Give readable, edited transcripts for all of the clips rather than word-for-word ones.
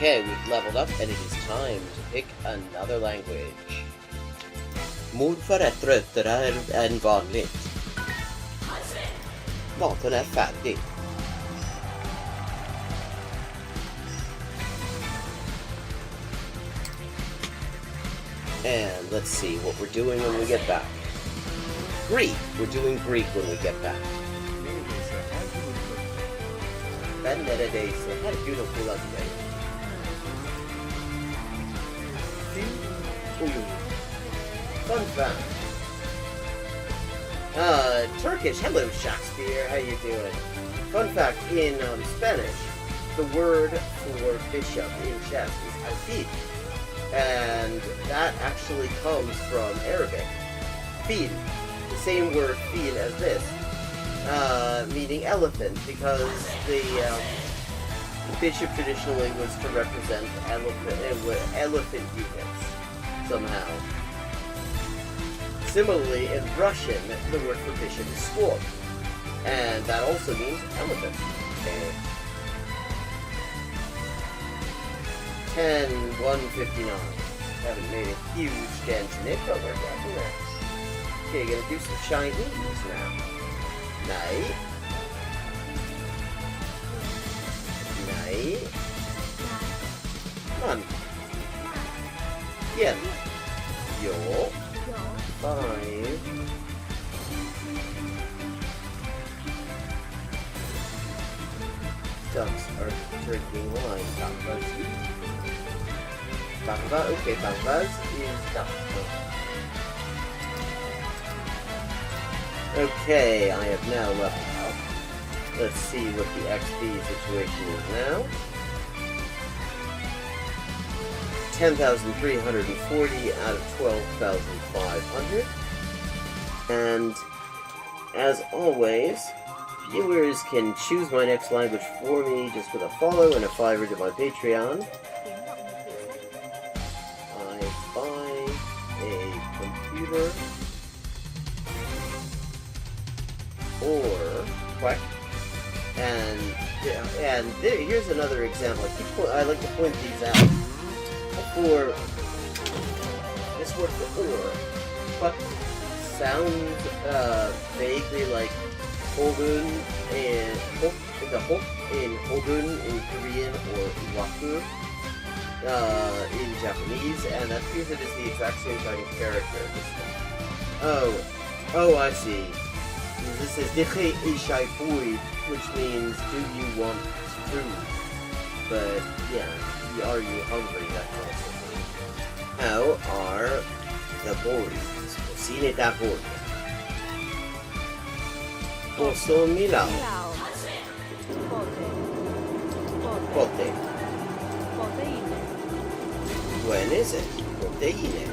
Okay, we've leveled up and it is time to pick another language. Morfar än vanligt. Maten är färdig. And let's see what we're doing when we get back. Greek! We're doing Greek when we get back. Ben neredeyse her gün okula gideyim. Fun fact. Turkish. Hello, Shakespeare. How you doing? Fun fact, in Spanish, the word for bishop in chess is alfil. And that actually comes from Arabic. Fil. The same word fil as this. Meaning elephant, because the bishop traditionally was to represent elephant units somehow. Similarly, in Russian, the word for bishop is sword, and that also means elephant. Okay. 10-159. Haven't made a huge dent in it, but we're getting there. Okay, gonna do some Chinese now. Night. Night. Come on. Yeah. Yo. 5. Ducks are drinking wine. Bakbaz. Bakbaz. Okay, Bakbaz is duck. Okay, I have now leveled up. Let's see what the XP situation is now. 10,340 out of 12,500. And as always, viewers can choose my next language for me just with a follow and a $5 to my Patreon. I buy a computer or quack, and here's another example. I like to point these out. For this word for or, quack sounds vaguely like hogun and the hok in hogun in Korean or waku in Japanese, and that means it is the exact same kind of character. Oh, I see. This is Dikhe Ishai Fui, which means do you want food? But yeah, are you hungry? That kind of thing. How are the boys? Cine da boy. Posso Milao. Pote. When is it? Proteine.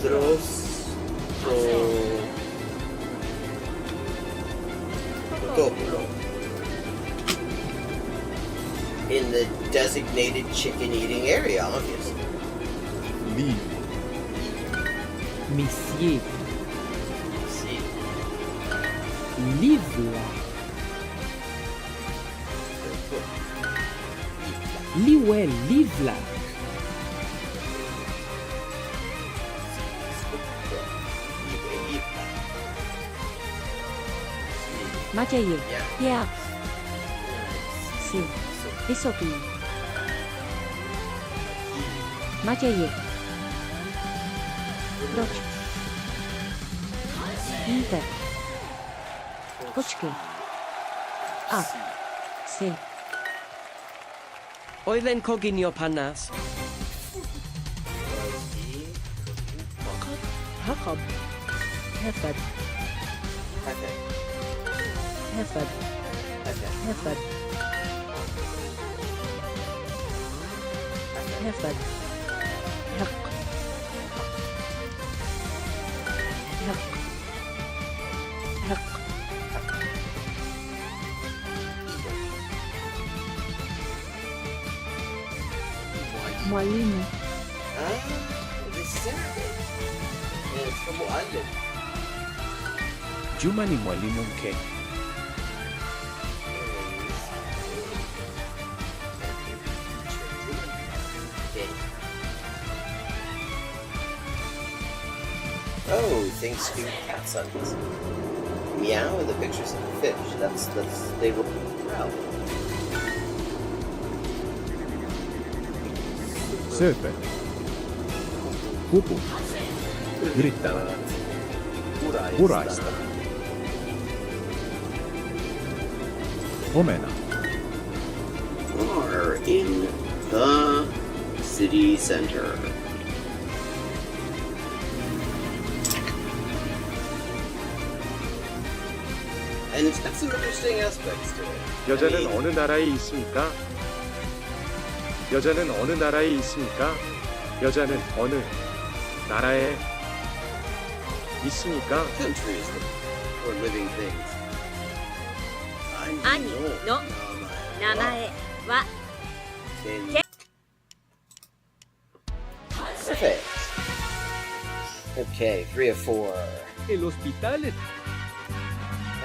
Udros. Protoculo. In the designated chicken-eating area, obviously. Livre. Monsieur. Livre. Liwe, livre. Maciej. Yeah. Sí. Wysoki. Maciej. Proč? Inter. Počkej. A. Si. Oedden coginio panas. Jacob. Hefed. Hefed. Hefed. Hefed. Hefed. Hek. Hek. Hek. Mwalimu. This is Arabic. And it's from Mu'allim. Juma ni mwalimu mke. Oh, thanks to cat suns. Meow and the pictures of the fish. They were proud. Super. Pupu. Yrittävät. Uraista. Omena. Are in the city center. And it's got some interesting aspects to it. 여자는 어느 나라에 있습니까? 여자는 어느 나라에 있습니까? 여자는 어느 나라에 있습니까? Countries for living things. 兄の名前は Perfect. Okay, 3 of 4. El hospital.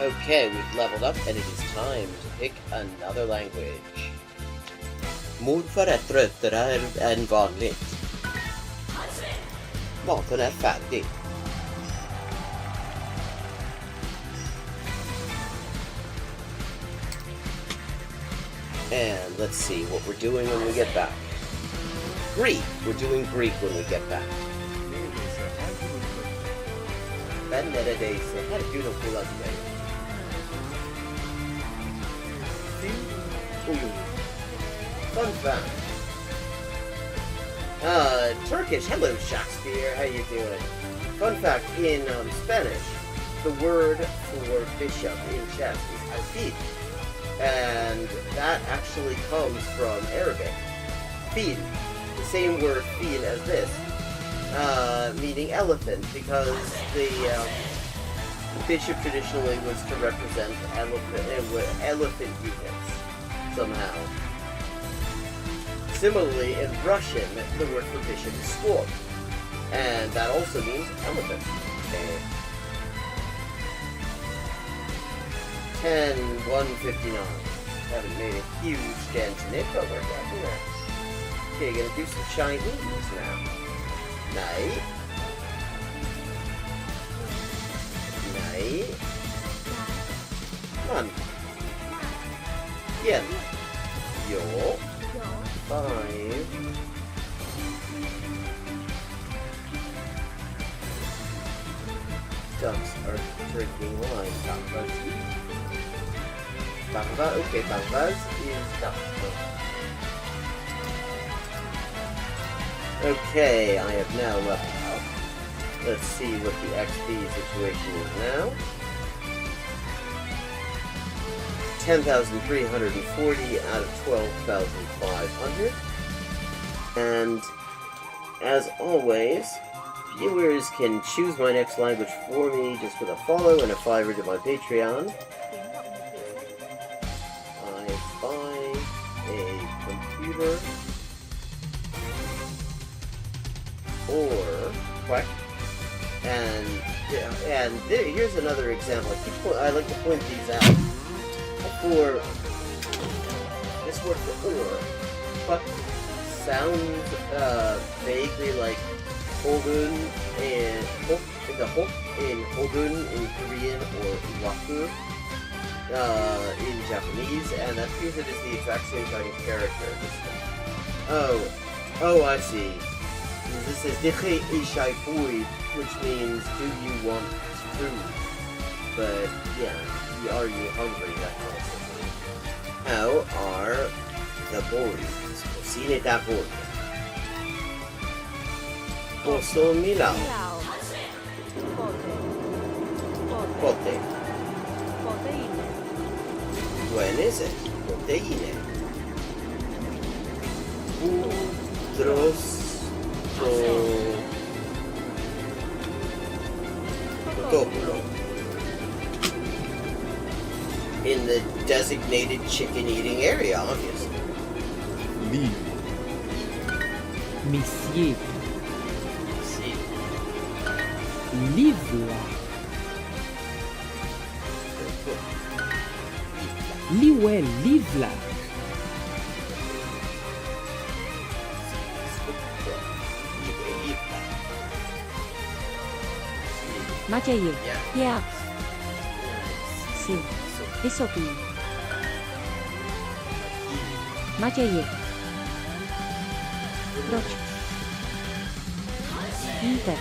Okay, we've leveled up and it is time to pick another language. Morfar är tröttare än vanligt. Maten är färdig. And let's see what we're doing when we get back. Greek. We're doing Greek when we get back. Ben neredeyse her gün okula gidelim. Fun fact. Turkish. Hello, Shakespeare. How you doing? Fun fact, in Spanish, the word for bishop in chess is alfil. And that actually comes from Arabic. Fil. The same word fil as this. Meaning elephant, because the bishop traditionally was to represent elephant units somehow. Similarly, in Russian, the word for bishop is squad, and that also means elephant. Okay. 10-159. Haven't made a huge dent in it, but we're getting there. Okay, gonna do some Chinese now. Night. Night. Come on. Yeah. Yo. 5. Ducks are drinking wine. Bambas. Bamba, okay, Bambas is duck. Okay, I have now leveled up. Let's see what the XP situation is now. 10,340 out of 12,500. And as always, viewers can choose my next language for me just with a follow and a $5 to my Patreon. I buy a computer or quack. And here's another example. I like to point these out. For this word for or, but sounds vaguely like Hogun and the hok in Hogun in Korean or waku in Japanese, and that means it is the exact same kind of character. Oh, I see. This is Dikhe Ishai Pui, which means do you want food? But yeah. Are you hungry? That kind of thing. How are the boys? Cocine da boy. Posso milao. Pote. When is it? Proteine. Udros. Protoculo. In the designated chicken-eating area, obviously. Liv. Monsieur. See. Livre. Liwe, livre. Maciej. Yeah. Yeah. Sí. So, Wysoki. Maciej. Proč? Inter.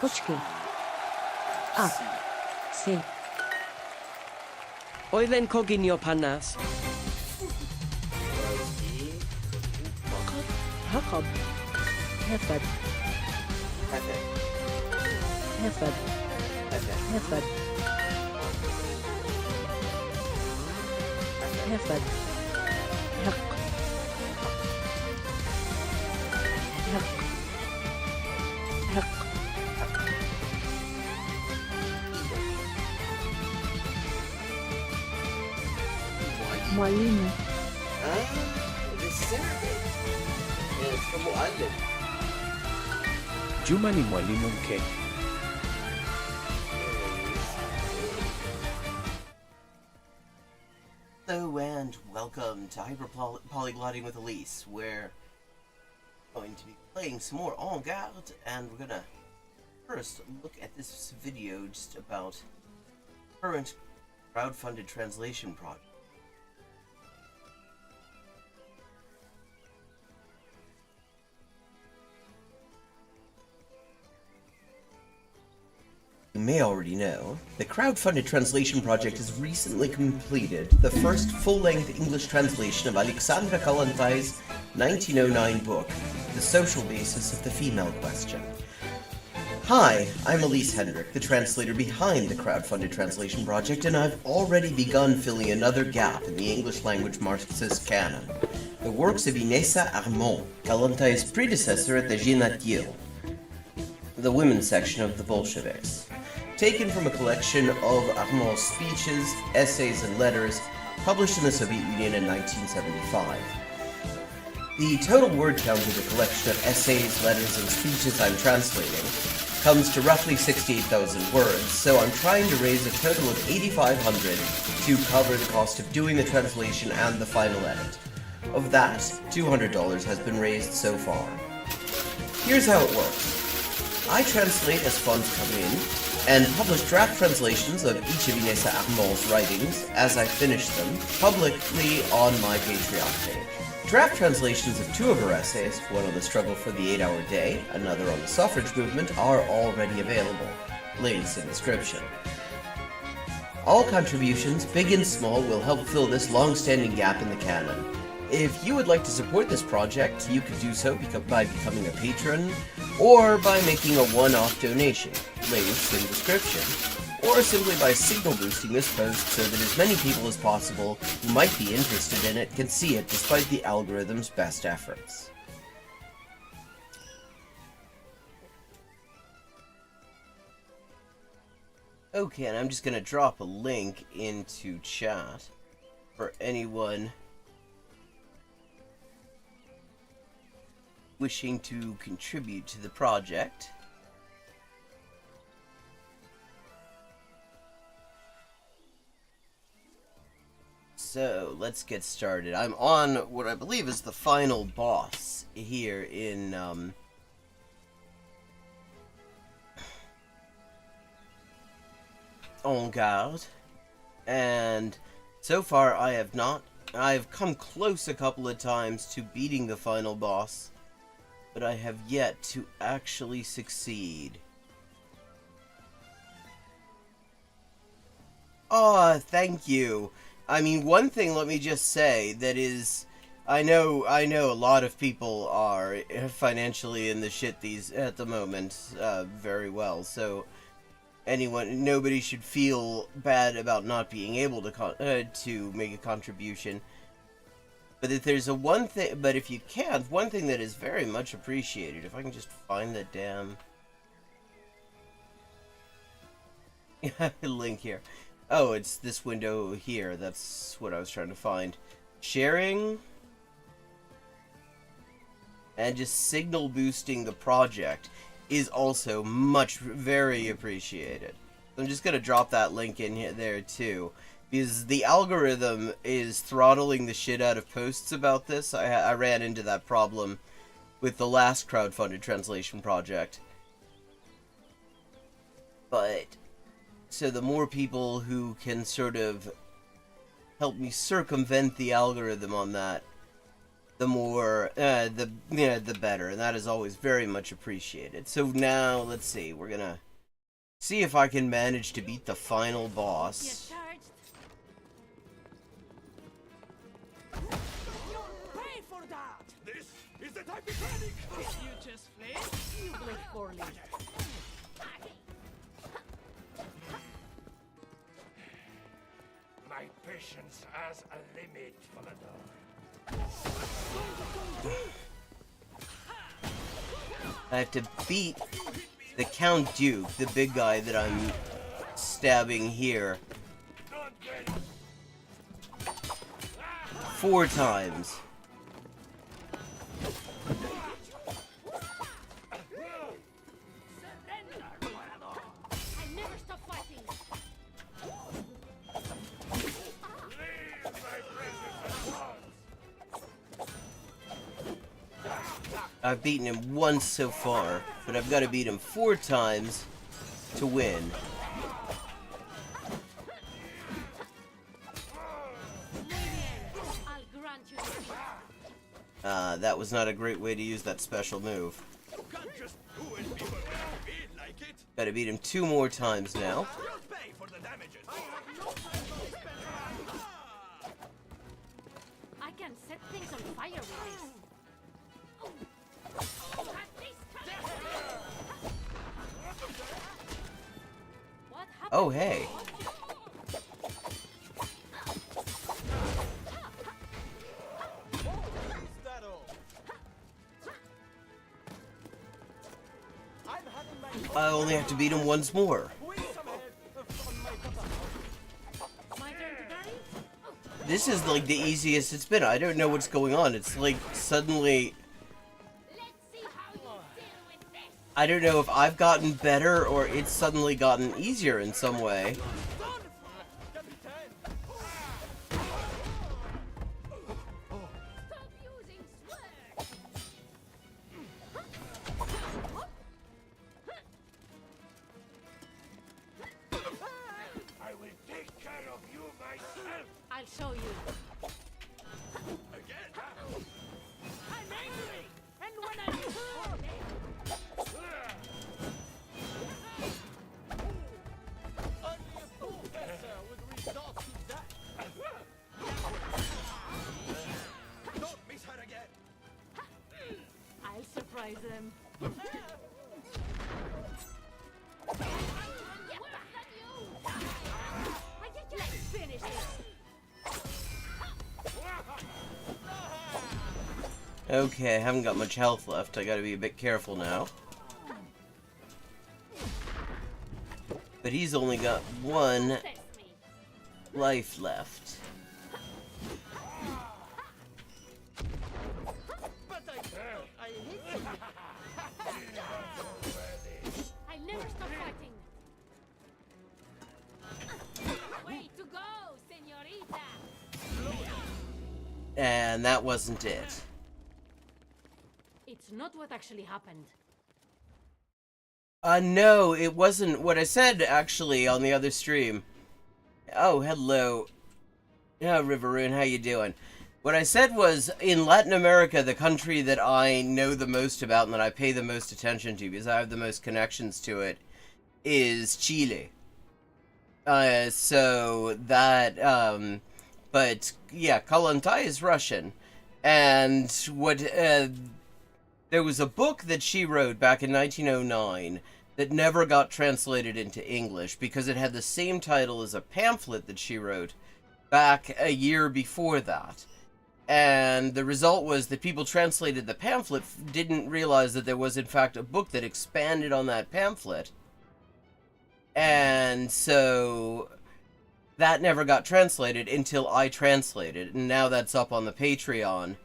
Počkej. A. Si. Oedden coginio panas. Jacob. Hefed. Hefe. Hefed. Hefe. Hefed. Hefed. Hek. Hek. Hek. Mwalimu. Ah, this syrup. And it's from Muallim. Juma ni mwalimu mke. Hello and welcome to Hyperpolyglotting with Elise, where we're going to be playing some more En Garde, and we're gonna first look at this video just about current crowdfunded translation project. You may already know, the crowdfunded translation project has recently completed the first full-length English translation of Alexandra Kollontais' 1909 book, The Social Basis of the Female Question. Hi, I'm Elise Hendrick, the translator behind the crowdfunded translation project, and I've already begun filling another gap in the English language Marxist canon. The works of Inessa Armand, Kollontais' predecessor at the Génatier, the women's section of the Bolsheviks, taken from a collection of Armand's speeches, essays, and letters published in the Soviet Union in 1975. The total word count of the collection of essays, letters, and speeches I'm translating comes to roughly 68,000 words, so I'm trying to raise a total of 8,500 to cover the cost of doing the translation and the final edit. Of that, $200 has been raised so far. Here's how it works. I translate as funds come in, and publish draft translations of each of Inessa Armand's writings as I finish them publicly on my Patreon page. Draft translations of two of her essays, one on the struggle for the 8-hour day, another on the suffrage movement, are already available. Links in description. All contributions, big and small, will help fill this long-standing gap in the canon. If you would like to support this project, you could do so by becoming a patron, or by making a one-off donation, links in description, or simply by signal boosting this post so that as many people as possible who might be interested in it can see it despite the algorithm's best efforts. Okay, and I'm just going to drop a link into chat for anyone wishing to contribute to the project. So, let's get started. I'm on what I believe is the final boss here in, En Garde. And so far I've come close a couple of times to beating the final boss, but I have yet to actually succeed. Oh, thank you. I mean, one thing, let me just say, that is, I know a lot of people are financially in the shit at the moment, very well, so nobody should feel bad about not being able to make a contribution. But if there's if you can't, one thing that is very much appreciated, if I can just find the damn link here. Oh, it's this window here. That's what I was trying to find. Sharing and just signal boosting the project is also very appreciated. I'm just gonna drop that link in there too, because the algorithm is throttling the shit out of posts about this. I ran into that problem with the last crowdfunded translation project. But so the more people who can sort of help me circumvent the algorithm on that, the more the better, and that is always very much appreciated. So now let's see, we're gonna see if I can manage to beat the final boss. Pay for that! This is the type of panic! You just fled? You played poorly. My patience has a limit, Falador. I have to beat the Count Duke, the big guy that I'm stabbing here, 4 times. I've beaten him once so far, but I've got to beat him 4 times to win. That was not a great way to use that special move. Gotta beat him 2 more times now. I can set things on fire with this. Oh, hey. I only have to beat him once more. This is like the easiest it's been. I don't know what's going on. It's like suddenly... I don't know if I've gotten better or it's suddenly gotten easier in some way. I will take care of you myself. I'll show you. Again? I'm angry, and when I'm only a professor would resort to that. Don't miss her again. I'll surprise them. Let's finish this. Okay, I haven't got much health left. I gotta be a bit careful now. But he's only got 1 life left. But I hit you. I never stop fighting. Way to go, señorita. And that wasn't it. It's not what actually happened. No, it wasn't what I said, actually, on the other stream. Oh, hello. Yeah, Riveroon, how you doing? What I said was, in Latin America, the country that I know the most about and that I pay the most attention to, because I have the most connections to it, is Chile. So that, but, yeah, Kollontai is Russian. And what, there was a book that she wrote back in 1909 that never got translated into English because it had the same title as a pamphlet that she wrote back a year before that. And the result was that people translated the pamphlet, didn't realize that there was in fact a book that expanded on that pamphlet. And so that never got translated until I translated, and now that's up on the Patreon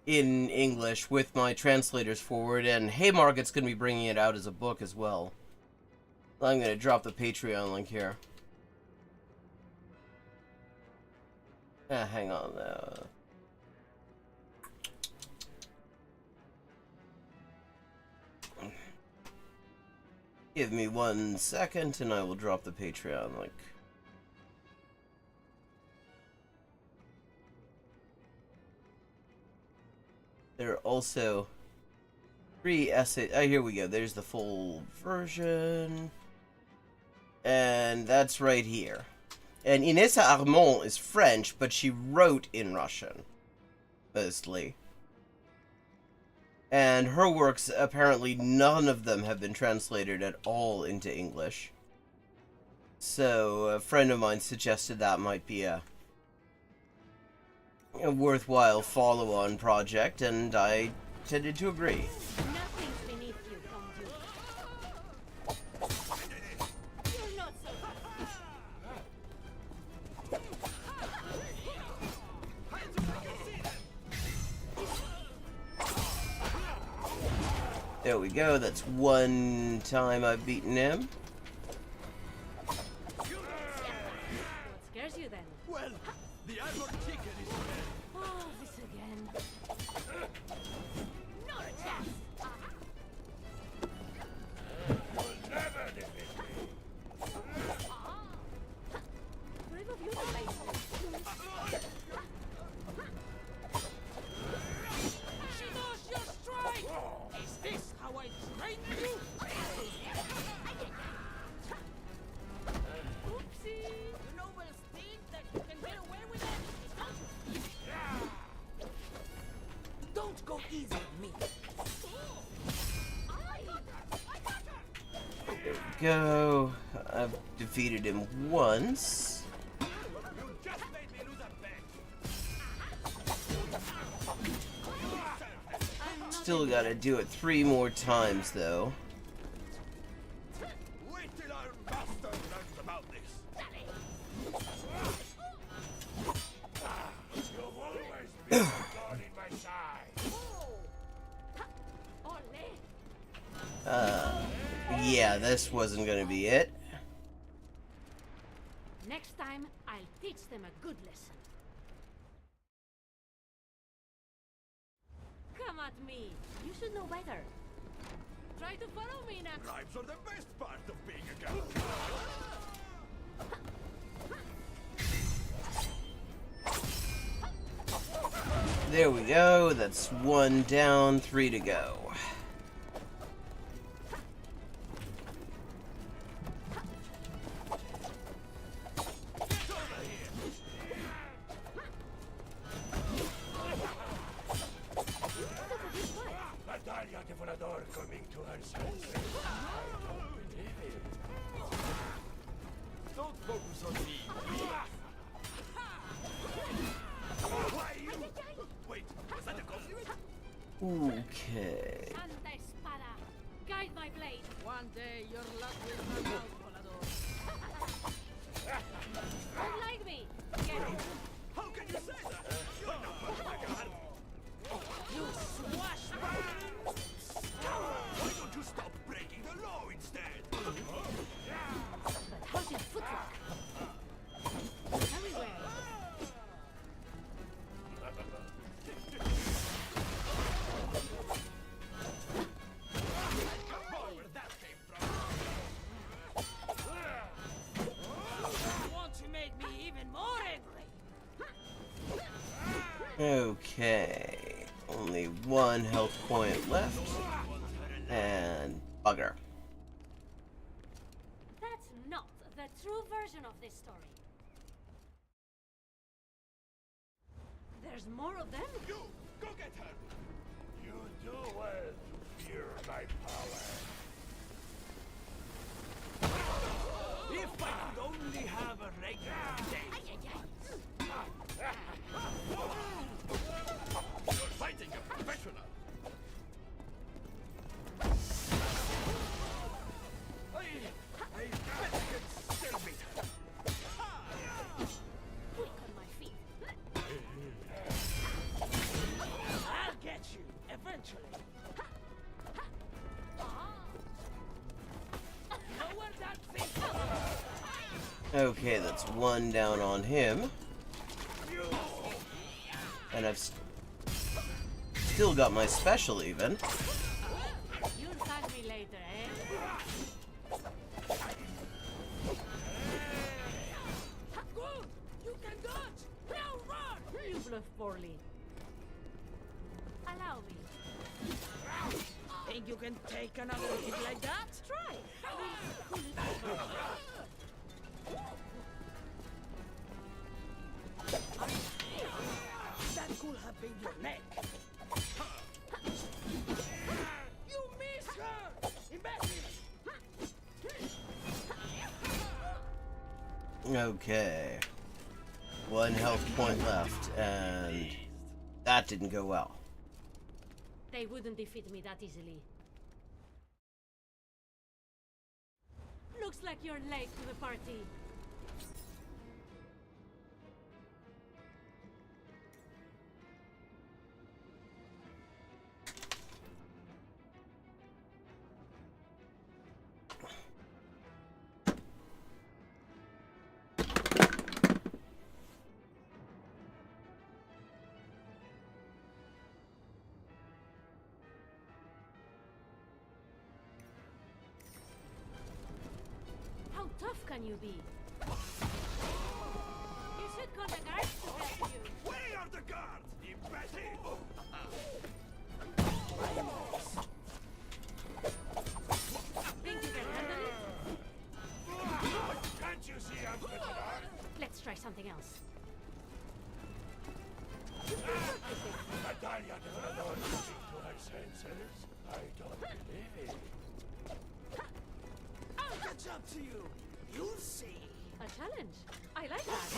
in English with my translators forward, and Haymarket's going to be bringing it out as a book as well. I'm going to drop the Patreon link here. Hang on though. Give me 1 second and I will drop the Patreon link. There are also 3 essays. Oh, here we go. There's the full version. And that's right here. And Inessa Armand is French, but she wrote in Russian. Mostly. And her works, apparently none of them have been translated at all into English. So a friend of mine suggested that might be a worthwhile follow-on project, and I tended to agree. Nothing's beneath you, don't you? You're not so There we go, that's 1 time I've beaten him. What scares you then? Well, the armored chicken is dead. Oh, this again. Not a chance. Brave of you to face me. She knows your strike! Is this how I train you? Oopsie. You know well, Steve, that you can get away with it. Don't go easy on me. There we go. I've defeated him once. You just made me lose a bet. Still gotta do it 3 more times, though. Wait till our master learns about this. You've always been a thorn in my side. Ole. Yeah, this wasn't gonna be it. Next time, I'll teach them a good lesson. Come at me. You should know better. Try to follow me now. Bribes are the best part of being a girl. There we go, that's 1 down, 3 to go. Natalia de Volador coming to her senses. I don't believe it. Don't focus on me. Why you? Wait, was that a compliment? Okay. Santa Espada. Guide my blade. One day your luck will run out, Volador. Don't like me. Get it. How can you say that? You're not much like a hand. You swashbuckling! Why don't you stop breaking the law instead? But how's your footwork? Very well. Where that came from? Want to make me even more angry? Okay. Only 1 health point left. And bugger. That's not the true version of this story. There's more of them? You, go get her! You do well to fear my power. If I could only have a regular day. You're fighting a professional. I bet I can still beat her. Quick on my feet. I'll get you eventually. Know where that thing Okay, that's 1 down on him. And I've still got my special even. You'll thank me later, eh? off poorly. Allow me. Think you can take another hit like that? Try. That could have been your neck. You missed her! Imbecile! Okay. 1 health point left, and that didn't go well. They wouldn't defeat me that easily. Looks like you're late to the party. How tough can you be? You should call the guards to help you. Where are the guards, imbecile? Think you can handle it? Can't you see I'm better? Let's try something else. Natalia doesn't know anything to her senses. I don't believe it. I'll catch up to you. You'll see. A challenge. I like that.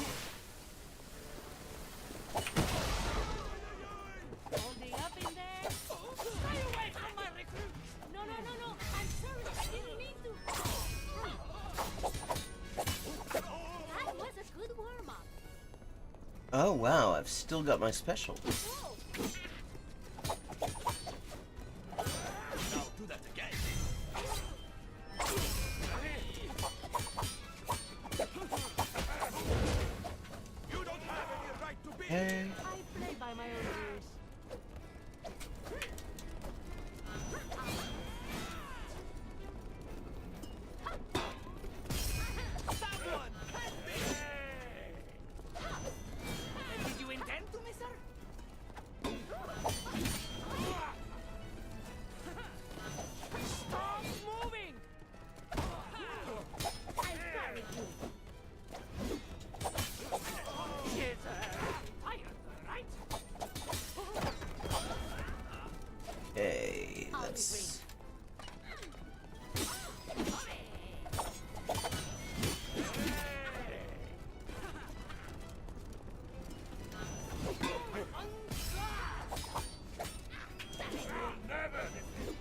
Holding up in there. Stay away from my recruits. No. I'm sorry. I didn't mean to. That was a good warm-up. Oh wow, I've still got my special. Whoa. Now do that again. You don't have any right to be Hey. I play by my own rules. Someone help me! Did you intend to, mister? Stop moving! I carried you. She's tired, right? Hey, I'll be let's. never defeat me.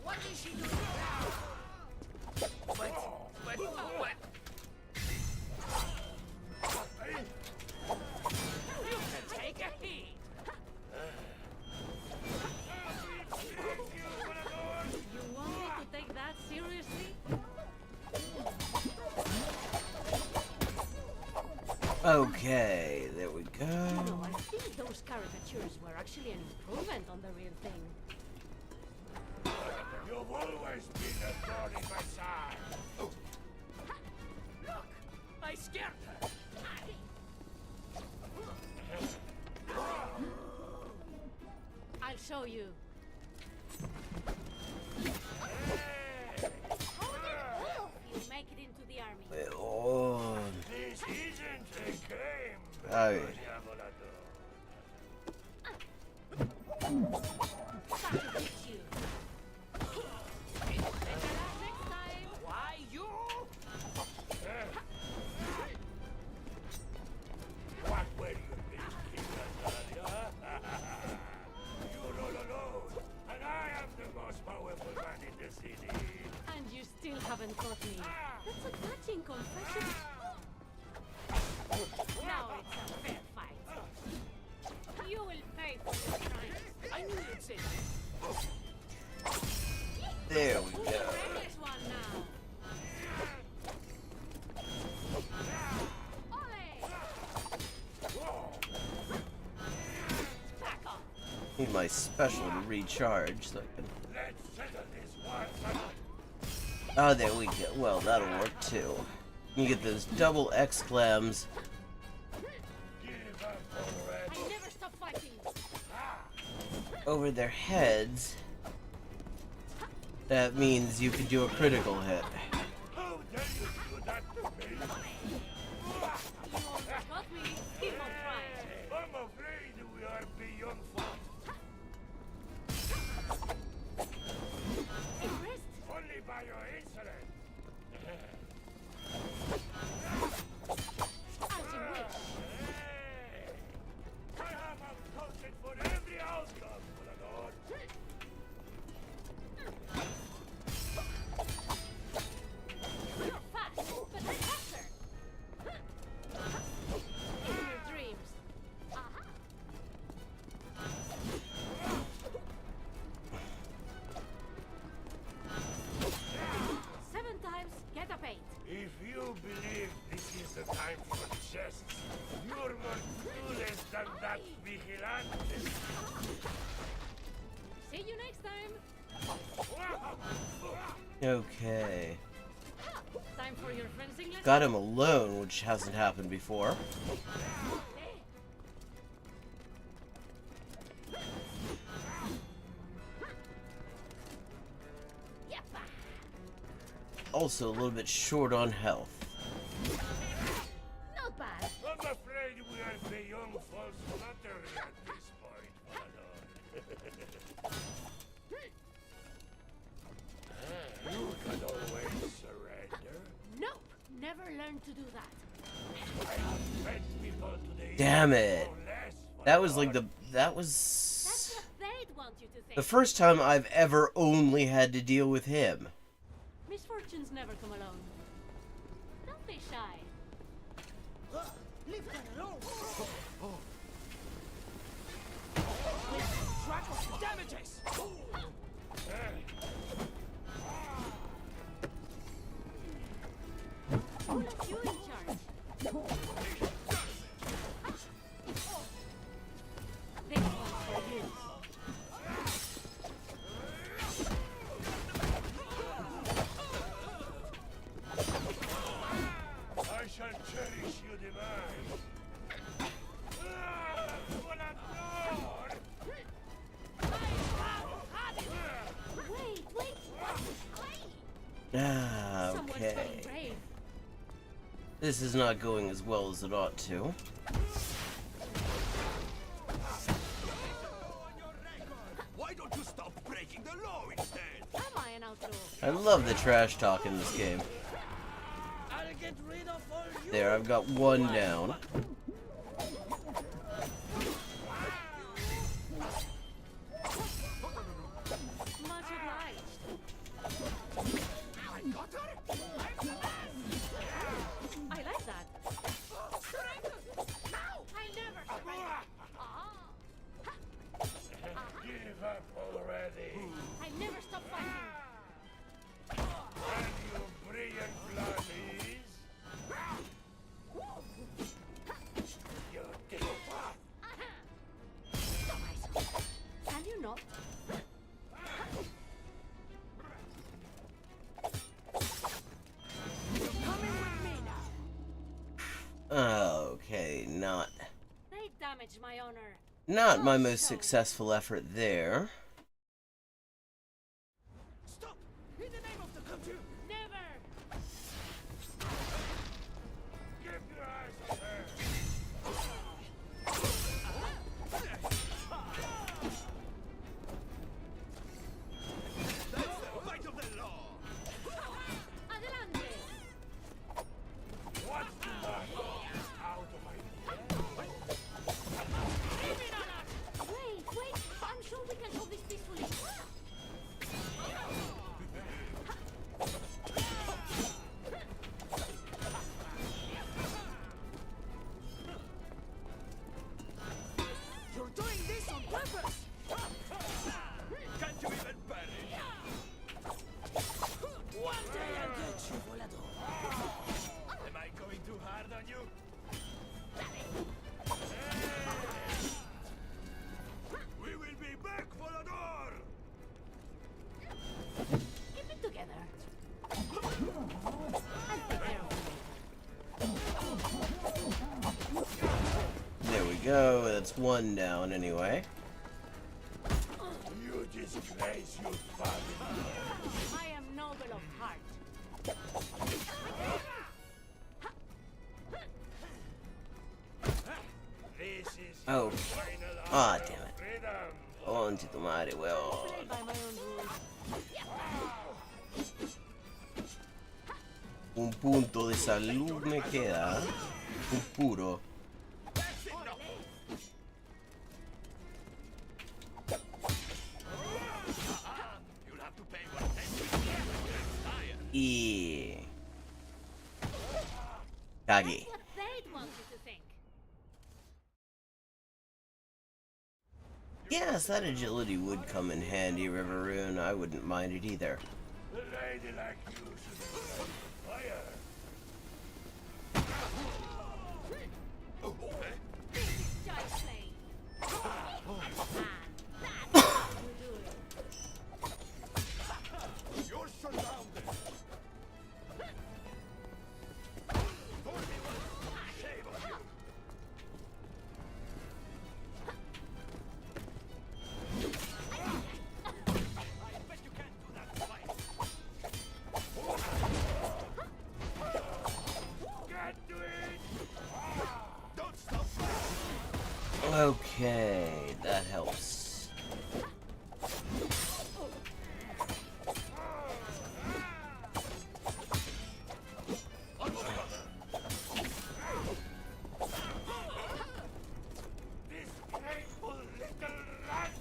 What is she doing now? What? You can take a hit. You want me to take that seriously? Okay, there we go. No, I think those caricatures were actually an improvement on the real thing. You've always been a thorn in my side. Look, I scared her. I'll show you. You make it into the army. Oh, This isn't a game. okay. Back to get you. Better luck next time. Why you? What were you thinking, Natalia? You're all alone, and I am the most powerful man in the city. And you still haven't caught me. That's a touching confession. Now it's a fair fight. You will pay for your crimes. I knew you'd say that. There we Who's go. the reckless one now? Ole! Back off. Need my special to recharge so I can. Let's settle this once and Oh, there we go. Well, that'll work too. You get those double exclams over their heads, that means you can do a critical hit. How dare you do that to me? Got me. Keep on trying. I'm afraid we are beyond fight. Impressed? Only by your insolence. As you wish. I have accounted for every outcome, Volador. You're fast, but I'm faster. In your dreams. Aha. 7 times, get a paint. If you believe this is the time for chests, you're more clueless than that vigilante. See you next time. Okay. Time for your fencing lesson. Got him alone, which hasn't happened before. Yappa. Also a little bit short on health. Not bad. I'm afraid we are beyond false flattery at this point, Volador. You can always surrender. Nope. Never learned to do that. I have met people today. Damn it. who know less, That was like Volador. that was That's what they'd want you to think. the first time I've ever only had to deal with him. Misfortunes never come alone. Don't be shy. Leave that alone! Track of damages! Who let you in charge? This one's for you. I shall cherish you demise. Volador! Wait. Ah, Someone's okay. being brave. This is not going as well as it ought to. Why don't you stop breaking the law instead? Am I an outlaw? I love the trash talk in this game. I'll get rid of all you! There, I've got one down. Much obliged. I got her? I like that. I never surrender. Ah. Give up already. I never stop fighting. And your brilliant plan is... You take part. Can you not? Coming with me now! Okay, not They damage my honor. my most successful effort there. Stop! In the name of the country! Never. Keep your eyes on her. That's the fight of the law. Adelante. What's the matter? Out of my Wait. I'm sure we can solve this peacefully. You're doing this on purpose! Can't you even bear it? One day I'll get you, Volador! Am I going too hard on you? We will be back, Volador! Keep it together. I'll take care of There we go. That's one down anyway. you. disgrace your family. I am noble of heart. This is Oh. your final Ah, hour damn of it. freedom. Conche tu madre, weón. Play by my own rules. Un punto de salud me queda. Un puro. You'll have to pay what attention. Y... Cagué. What they'd want you to think. Yes, that agility would come in handy, Riveroon. I wouldn't mind it either. A lady like you should have been fire. Just play. And that's how you do it. You're surrounded. Shame on you. I bet you can't do that twice. Get to it! Don't stop. Okay, that helps. This hateful little rat!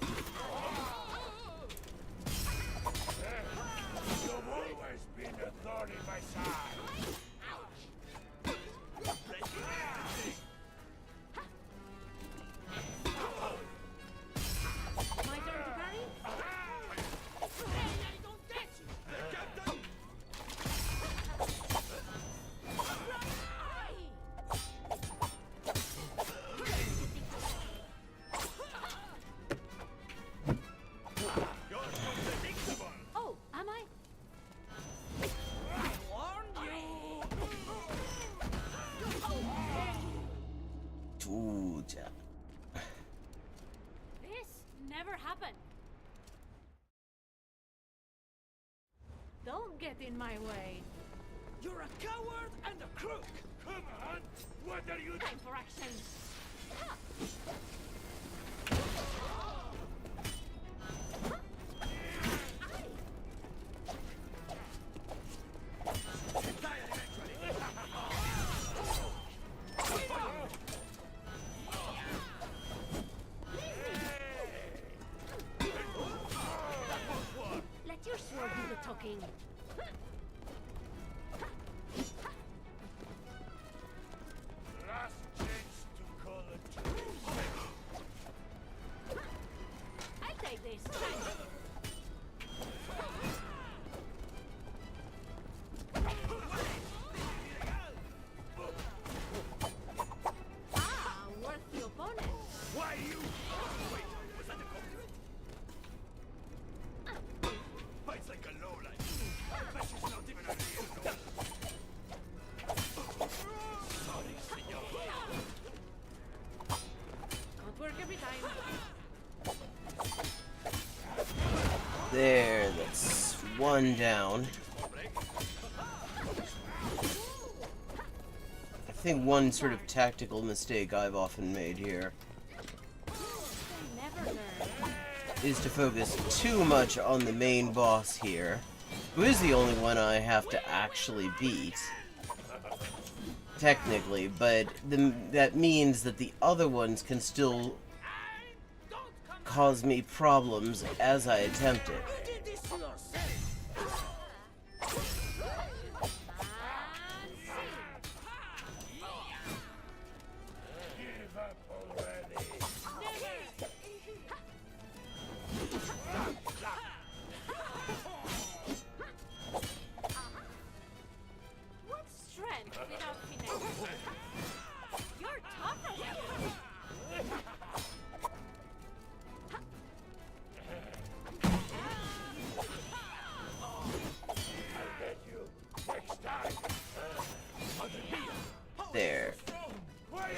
You've always been a thorn in my side. My turn to parry? I don't get you. You're unpredictable. Oh, am I? Chucha. This never happened. Don't get in my way. You're a coward and a crook. Come on! What are you Time for action. Ha! Let your sword do the talking. last chance to call a truce? I'll take this. Ah, worthy opponent. Why you? Wait, was that a compliment? Fights like a lowlife. I bet she's not even a real lowlife. Sorry, senor. Can't work every time. There, that's one down. I think one sort of tactical mistake I've often made here They never learn. is to focus too much on the main boss here, who is the only one I have to actually beat, technically, but that means that the other ones can still cause me problems as I attempt it. You did this to yourself. Give up already. What strength without finesse? You're tougher than me. I'll get you next time. There. Quiet!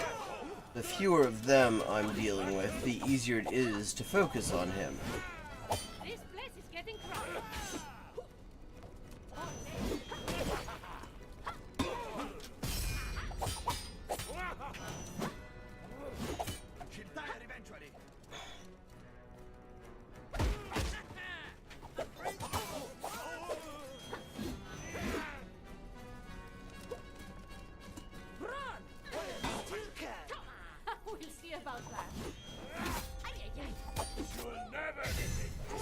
The fewer of them I'm dealing with, the easier it is to focus on him. This about that? Ay, ay, ay. You'll never defeat me.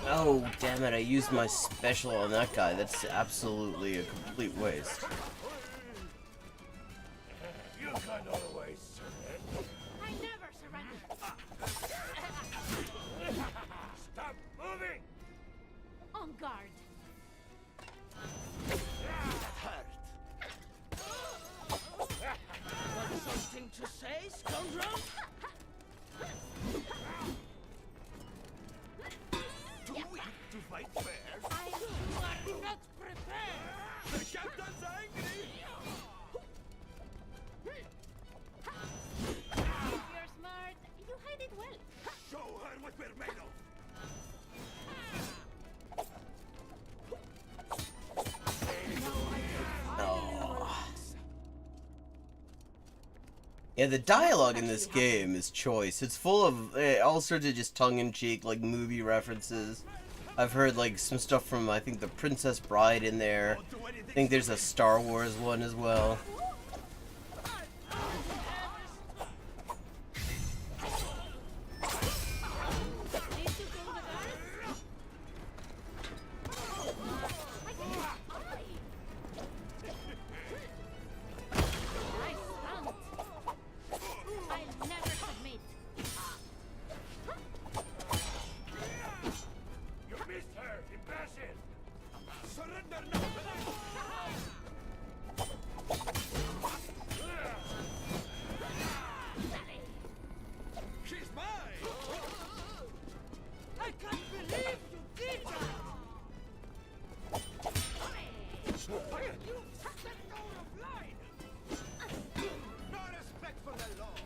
Oh, damn it, I used my special on that guy. That's absolutely a complete waste. You can always surrender. I never surrender. Stop moving! En garde. That hurt. Got something to say, scoundrel? Too weak to fight fair. You are not prepared. The captain's angry. You're smart. You hide it well. Show her what we're made of. Yeah, the dialogue in this game is choice. It's full of all sorts of just tongue-in-cheek, like, movie references. I've heard, like, some stuff from, I think, The Princess Bride in there. I think there's a Star Wars one as well. Need to go the guards? Nice stunt. I'll never submit. You missed her. Imbecile. Surrender now. She's mine. I can't believe you did that! You stepped out of line! No respect for the law.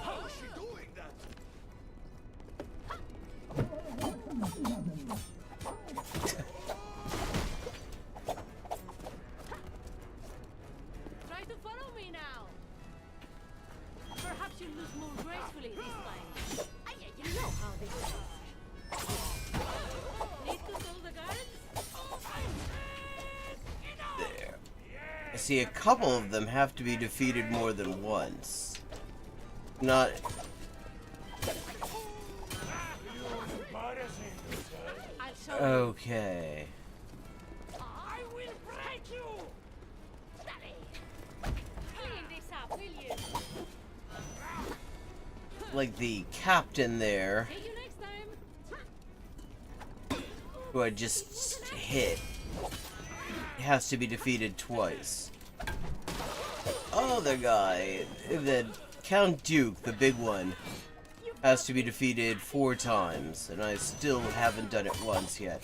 How is she doing that? Try to follow me now. Perhaps you'll lose more gracefully this time. You know how this is. Need to tell the guards? There. I see a couple of them have to be defeated more than once. Not... Embarrassing yourself. I'll show you. Okay. I will break you! Clean this up, will you? Like the captain there, See you next time. who I just hit, has to be defeated twice. Other guy, the Count Duke, the big one, has to be defeated 4 times, and I still haven't done it once yet.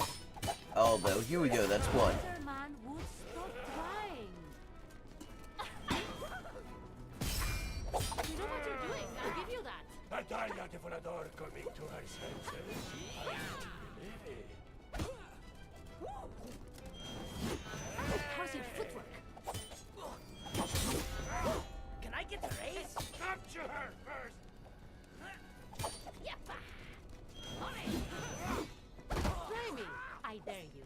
Although, here we go, that's one. Other man would stop trying. You know what you're doing. I'll give you that. Natalia de Volador coming to her senses. I believe it. How's your footwork? Can I get a raise? Capture her first. Yappa. Try me. I dare you.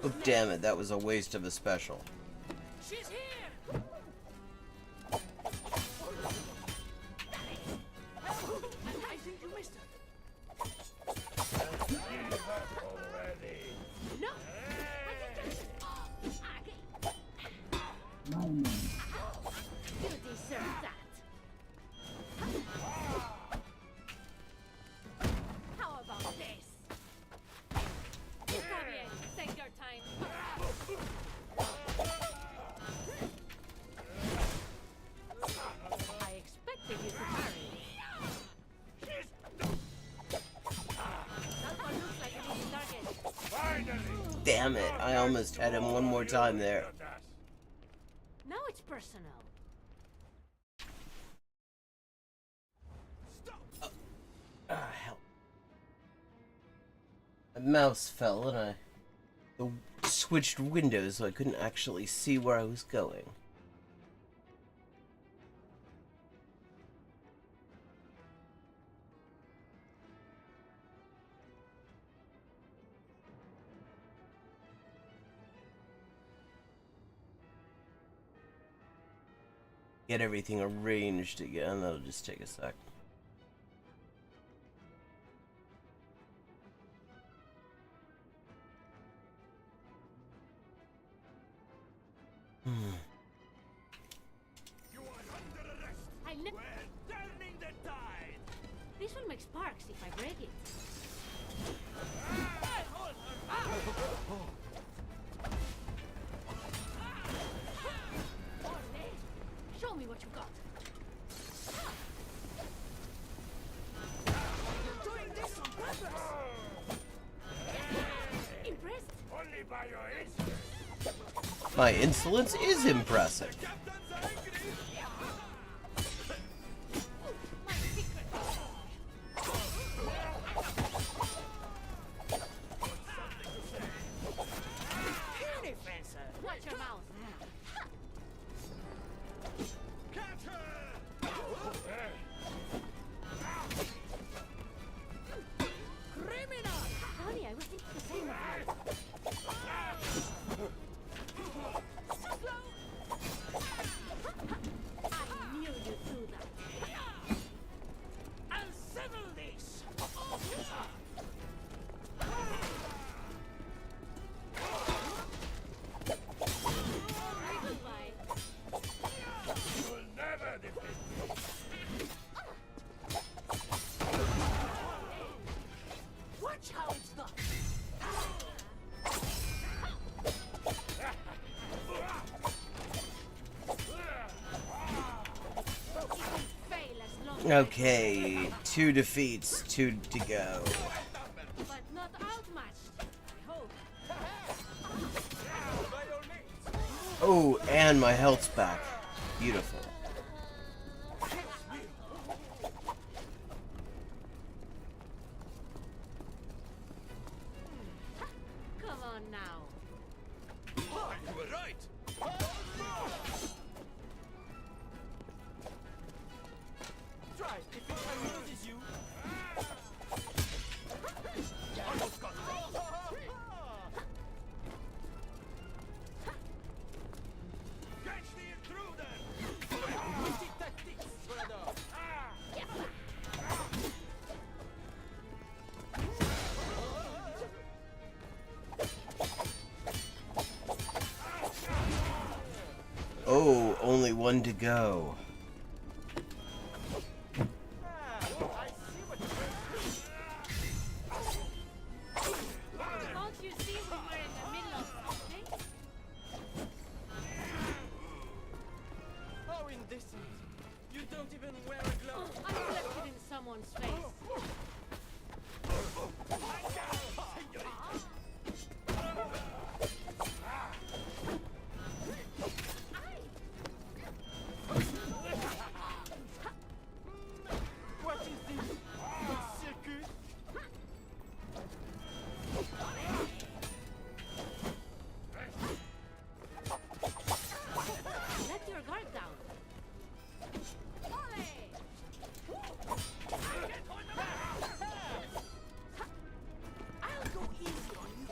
Oh, damn it, that was a waste of a special. She's here! I think you missed her. Give up already. No. I can catch it. You deserve that. How about this? Está bien. Take your time. I expected you to hurry. That one looks like an easy target. Finally. Damn it, I almost had him one more time there. Now it's personal. Ah, hell. My mouse fell and I switched windows so I couldn't actually see where I was going. get everything arranged again. That'll just take a sec. You are under arrest. I ne- We're turning the tide. This will make sparks if I break it. Ole, show me what you got. You're doing this on purpose! Impressed? Only by your insolence. My insolence is impressive. Captain's angry. My secret. Puny fencer! Watch your mouth. Catch her. Criminal! Honey, I was thinking the same of you. I knew you'd do that. I'll settle this! Goodbye. You'll never defeat me. Watch how it's done! Fail as long as Okay, 2 defeats, 2 to go. but not outmatched. I hope. Oh, and my health's back. Beautiful. Come on now. Oh, you were right. Try, if it amuses you. Almost got it. Catch the intruder. Witty tactics, brother! Oh, only 1 to go. Don't you see we were in the middle of something? How indecent! You don't even wear a glove! I left it in someone's face. What is this? A circus? Let your guard down. I'll go easy on you!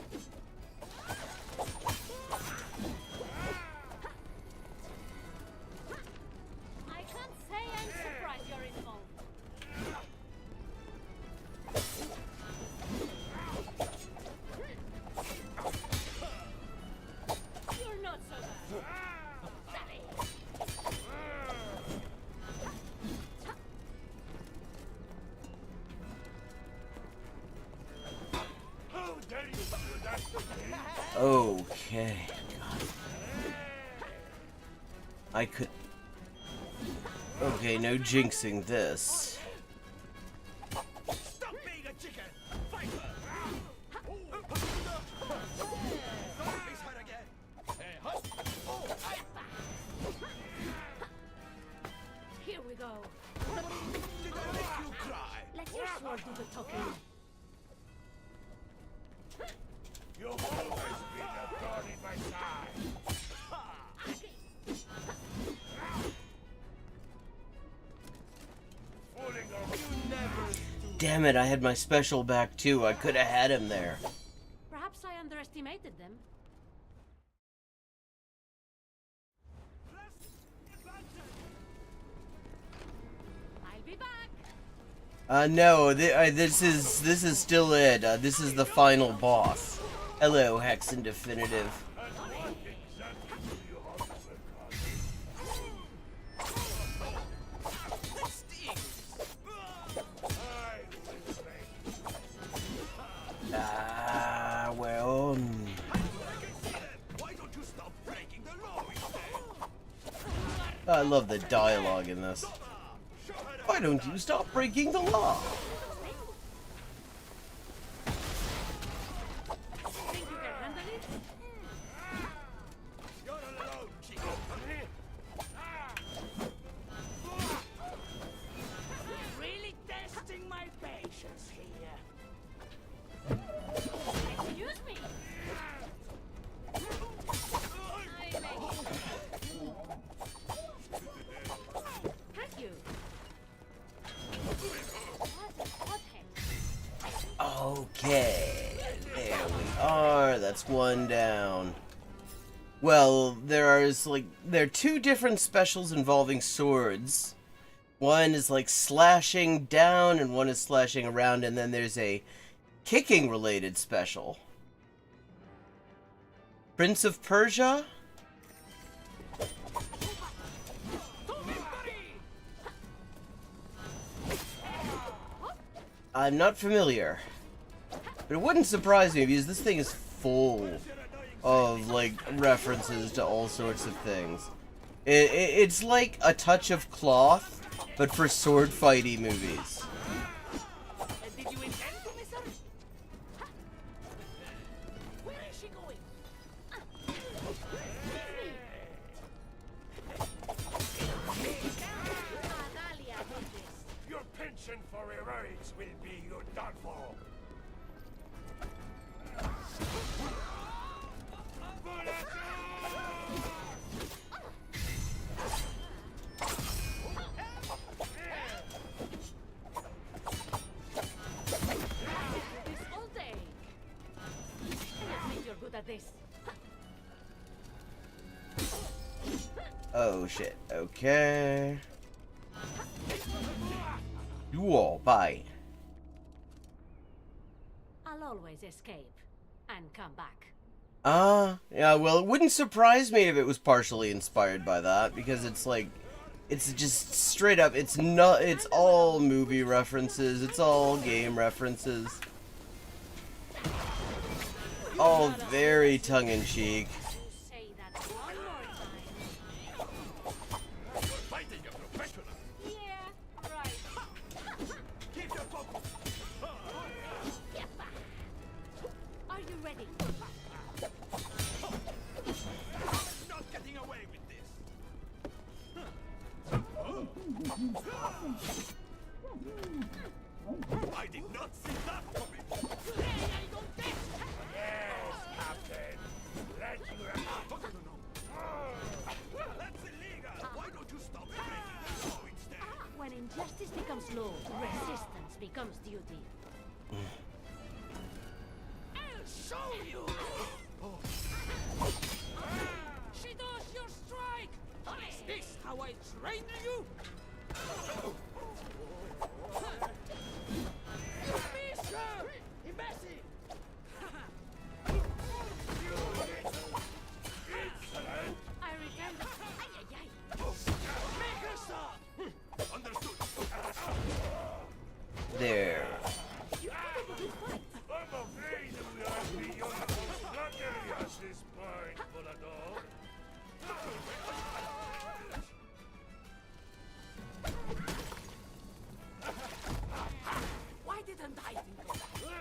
I can't say I'm surprised you're involved. You're not so bad. Sally. How dare you do that to me? Okay. God. I could... Okay, no jinxing this. Stop being a chicken. Fight her. Don't face her again. Hey, hop. Here we go. Did I make you cry? Let your sword do the talking. You've always been a thorn in my side. Fooling around. You never stoop. Damn it, I had my special back too. I could have had him there. Perhaps I underestimated them. Be back. No, this is still it. This is the final boss. Hello, Hex in Definitive. Well. Why don't you stop breaking the law instead? I love the dialogue in this. Why don't you stop breaking the law? Think you can handle it? You're alone, Chico. Really testing my patience here. Excuse me. I may. Thank you. What heck? Okay, there we are. That's one down. Well, there are two different specials involving swords. One is like slashing down, and one is slashing around, and then there's a kicking related special. Prince of Persia? I'm not familiar, but it wouldn't surprise me because this thing is full of like references to all sorts of things. It's like a touch of cloth, but for sword fighty movies. Did you intend to miss her? Where is she going? Your pension for heroics will be your downfall. This all day. I think you're good at this. Oh shit. Okay. You all bye. I'll always escape and come back. Yeah, well, it wouldn't surprise me if it was partially inspired by that, because it's like, it's just straight up, it's all movie references, it's all game references. All very tongue-in-cheek. Say that one more time. Fighting a professional. Yeah, right. Keep your focus. Are you ready? Not getting away with this. I did not see that coming. Yes, Captain. Let you have. That's illegal. Why don't you stop breaking the law instead? When injustice becomes law, resistance becomes duty. I'll show you. She does your strike. Is this how I train you? Fisher! Imbecile! I return the... Ay, ay, ay. Make her stop! Understood. There. I'm afraid we are beyond flattery at this point, Volador. Why didn't I think of that?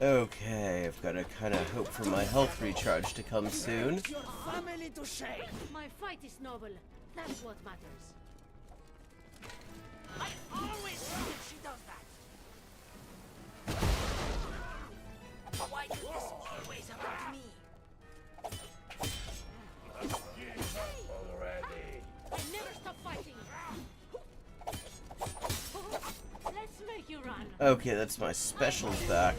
Okay, I've got to kind of hope for my health recharge to come soon. Your family to shame. My fight is noble. That's what matters. I always think she does that. Why is this always about me? Already. I never stop fighting. Let's make you run. Okay, that's my specials back.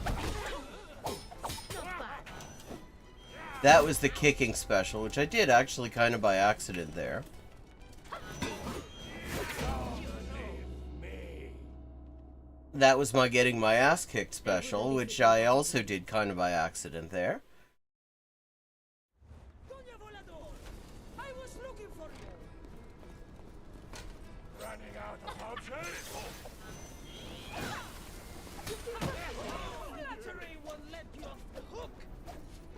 Not bad. That was the kicking special, which I did actually kind of by accident there. That was my getting my ass kicked special, which I also did kind of by accident there. Doña Volador, I was looking for you. Running out of options? Flattery won't let you off the hook.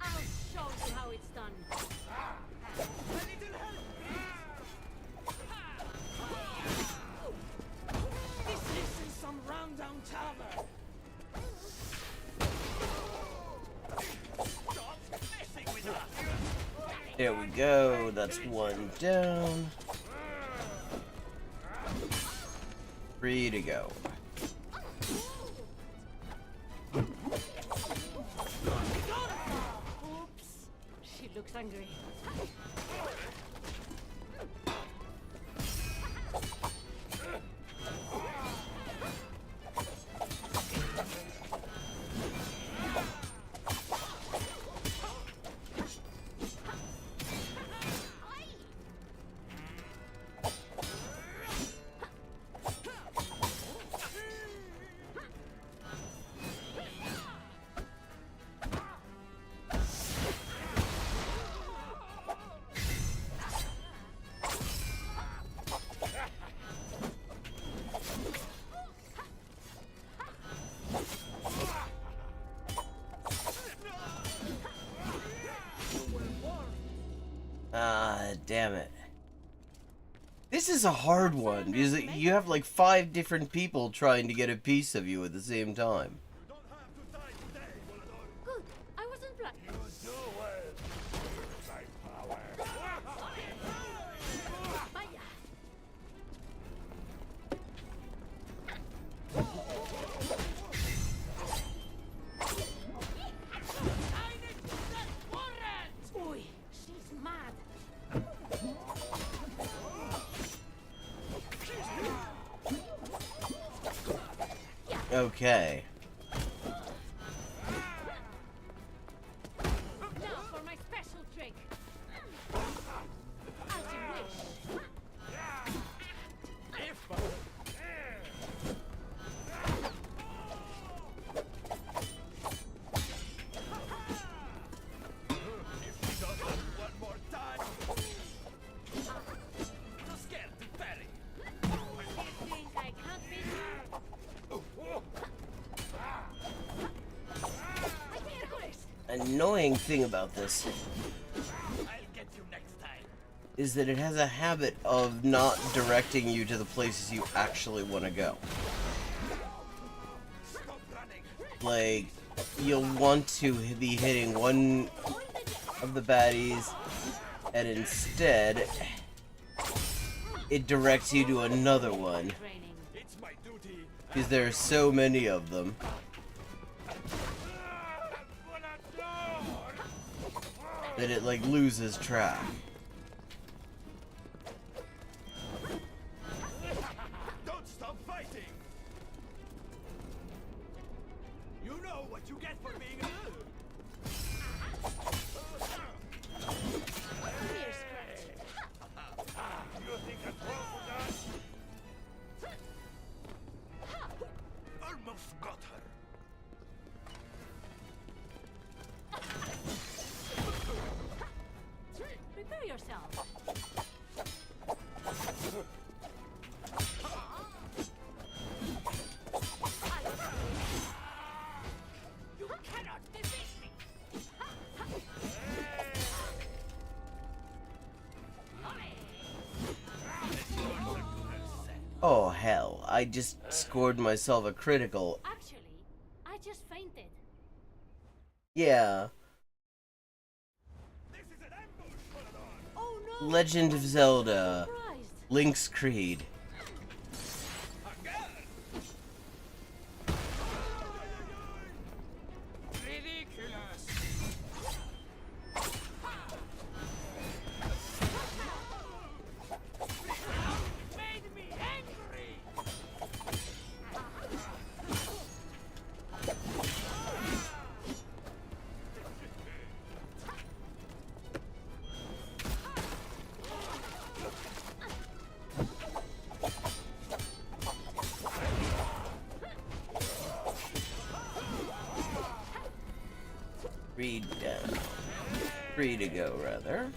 I'll show you how it's done. A little help. This isn't some rundown tavern. Stop messing with us! There we go, that's one down. 3 to go. Oops. She looks angry. Ah, damn it. This is a hard one, because you have like 5 different people trying to get a piece of you at the same time. You don't have to die today, Volador. Good. I wasn't blind. You do well. Use thy power. Vaya. Uy, she's mad. Okay. Now for my special trick. As you wish. If he does it one more time, too scared to parry. You think I can't beat you? Annoying thing about this I'll get you next time. is that it has a habit of not directing you to the places you actually want to go. Stop running. Like, you'll want to be hitting one of the baddies, and instead, it directs you to another one, Training. It's my duty. because there are so many of them that it, like, loses track. Don't stop fighting. You know what you get for being a Here, Scratch. You think I'm wrong with that? Almost got her. Prepare yourself. You cannot defeat me. Oh, hell. I just scored myself a critical. Actually, I just fainted. Yeah. This is an ambush, Volador. Oh no! Legend of Zelda. Surprised. Link's Creed. Ridiculous. Made me angry. 3 down. 3 to go, rather.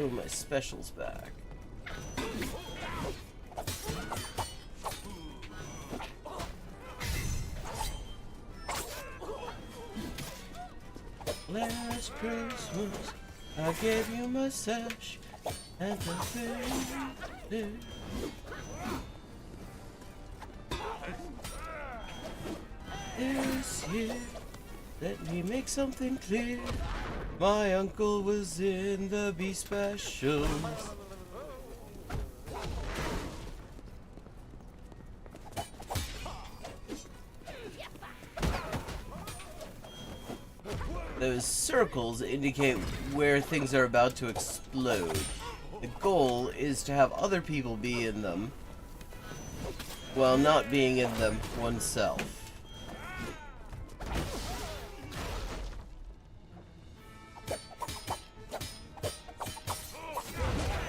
Oh, my special's back. Last Christmas, I gave you my sash and the thing. This year, let me make something clear. My uncle was in the B specials. Those circles indicate where things are about to explode. The goal is to have other people be in them, while not being in them oneself.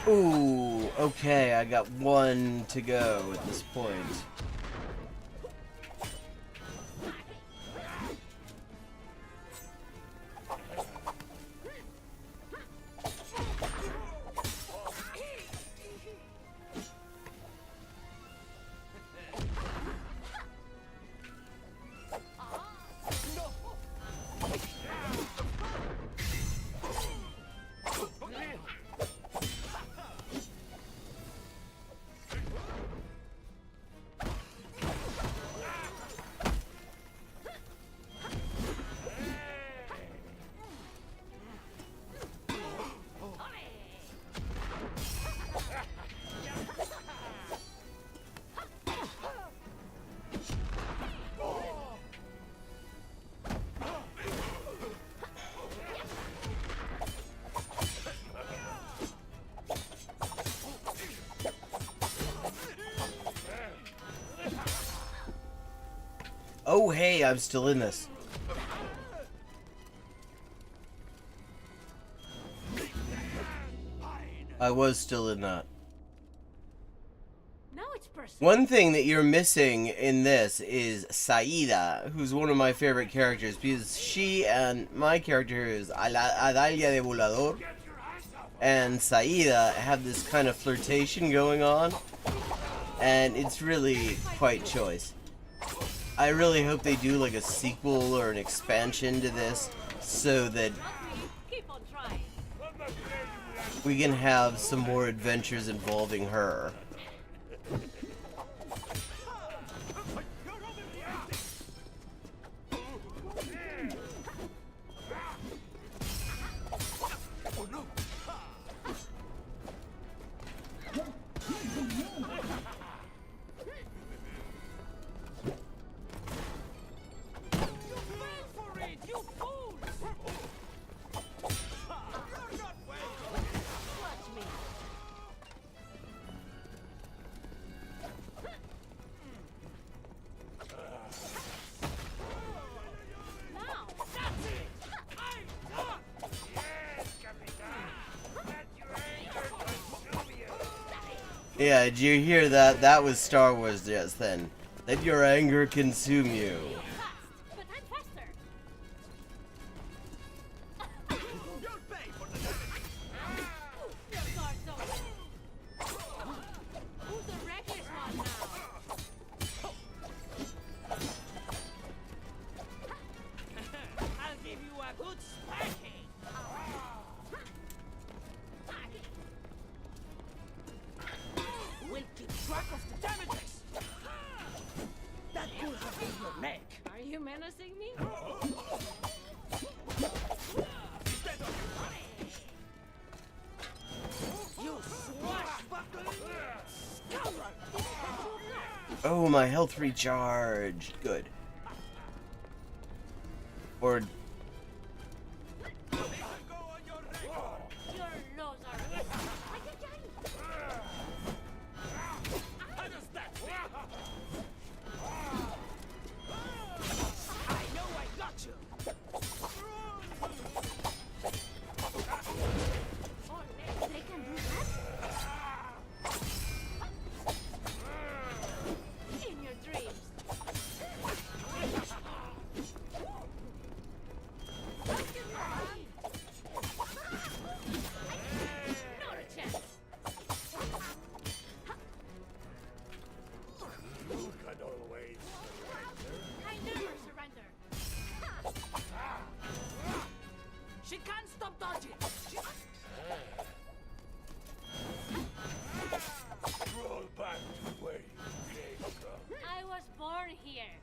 Ooh, okay, I got 1 to go at this point. Oh, hey, I'm still in this. I was still in that. Now it's personal. One thing that you're missing in this is Saida, who's one of my favorite characters, because she and my character is Adalia de Volador, and Saida have this kind of flirtation going on, and it's really quite choice. I really hope they do like a sequel or an expansion to this so that Keep on trying. we can have some more adventures involving her. Yeah, did you hear that? That was Star Wars just then. Let your anger consume you. But I'm faster. You'll pay for the Your guard's open. Who's the reckless one now? I'll give you a good spanking. We'll keep track of the damages. That could have been your neck. Are you menacing me? You swashbuckling scoundrel. Oh, my health recharged. Good. Or Go on your record. Your laws are. How does that feel? I know I got you. Oh, they can do that? In your dreams. Not a chance. You can always I never surrender. She can't stop dodging. roll back to where you came from. I was born here.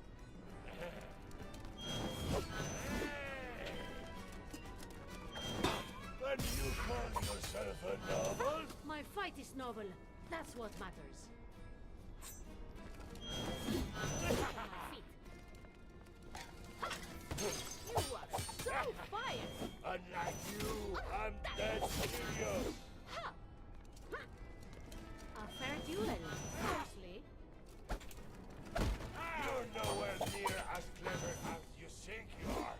And you call yourself a novel? My fight is noble. That's what matters. You are so fire. Unlike you, I'm dead serious. A fair duel, firstly. You're nowhere near as clever as you think you are.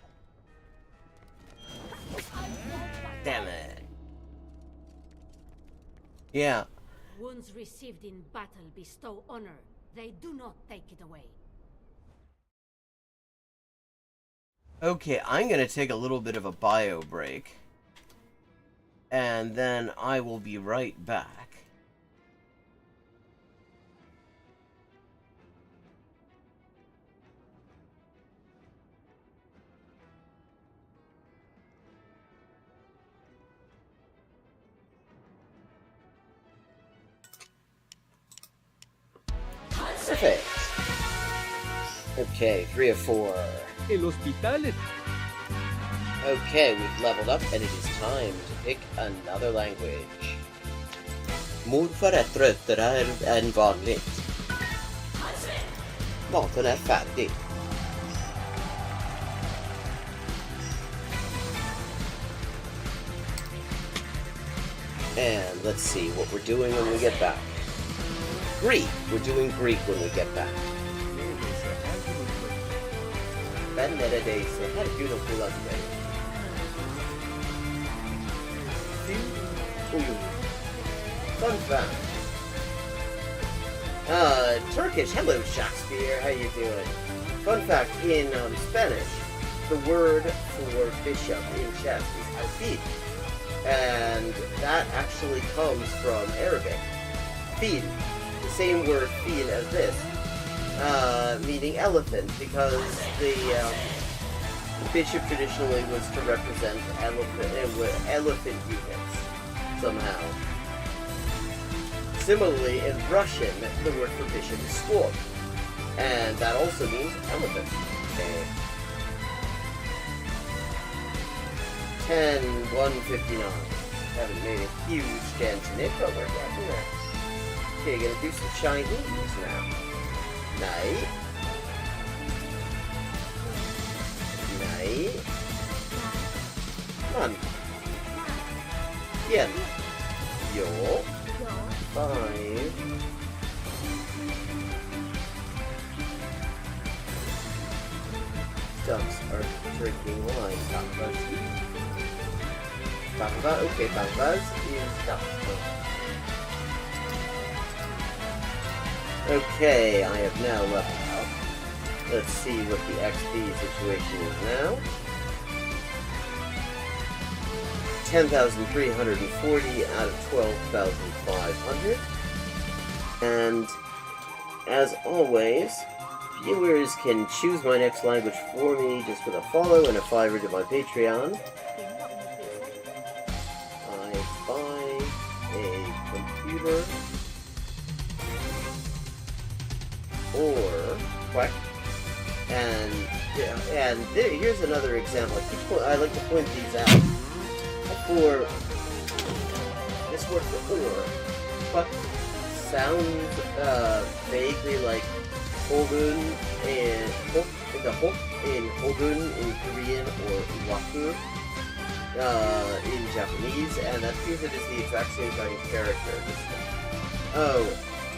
damn it. Yeah. Wounds received in battle bestow honor. They do not take it away. Okay, I'm gonna take a little bit of a bio break. And then I will be right back. Perfect. Okay, 3 of 4. El hospital. Okay, we've leveled up, and it is time to pick another language. Morförrätter är en vanligt. Maten är färdig. And let's see what we're doing when we get back. Greek. We're doing Greek when we get back. Ben neredeyse her gün okula giderim. Fun fact. Turkish. Hello, Shakespeare. How you doing? Fun fact, in Spanish, the word for bishop in chess is alfil. And that actually comes from Arabic. Fil. The same word fil as this. Meaning elephant, because the bishop traditionally was to represent elephant units somehow. Similarly, in Russian, the word for bishop is squab, and that also means elephant. Okay. 10-159. Haven't made a huge dent in it, but we're getting there. Okay, gonna do some Chinese now. Night. Night. Man. Yen. Yo. 5. Ducks are drinking wine. Bambas. Bamba, okay, Bambas is ducks. Okay, I have now leveled up. Let's see what the XP situation is now. 10,340 out of 12,500. And as always, viewers can choose my next language for me just with a follow and a $5 to my Patreon. I buy a computer or quack. And here's another example. I like to point these out. For this word for or, quack sounds vaguely like Holden and the hok in Hogun in Korean or Waku in Japanese, and that means it is the exact same kind of character.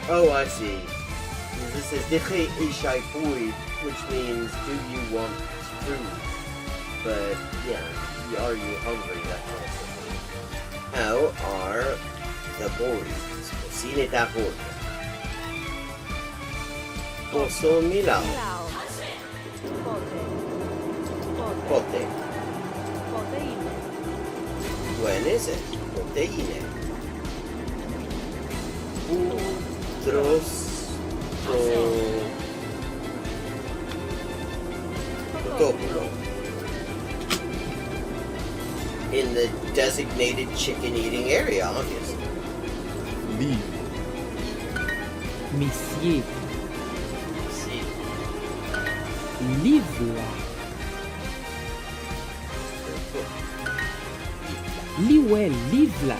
Oh, I see. This is Deche Ishai Fui, which means do you want food? But yeah, are you hungry? That kind of thing. How are the boys? Cine da Boya. Posso Milao. Milao. Pote. Pote. Proteine. Buenese. Proteine. Utros. Protoculo. In the designated chicken eating area, obviously. Leave. Monsieur. See. Livre. Liwe, livre là.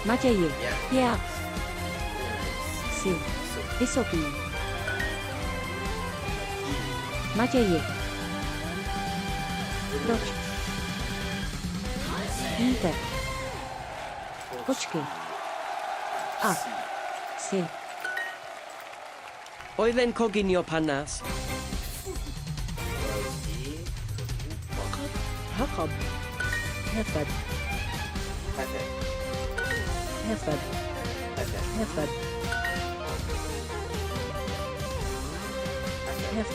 Macaye. Yeah. Si. Esopi. Macaye. Proč? Inte. Počkej. A. Si. Oedden coginio panas. Jacob. Hefed. Hefed. Hefed. Hefed. Hek.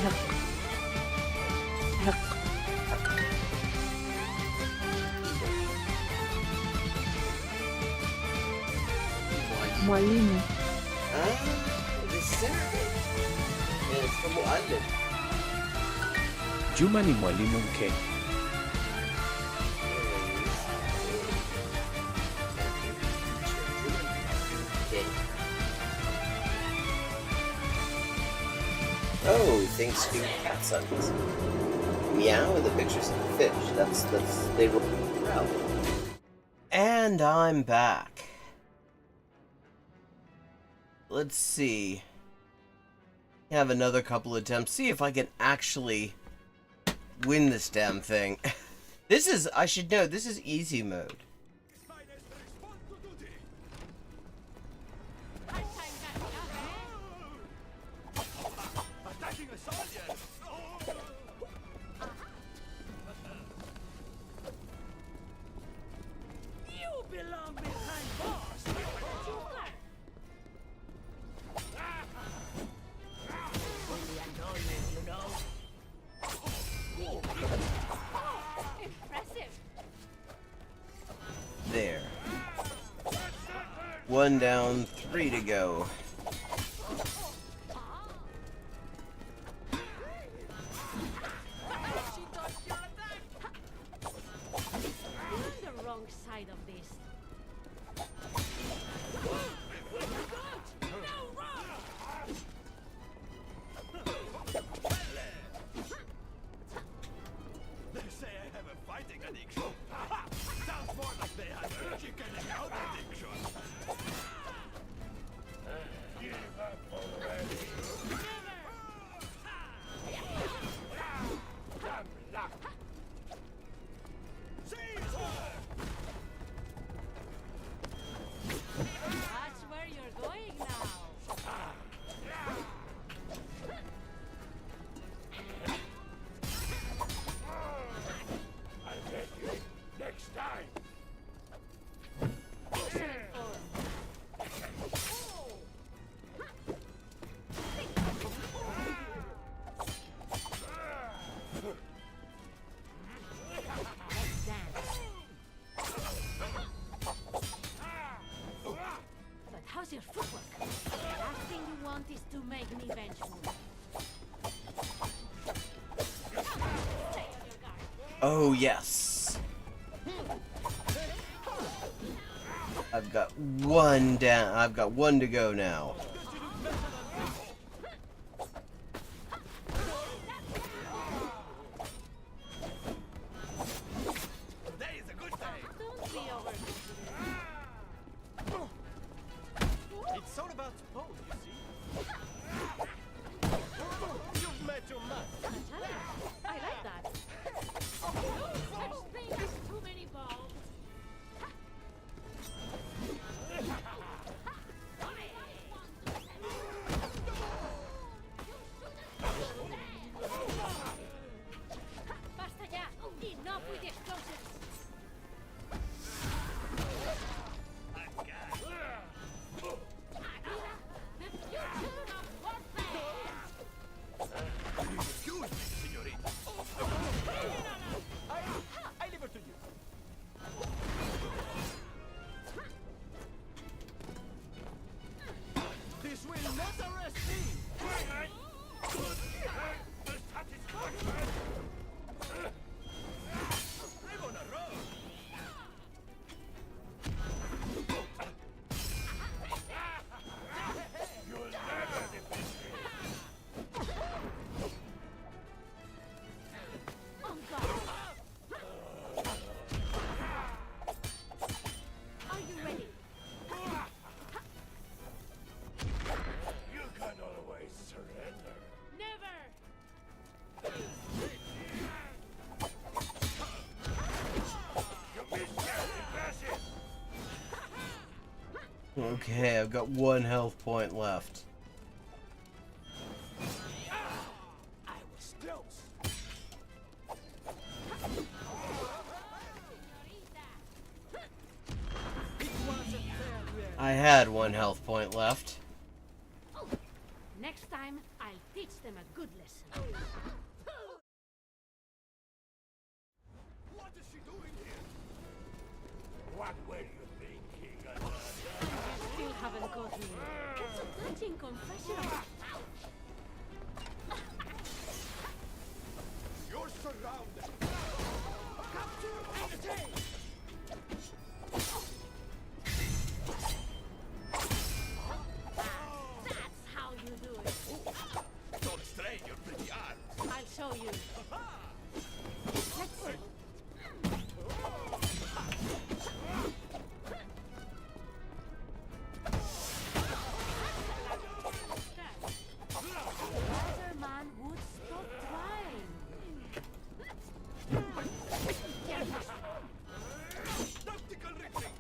Hek. Hek. Mwalimu. The center. And it's from Mu'allim. Juma ni mwalimu mke. Oh, thanks to cat sons. Meow and the pictures of the fish. They were proud. And I'm back. Let's see. Have another couple attempts. See if I can actually win this damn thing. I should know, this is easy mode. Attacking a soldier! You belong behind bars. Only annoying, you know. Impressive. There. 1 down, 3 to go. She dodged your attack. You're on the wrong side of this. Now run! They say I have a fighting addiction. Ha! Sounds more like they have a chicken out addiction. Give up already. Dumb luck. Seize her! That's where you're going now. I'll get you next time. Excellent form. Let's dance. But how's your footwork? The last thing you want is to make me vengeful. Stay on your guard. Oh, yes. I've got 1 down. I've got 1 to go now. Okay, I've got 1 health point left. I was close. I had 1 health point left. Next time, I'll teach them a good lesson. What is she doing here? What were you thinking? Still haven't got me. It's a touching confession. You're surrounded. Capture and take. That's how you do it. Don't strain your pretty arms. I'll show you. Let's see. Another man would stop trying. Tactical retreat.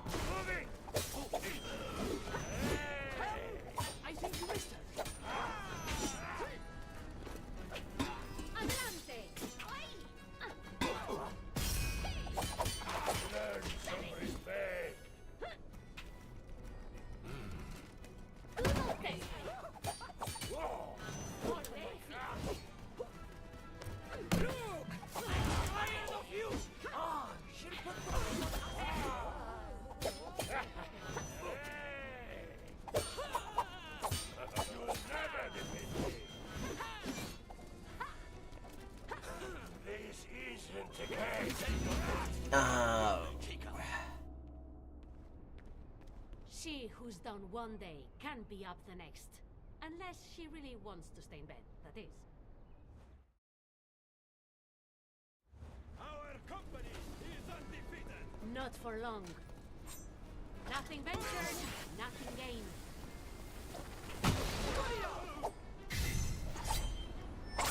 Moving. I think you missed her. Adelante. Learn some respect. Okay. Tired of you. She'll put You'll never defeat me. This isn't a case. Oh. She who's down one day can be up the next. Unless she really wants to stay in bed, that is. Our company is undefeated. Not for long. Nothing ventured, nothing gained.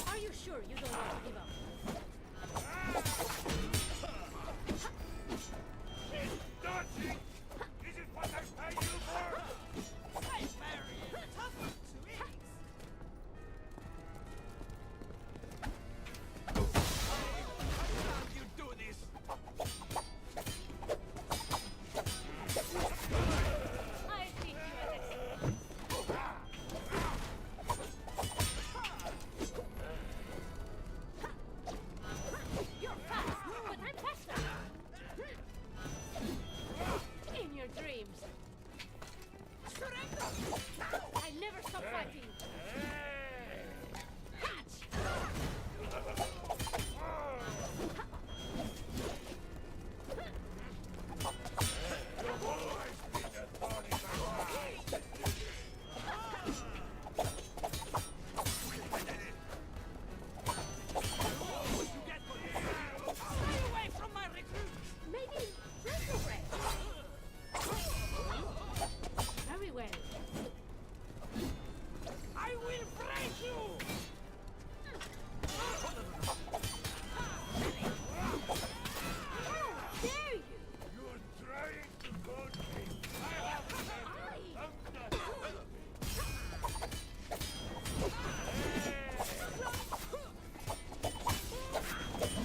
Are you sure you don't want to give up? Dodging. This is what I pay you for. Hey, Marion, tough to eat. How you do this? I think you are You're fast, but I'm faster. In your dreams. Surrender! I'll never stop fighting. Catch! Stay away from my recruits! Maybe retrograde. Very well. I will break you! How dare you? You're trying to go king. I have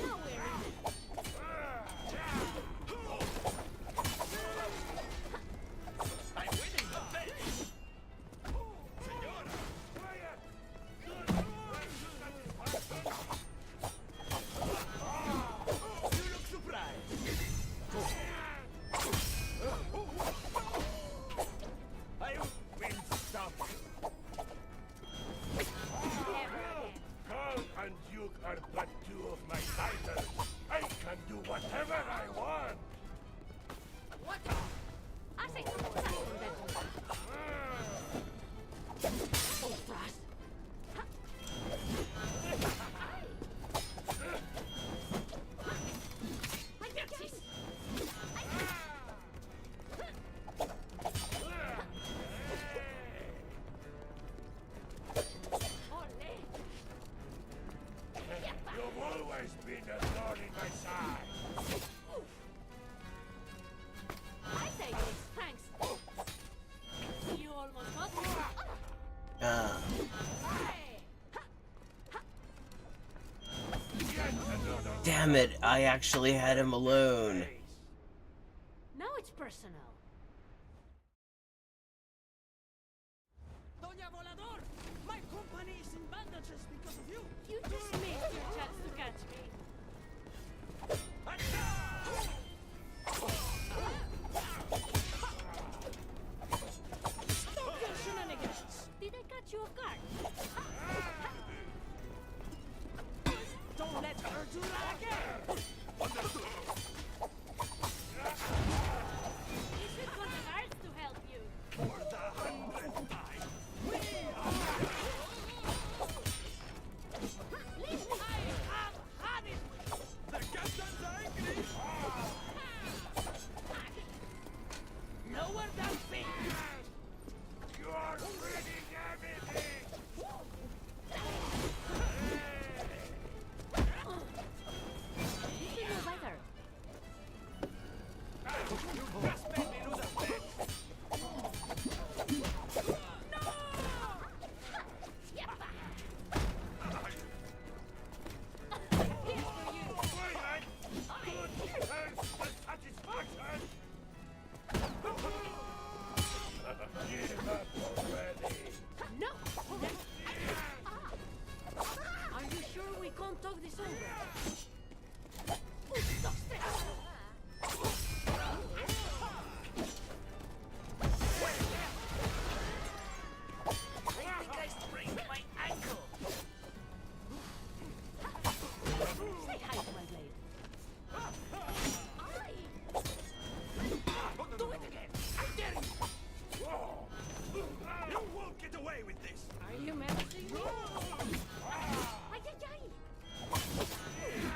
Nowhere in it. I'm winning the fence. Senora, quiet. You look surprised. I will stop you. Never again. Carl and Duke are but two of my titles. I can do whatever I want. What? I say, Ostras. I get this. Damn it, I actually had him alone. Now it's personal. Doña Volador, my company is in bandages because of you. You just missed your chance to catch me. Stop your shenanigans. Did I catch you off guard? Don't let her do that again. Is it for the guards to help you? For the 100th time. We are I have had it with you. the captain's angry. Lower that thing. You are reading everything. You should know better. You just made me lose a bet. Here's for you. Quiet. Good defense and satisfaction. Give up already. No! Are you sure we can't talk this over? Stop stress! I think I sprained my ankle. Say hi to my blade. Do it again. I dare you. You won't get away with this. Are you menacing me? Ay, ay, ay!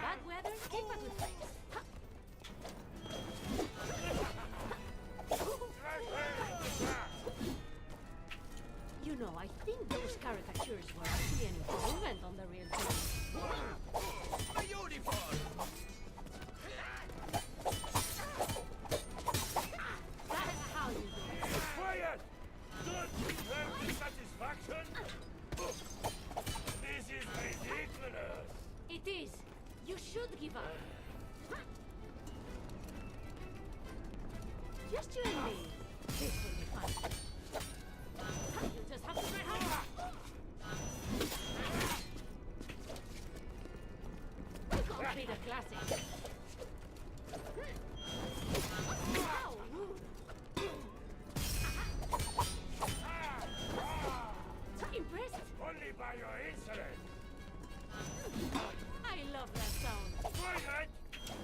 Bad weather, keep a good face. Ha. You know, I think those caricatures were actually an improvement on the real thing. My uniform. That's how you do it. Quiet. Don't give her the satisfaction. This is ridiculous. It is. You should give up. Just you and me. This will be fun. You just have to try harder. You can't beat a classic. Wow, rude. Impressed? Only by your insolence. I love that sound. Quiet.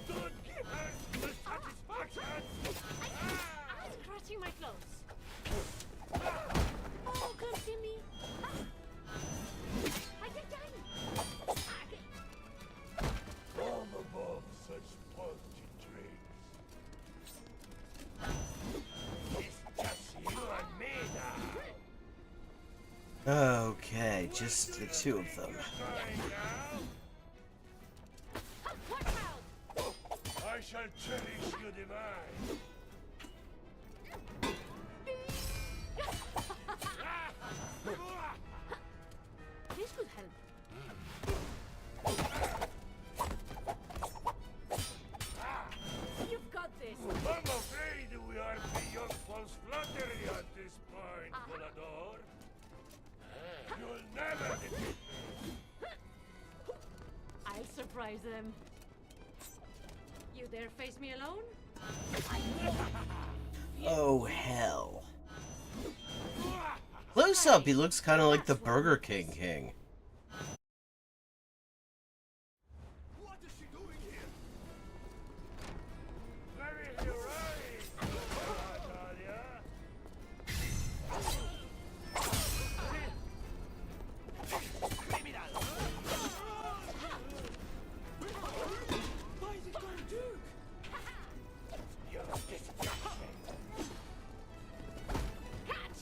Don't give her the satisfaction. I'm scratching my clothes. Oh, come see me. Ay, ay, ay. From above such paltry tricks. It's just you and me now. Okay, just the two of them. Going now. Watch out! I shall cherish your demise. This could help. You've got this. I'm afraid we are beyond false flattery at this point, Volador. You'll never defeat me. I'll surprise them. You dare face me alone? Oh, hell. Close up, he looks kind of like the Burger King King. What is she doing here? Very heroic, Natalia. Criminal. Why is it going Duke? You're disgusting. Catch!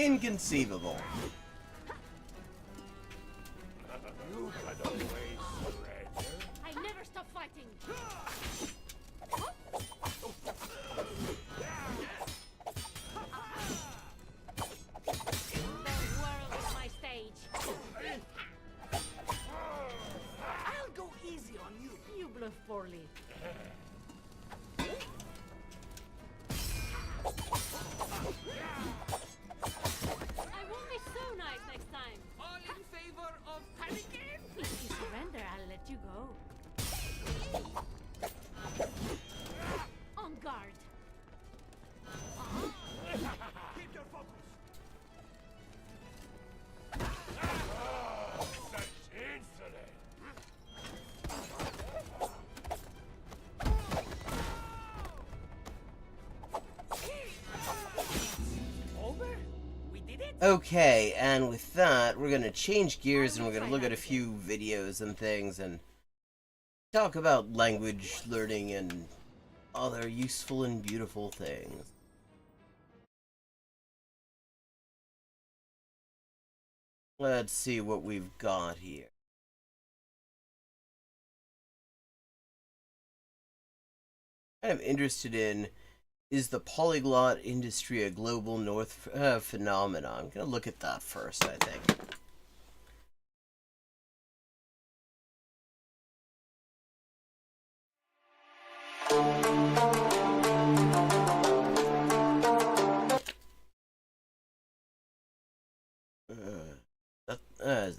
inconceivable. You got away, surrender. I never stop fighting. The world is my stage. I'll go easy on you. You bluff poorly. I won't be so nice next time. All in favor of panicking? If you surrender, I'll let you go. En garde. Keep your focus. Such insolence. Over? We did it? Okay, and with that, we're gonna change gears and we're gonna look at a few videos and things and talk about language learning and other useful and beautiful things. Let's see what we've got here. I'm interested in, is the polyglot industry a global north phenomenon? I'm gonna look at that first, I think.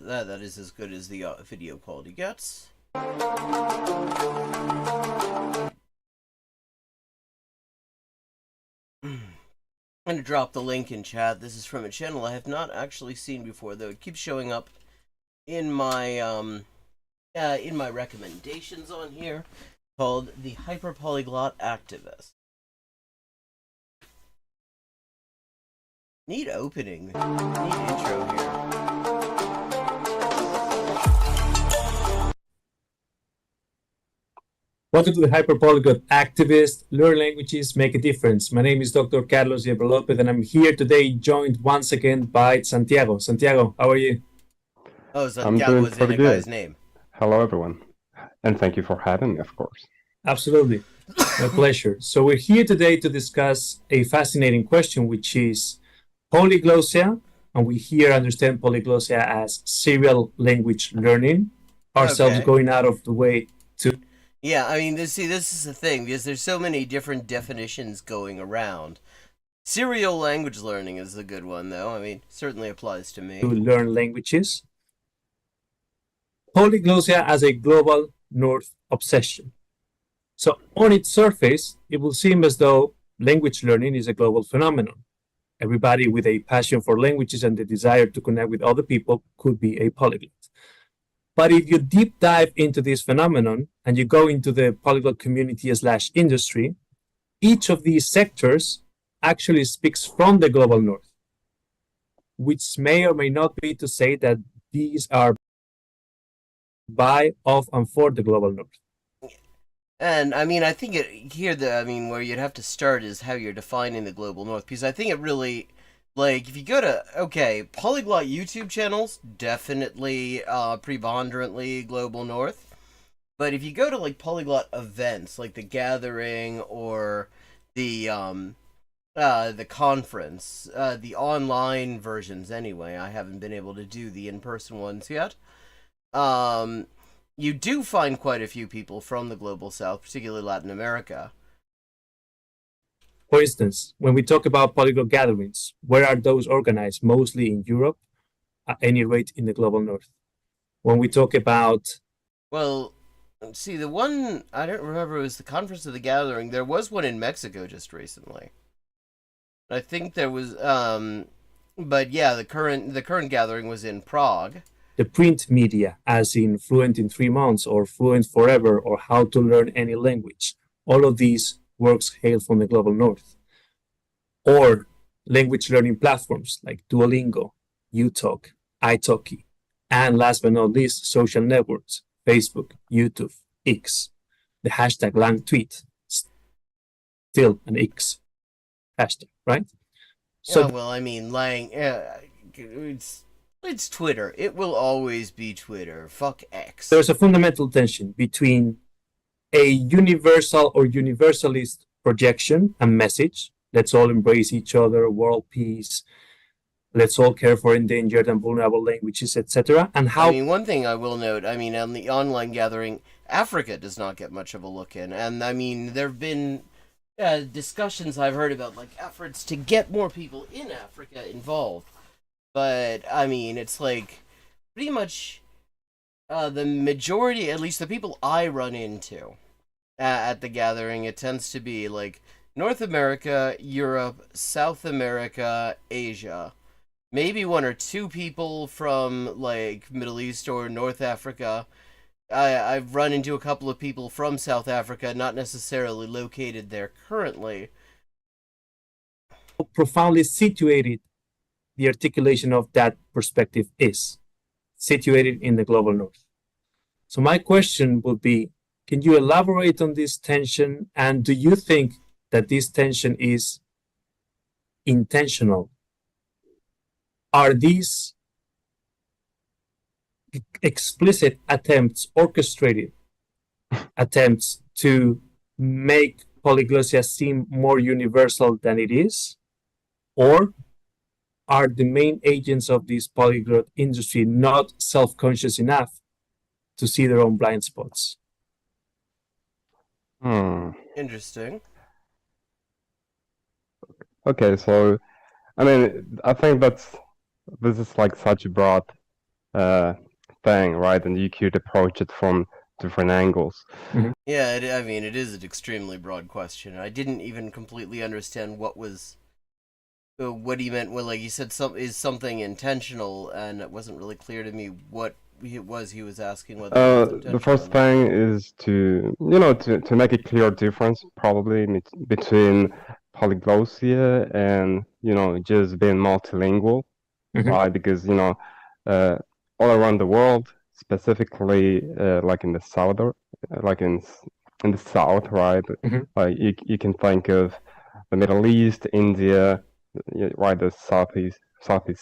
That is as good as the video quality gets. I'm gonna drop the link in chat. This is from a channel I have not actually seen before, though it keeps showing up in my recommendations on here, called the Hyperpolyglot Activist. Neat opening. Neat intro here. Welcome to the Hyperpolyglot Activist. Learn languages, make a difference. My name is Dr. Carlos Yebra Lopez, and I'm here today joined once again by Santiago. Santiago, how are you? Oh, Santiago was in a guy's name. Hello, everyone. And thank you for having me, of course. Absolutely. My pleasure. So we're here today to discuss a fascinating question, which is polyglossia. And we here understand polyglossia as serial language learning, ourselves going out of the way to... Yeah, I mean, this is the thing, because there's so many different definitions going around. Serial language learning is a good one, though. I mean, certainly applies to me. To learn languages. Polyglossia as a global north obsession. So on its surface, it will seem as though language learning is a global phenomenon. Everybody with a passion for languages and the desire to connect with other people could be a polyglot. But if you deep dive into this phenomenon and you go into the polyglot community / industry, each of these sectors actually speaks from the global north, which may or may not be to say that these are by, of, and for the global north. And I mean, I think where you'd have to start is how you're defining the global north, because I think it really, like, if you go to, polyglot YouTube channels, definitely preponderantly global north. But if you go to, like, polyglot events, like the Gathering or the conference, the online versions anyway, I haven't been able to do the in-person ones yet. You do find quite a few people from the global south, particularly Latin America. For instance, when we talk about polyglot gatherings, where are those organized? Mostly in Europe, at any rate in the global north. When we talk about... Well, see, the one, I don't remember, it was the Conference of the Gathering. There was one in Mexico just recently. I think there was, but yeah, the current gathering was in Prague. The print media, as in Fluent in 3 months or Fluent Forever or How to Learn Any Language. All of these works hail from the global north. Or language learning platforms like Duolingo, UTalk, italki, and last but not least, social networks, Facebook, YouTube, X, the hashtag lang tweet, still an X hashtag, right? So Yeah, well, I mean, it's Twitter. It will always be Twitter. Fuck X. there's a fundamental tension between a universal or universalist projection and message. Let's all embrace each other, world peace. Let's all care for endangered and vulnerable languages, etc. And how I mean, one thing I will note, I mean, on the online gathering, Africa does not get much of a look in. And, I mean, there have been discussions I've heard about, like, efforts to get more people in Africa involved. But, I mean, it's like, pretty much the majority, at least the people I run into at the gathering, it tends to be, like, North America, Europe, South America, Asia. Maybe one or two people from, like, Middle East or North Africa. I've run into a couple of people from South Africa, not necessarily located there currently. profoundly situated the articulation of that perspective is, situated in the global north. So my question would be, can you elaborate on this tension, and do you think that this tension is intentional? Are these explicit attempts, orchestrated attempts to make polyglossia seem more universal than it is? Or are the main agents of this polyglot industry not self-conscious enough to see their own blind spots? Interesting. Okay, so I mean, I think this is like such a broad thing, right? And you could approach it from different angles. Yeah, I mean, it is an extremely broad question. I didn't even completely understand what he meant. Well, like you said, is something intentional, and it wasn't really clear to me what it was he was asking. Whether it was intentional The first or not. thing is to make a clear difference probably between polyglossia and just being multilingual, right? Because all around the world, specifically like in the south, like in the south, right? Like you can think of the Middle East, India, right? The Southeast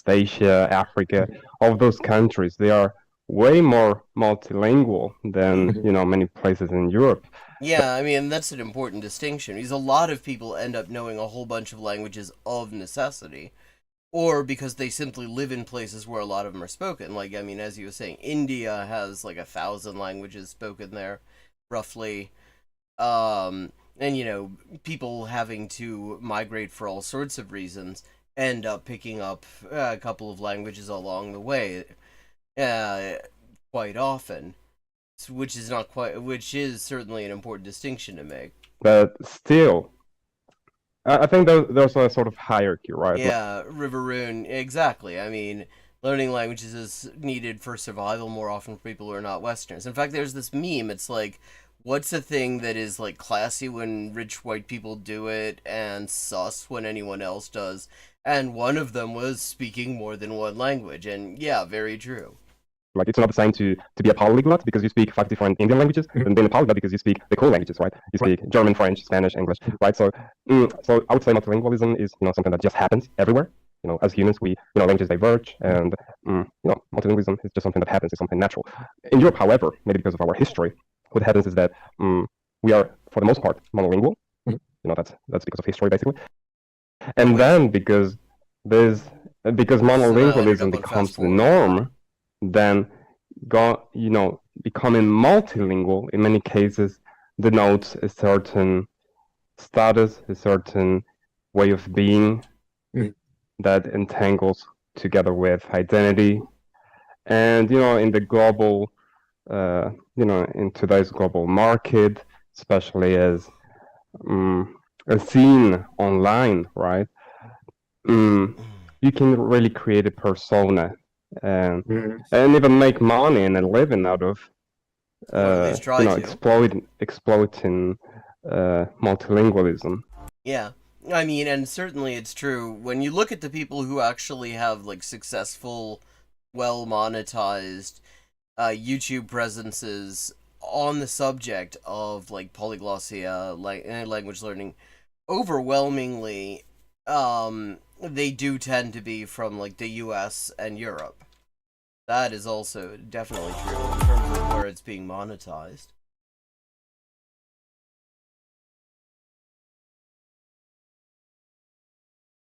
Asia, Africa, all of those countries, they are way more multilingual than many places in Europe. Yeah, I mean, that's an important distinction, because a lot of people end up knowing a whole bunch of languages of necessity, or because they simply live in places where a lot of them are spoken. Like, I mean, as you were saying, India has like 1,000 languages spoken there, roughly. And, people having to migrate for all sorts of reasons end up picking up a couple of languages along the way, quite often. Which is certainly an important distinction to make. But still, I think there's a sort of hierarchy, right? Yeah, Riveroon, exactly. I mean, learning languages is needed for survival more often for people who are not Westerners. In fact, there's this meme, it's like, what's a thing that is, like, classy when rich white people do it, and sus when anyone else does? And one of them was speaking more than one language, and yeah, very true. Like, it's not the same to be a polyglot because you speak 5 different Indian languages, and being a polyglot because you speak the core languages, right? You speak German, French, Spanish, English, right? So I would say multilingualism is something that just happens everywhere. As humans, we languages diverge, and multilingualism is just something that happens. It's something natural. In Europe, however, maybe because of our history, what happens is that we are, for the most part, monolingual. That's because of history, basically. And then because monolingualism becomes the norm, then becoming multilingual in many cases denotes a certain status, a certain way of being that entangles together with identity. And in the global in today's global market, especially as seen online, right? You can really create a persona and even make money and a living out of exploiting multilingualism. Yeah, I mean, and certainly it's true when you look at the people who actually have like successful, well monetized YouTube presences on the subject of like polyglossia, like language learning. Overwhelmingly, they do tend to be from like the US and Europe. That is also definitely true in terms of where it's being monetized.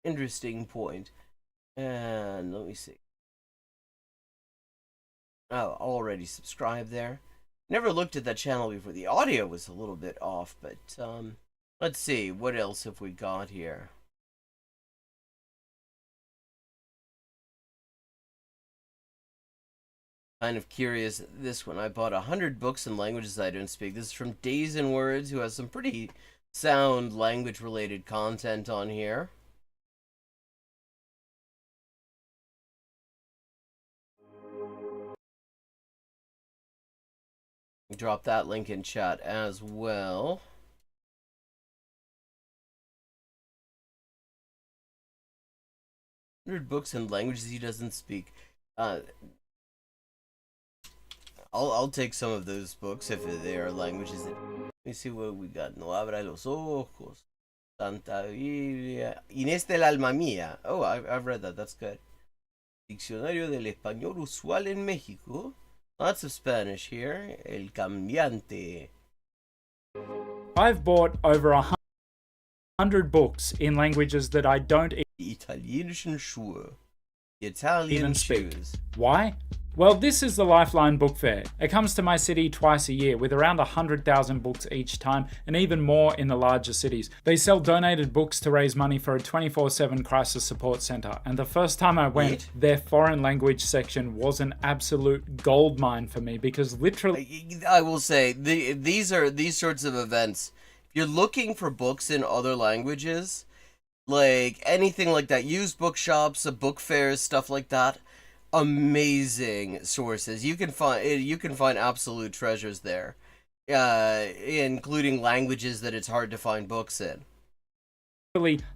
Interesting point. And let me see. Oh, already subscribed there. Never looked at that channel before. The audio was a little bit off, but let's see. What else have we got here? Kind of curious. This one, I bought 100 books in languages I don't speak. This is from Days and Words, who has some pretty sound language-related content on here. Drop that link in chat as well. Books in languages he doesn't speak. I'll take some of those books if they are languages. Let me see what we got. No abra los ojos. Santa Biblia. Inés del alma mía. Oh, I've read that. That's good. Diccionario del español usual en México. Lots of Spanish here. El cambiante. I've bought over 100 books in languages that I don't Italienischen Schuhe. Italian even speak. shoes. Why? Well, this is the Lifeline Book Fair. It comes to my city twice a year with around 100,000 books each time and even more in the larger cities. They sell donated books to raise money for a 24/7 crisis support center. And the first time I went, their foreign language section was an absolute goldmine for me because literally... I will say, these sorts of events, if you're looking for books in other languages, like anything like that, used bookshops, book fairs, stuff like that, amazing sources. You can find absolute treasures there, including languages that it's hard to find books in.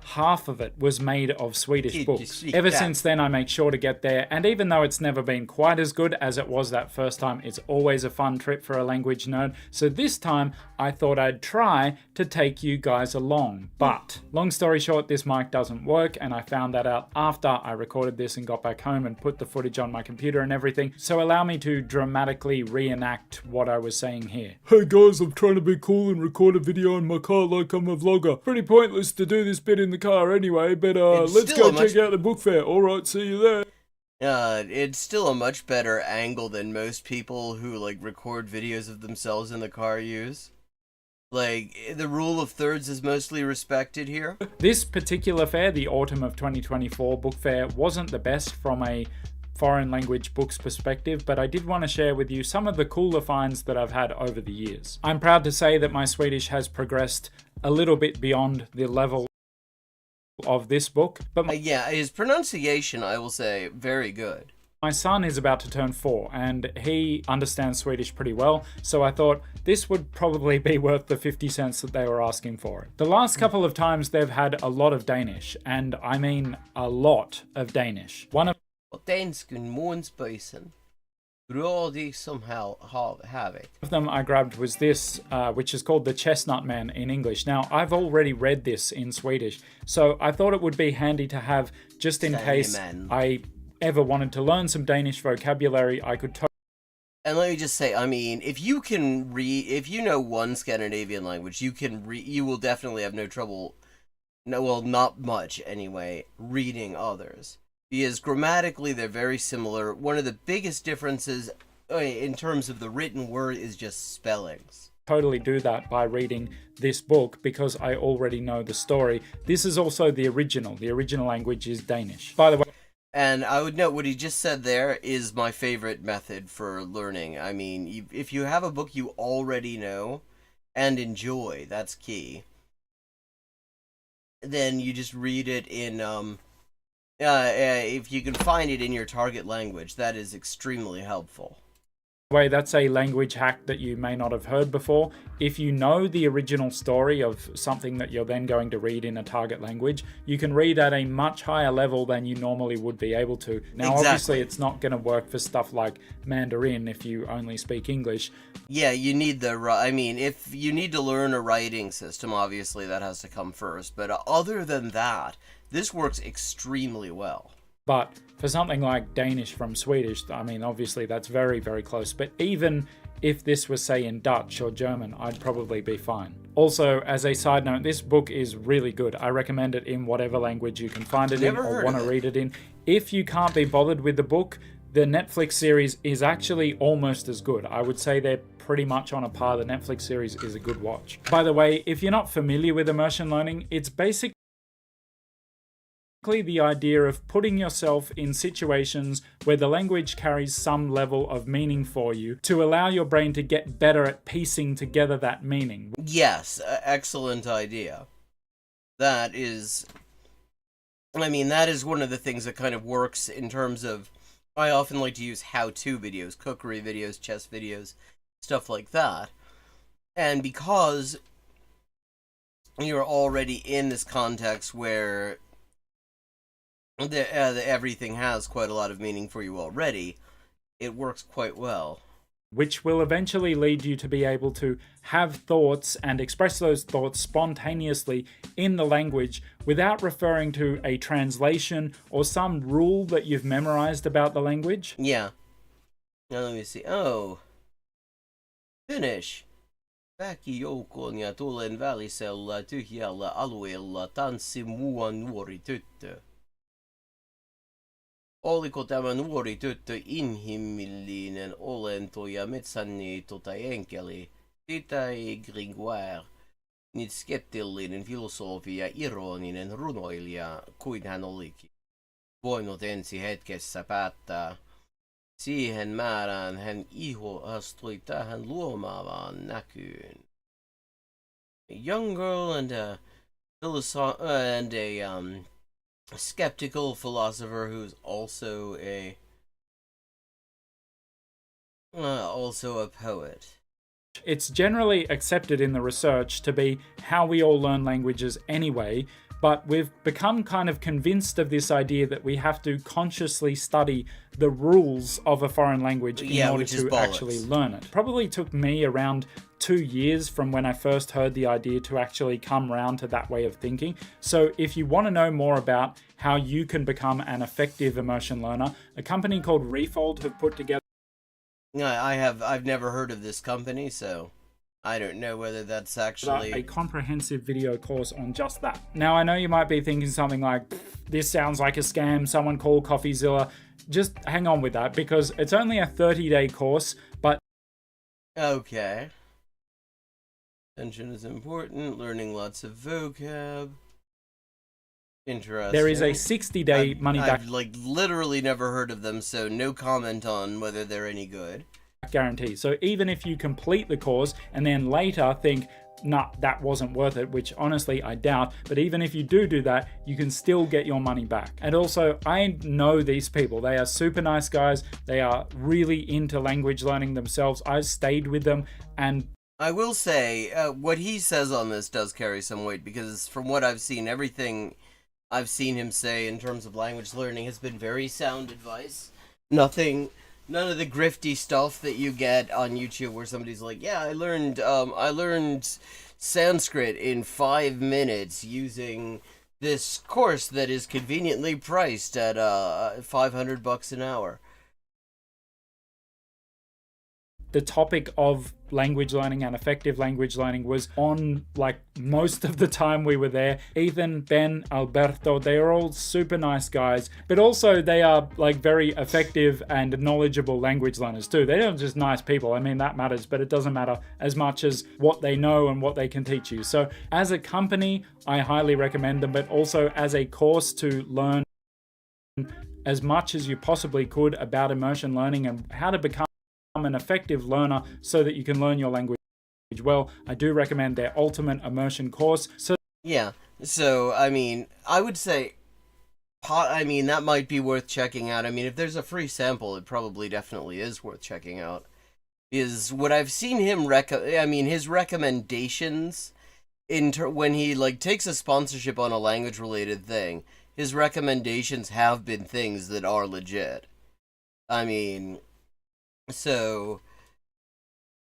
Half of it was made of Swedish books. Ever since then, I make sure to get there, and even though it's never been quite as good as it was that first time, it's always a fun trip for a language nerd. So this time, I thought I'd try to take you guys along. But, long story short, this mic doesn't work, and I found that out after I recorded this and got back home and put the footage on my computer and everything. So allow me to dramatically reenact what I was saying here. Hey guys, I'm trying to be cool and record a video in my car like I'm a vlogger. Pretty pointless to do this bit in the car anyway, but let's go check out the book fair. Alright, see you there. It's still a much better angle than most people who like record videos of themselves in the car use. Like, the rule of thirds is mostly respected here. This particular fair, the autumn of 2024 book fair, wasn't the best from a foreign language books perspective, but I did want to share with you some of the cooler finds that I've had over the years. I'm proud to say that my Swedish has progressed a little bit beyond the level of this book, but yeah, his pronunciation, I will say, very good. My son is about to turn 4 and he understands Swedish pretty well, so I thought this would probably be worth the 50 cents that they were asking for it. The last couple of times they've had a lot of Danish, and I mean a lot of Danish. One of them I grabbed was this, which is called The Chestnut Man in English. Now, I've already read this in Swedish, so I thought it would be handy to have just in case I ever wanted to learn some Danish vocabulary. I could And let me just say, I mean, if you can read, if you know one Scandinavian language, you will definitely have no trouble, not much anyway, reading others. Because grammatically they're very similar. One of the biggest differences in terms of the written word is just spellings. Totally do that by reading this book because I already know the story. This is also the original. The original language is Danish. By the way, and I would note what he just said there is my favorite method for learning. I mean, if you have a book you already know and enjoy, that's key. Then you just read it in, if you can find it in your target language, that is extremely helpful. way, that's a language hack that you may not have heard before. If you know the original story of something that you're then going to read in a target language, you can read at a much higher level than you normally would be able to. Now, obviously, it's not going to work for stuff like Mandarin if you only speak English. Yeah, you need if you need to learn a writing system, obviously that has to come first. But other than that, this works extremely well. But for something like Danish from Swedish, I mean, obviously that's very, very close. But even if this was, say, in Dutch or German, I'd probably be fine. Also, as a side note, this book is really good. I recommend it in whatever language you can find it in or want to read it in. If you can't be bothered with the book, the Netflix series is actually almost as good. I would say they're pretty much on a par. The Netflix series is a good watch. By the way, if you're not familiar with immersion learning, it's basically the idea of putting yourself in situations where the language carries some level of meaning for you to allow your brain to get better at piecing together that meaning. Yes, excellent idea. That is one of the things that kind of works in terms of, I often like to use how-to videos, cookery videos, chess videos, stuff like that. And because you're already in this context where everything has quite a lot of meaning for you already, it works quite well. Which will eventually lead you to be able to have thoughts and express those thoughts spontaneously in the language without referring to a translation or some rule that you've memorized about the language. Yeah. Now let me see. Oh. Finnish. Väkijoukkoon ja tulen välisellä tyhjällä alueella tanssi muuan nuori tyttö. Oliko tämä nuori tyttö inhimillinen olento ja metsänniitto tai enkeli? Sitä ei Gringoire, niin skeptillinen filosofi ja ironinen runoilija kuin hän olikin voinut ensi hetkessä päättää. Siihen määrään hän ihastui tähän luomaavaan näkyyn. A young girl and a skeptical philosopher who's also a poet. It's generally accepted in the research to be how we all learn languages anyway, but we've become kind of convinced of this idea that we have to consciously study the rules of a foreign language in order to actually learn it. Probably took me around 2 years from when I first heard the idea to actually come round to that way of thinking. So if you want to know more about how you can become an effective immersion learner, a company called Refold have put together. I've never heard of this company, so I don't know whether that's actually a comprehensive video course on just that. Now, I know you might be thinking something like, this sounds like a scam, someone call CoffeeZilla. Just hang on with that, because it's only a 30-day course, but... Okay. Attention is important, learning lots of vocab. Interesting. There is a 60-day money-back... I've literally never heard of them, so no comment on whether they're any good. Guarantee. So even if you complete the course and then later think, nah, that wasn't worth it, which honestly I doubt, but even if you do that, you can still get your money back. And also, I know these people. They are super nice guys. They are really into language learning themselves. I've stayed with them, and I will say, what he says on this does carry some weight, because from what I've seen, everything I've seen him say in terms of language learning has been very sound advice. None of the grifty stuff that you get on YouTube where somebody's like, yeah, I learned Sanskrit in 5 minutes using this course that is conveniently priced at $500 an hour. The topic of language learning and effective language learning was on most of the time we were there. Ethan, Ben, Alberto, they are all super nice guys, but also they are very effective and knowledgeable language learners too. They're not just nice people. I mean, that matters, but it doesn't matter as much as what they know and what they can teach you. So as a company, I highly recommend them, but also as a course to learn as much as you possibly could about immersion learning and how to become an effective learner so that you can learn your language well. I do recommend their ultimate immersion course. Yeah, so I mean, I would say, that might be worth checking out. I mean, if there's a free sample, it probably definitely is worth checking out. Is what I've seen him his recommendations when he like takes a sponsorship on a language related thing, his recommendations have been things that are legit. I mean, so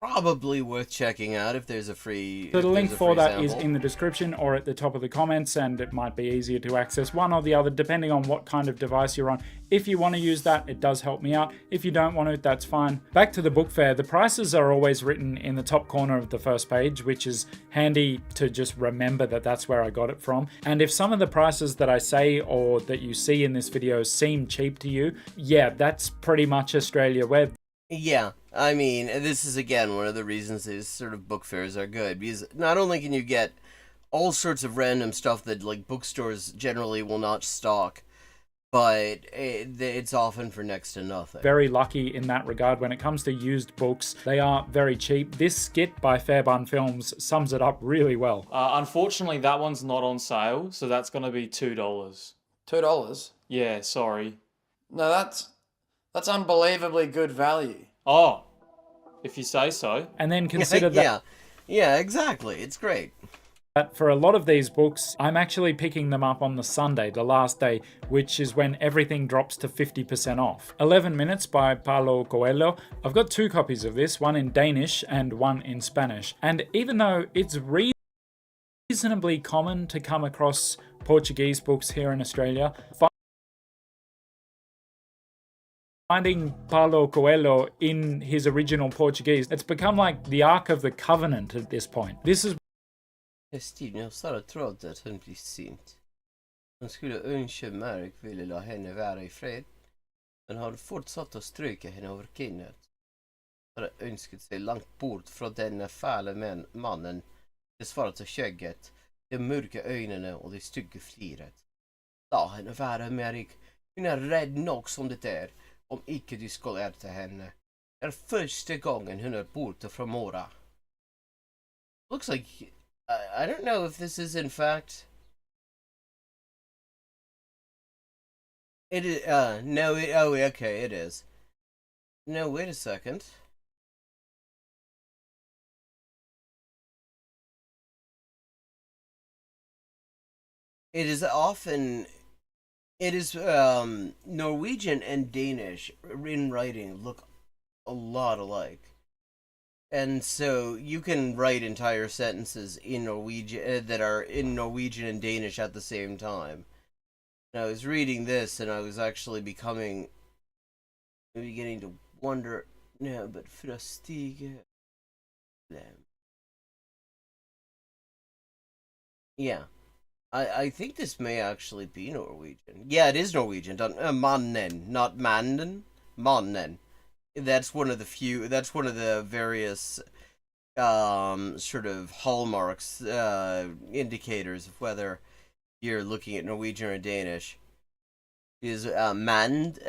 probably worth checking out if there's a free. So the link for that is sample. in the description or at the top of the comments, and it might be easier to access one or the other depending on what kind of device you're on. If you want to use that, it does help me out. If you don't want to, that's fine. Back to the book fair, the prices are always written in the top corner of the first page, which is handy to just remember that that's where I got it from. And if some of the prices that I say or that you see in this video seem cheap to you, yeah, that's pretty much Australia Web. Yeah, I mean, this is again one of the reasons these sort of book fairs are good, because not only can you get all sorts of random stuff that like bookstores generally will not stock, but it's often for next to nothing. Very lucky in that regard. When it comes to used books, they are very cheap. This skit by Fairbun Films sums it up really well. Unfortunately, that one's not on sale, so that's going to be $2. $2? Yeah, sorry. No, that's unbelievably good value. Oh, if you say so. And then consider that. Yeah, exactly. It's great. But for a lot of these books, I'm actually picking them up on the Sunday, the last day, which is when everything drops to 50% off. 11 Minutes by Paulo Coelho. I've got 2 copies of this, one in Danish and one in Spanish. And even though it's reasonably common to come across Portuguese books here in Australia, finding Paulo Coelho in his original Portuguese, it's become like the Ark of the Covenant at this point. This is Stine Sara trodde att hon blir sint. Hon skulle önska Mark ville la henne vara I fred, men har fortsatt att stryka henne över kinnet. Hade önskat sig långt bort från denna fäle mannen, det svarta skägget, de mörka ögonen och det stygga fliret. La henne vara Mark, hon är rädd nog som det är, om icke du skulle ärta henne. Det är första gången hon är borta från Mora. Looks like I don't know if this is in fact. It is. No. Okay. It is. No. Wait a second. It is often. It is Norwegian and Danish in writing look a lot alike. And so you can write entire sentences in Norwegian that are in Norwegian and Danish at the same time. And I was reading this and I was actually beginning to wonder, no, but frostige them. Yeah. I think this may actually be Norwegian. Yeah, it is Norwegian. Mannen, not mannen. Mannen. That's one of the various sort of hallmarks, indicators of whether you're looking at Norwegian or Danish. Is mand,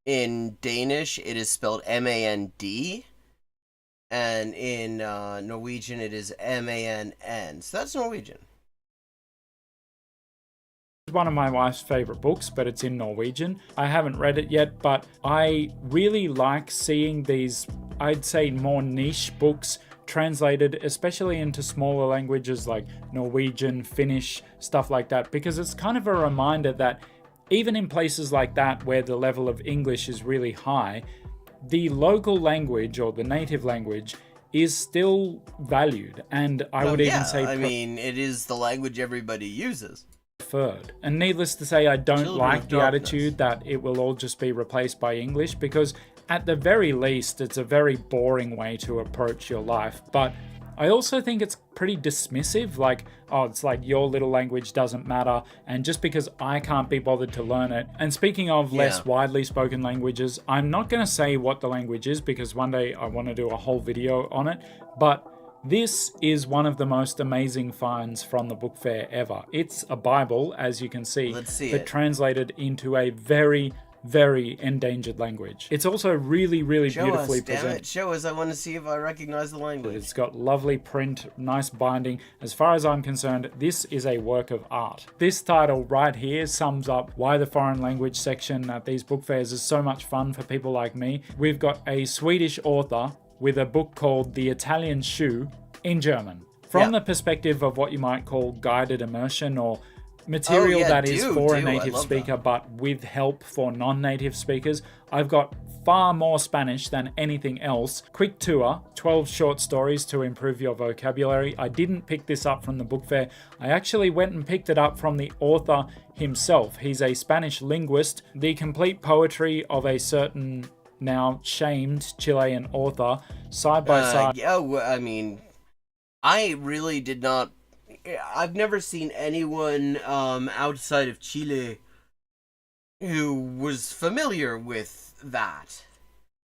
in Danish it is spelled M-A-N-D, and in Norwegian it is M-A-N-N. So that's Norwegian. One of my wife's favorite books, but it's in Norwegian. I haven't read it yet, but I really like seeing these, I'd say, more niche books translated, especially into smaller languages like Norwegian, Finnish, stuff like that, because it's kind of a reminder that even in places like that where the level of English is really high, the local language or the native language is still valued, and I would even say it is the language everybody uses. Preferred. And needless to say, I don't like the attitude that it will all just be replaced by English, because at the very least it's a very boring way to approach your life. But I also think it's pretty dismissive, like, oh, it's like your little language doesn't matter, and just because I can't be bothered to learn it. And speaking of less widely spoken languages, I'm not going to say what the language is because one day I want to do a whole video on it, but this is one of the most amazing finds from the book fair ever. It's a Bible, as you can see, but translated into a very very endangered language. It's also really, really beautifully damn presented. it. Show us. I want to see if I recognize the language. It's got lovely print, nice binding. As far as I'm concerned, this is a work of art. This title right here sums up why the foreign language section at these book fairs is so much fun for people like me. We've got a Swedish author with a book called The Italian Shoe in German. From the perspective of what you might call guided immersion or material that is for a native speaker but with help for non-native speakers, I've got far more Spanish than anything else. Quick tour, 12 short stories to improve your vocabulary. I didn't pick this up from the book fair. I actually went and picked it up from the author himself. He's a Spanish linguist. The complete poetry of a certain now shamed Chilean author, side by side. Yeah, well, I mean, I really did not. I've never seen anyone outside of Chile who was familiar with that.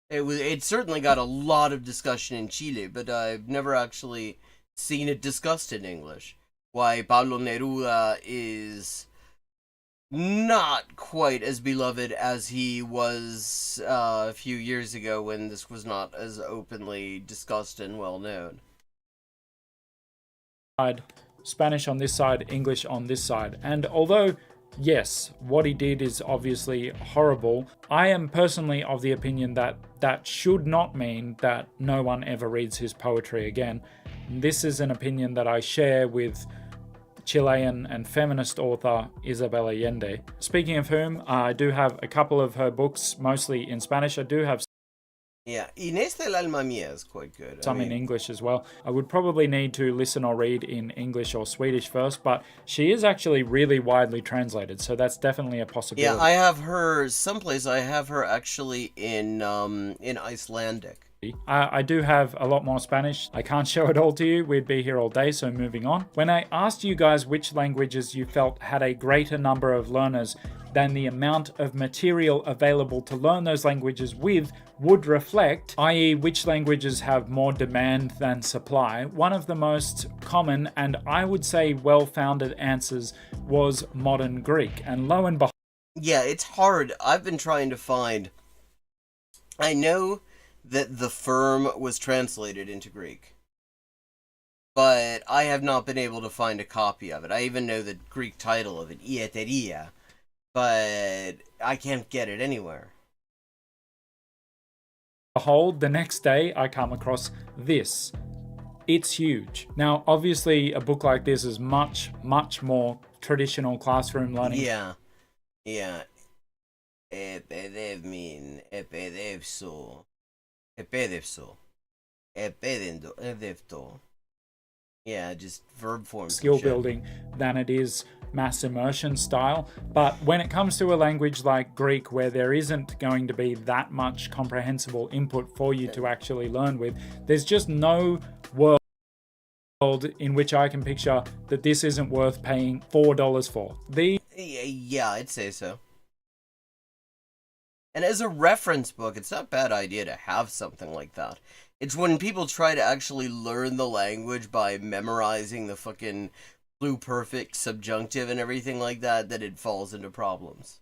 It certainly got a lot of discussion in Chile, but I've never actually seen it discussed in English. Why Pablo Neruda is not quite as beloved as he was a few years ago when this was not as openly discussed and well known. Spanish on this side, English on this side. And although, yes, what he did is obviously horrible, I am personally of the opinion that that should not mean that no one ever reads his poetry again. This is an opinion that I share with Chilean and feminist author Isabel Allende. Speaking of whom, I do have a couple of her books, mostly in Spanish. I do have Yeah, Inés del Alma Mía is quite good. Some in English as well. I would probably need to listen or read in English or Swedish first, but she is actually really widely translated, so that's definitely a possibility. Yeah, I have her someplace. I have her actually in Icelandic. I do have a lot more Spanish. I can't show it all to you. We'd be here all day, so moving on. When I asked you guys which languages you felt had a greater number of learners than the amount of material available to learn those languages with would reflect, i.e. which languages have more demand than supply, one of the most common and I would say well-founded answers was modern Greek. And lo and behold... Yeah, it's hard. I've been trying to find... I know that The Firm was translated into Greek, but I have not been able to find a copy of it. I even know the Greek title of it, Ieteria, but I can't get it anywhere. Behold, the next day I come across this. It's huge. Now, obviously, a book like this is much, much more traditional classroom learning. Yeah. Επεδεύσω. Επεδεύτω. Yeah, just verb forms. Skill building than it is mass immersion style. But when it comes to a language like Greek, where there isn't going to be that much comprehensible input for you to actually learn with, there's just no world in which I can picture that this isn't worth paying $4 for. Yeah, I'd say so. And as a reference book, it's not a bad idea to have something like that. It's when people try to actually learn the language by memorizing the fucking pluperfect subjunctive and everything like that, that it falls into problems.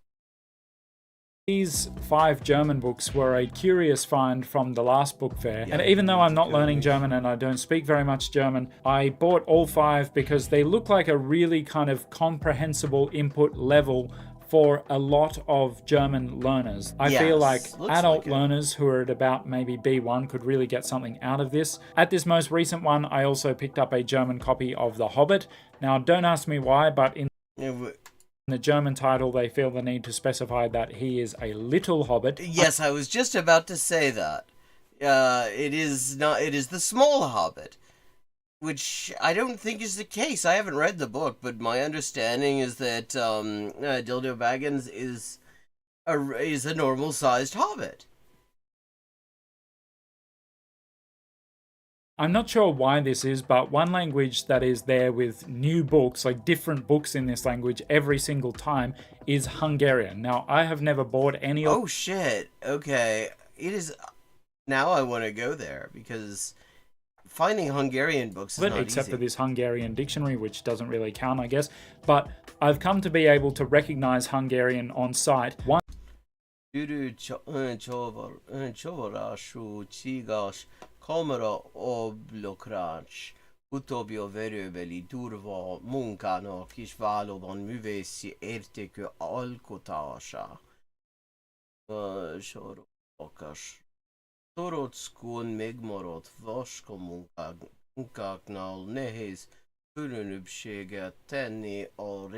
These 5 German books were a curious find from the last book fair. And even though I'm not learning German and I don't speak very much German, I bought all 5 because they look like a really kind of comprehensible input level for a lot of German learners. I feel like adult learners who are at about maybe B1 could really get something out of this. At this most recent one, I also picked up a German copy of The Hobbit. Now, don't ask me why, but in the German title, they feel the need to specify that he is a little hobbit. Yes, I was just about to say that. It is the small hobbit. Which I don't think is the case. I haven't read the book, but my understanding is that Dildo Baggins is a normal-sized hobbit. I'm not sure why this is, but one language that is there with new books, like different books in this language every single time, is Hungarian. Now, I have never bought any of... Oh, shit. Okay. It is... Now I want to go there, because... Finding Hungarian books is not except easy. for this Hungarian dictionary, which doesn't really count, I guess. But I've come to be able to recognize Hungarian on sight. Chovarashu Chigash Komara Oblokrach Utopio Veröveli Durva Munkának is vállalon művészi értékű alkotása. Sorokas. Torockon megmaradt vaska munkáknál nehéz különbséget tenni a